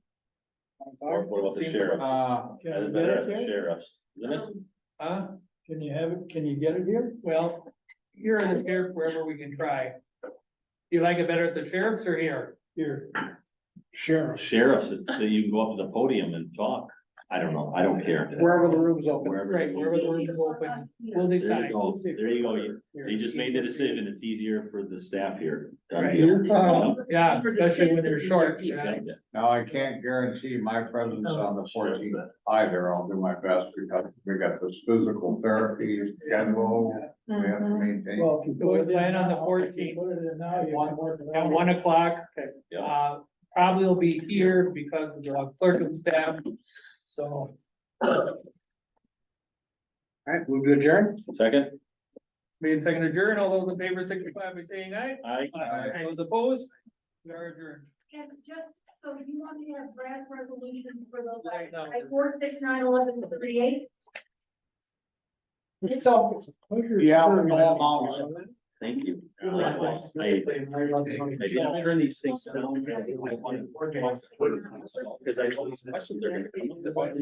What about the sheriff? Can That's you get better it at the here? sheriff's, isn't it? Can you have it, can you get it here? Well, here in the sheriff, wherever we can try. You like it better at the sheriff's or here? Here. Sheriff. Sheriff's, it's, you can go up to the podium and talk. I don't know, I don't care. Wherever the room's open. Wherever. Right, wherever the room is open, we'll There decide. you go, there you go. They just made the decision. It's easier for the staff here. Done Right. deal. Yeah, especially when they're short. Yeah. Now, I can't guarantee my presence on the 14th either. I'll do my best because we got this physical therapy schedule we have to maintain. Well, if you put it plan on the 14th. At 1 o'clock, probably will be here because of the clerk and staff, so. All right, move to adjourn. Second? Being second adjourn, all those in favor signify by saying aye. Aye. Those opposed, we are adjourned. And just, so you want me to have draft resolutions for those? Right now. 4, 6, 9, 11, 38? So. Yeah. Thank you. I didn't turn these things down. Because I know these questions are gonna come up.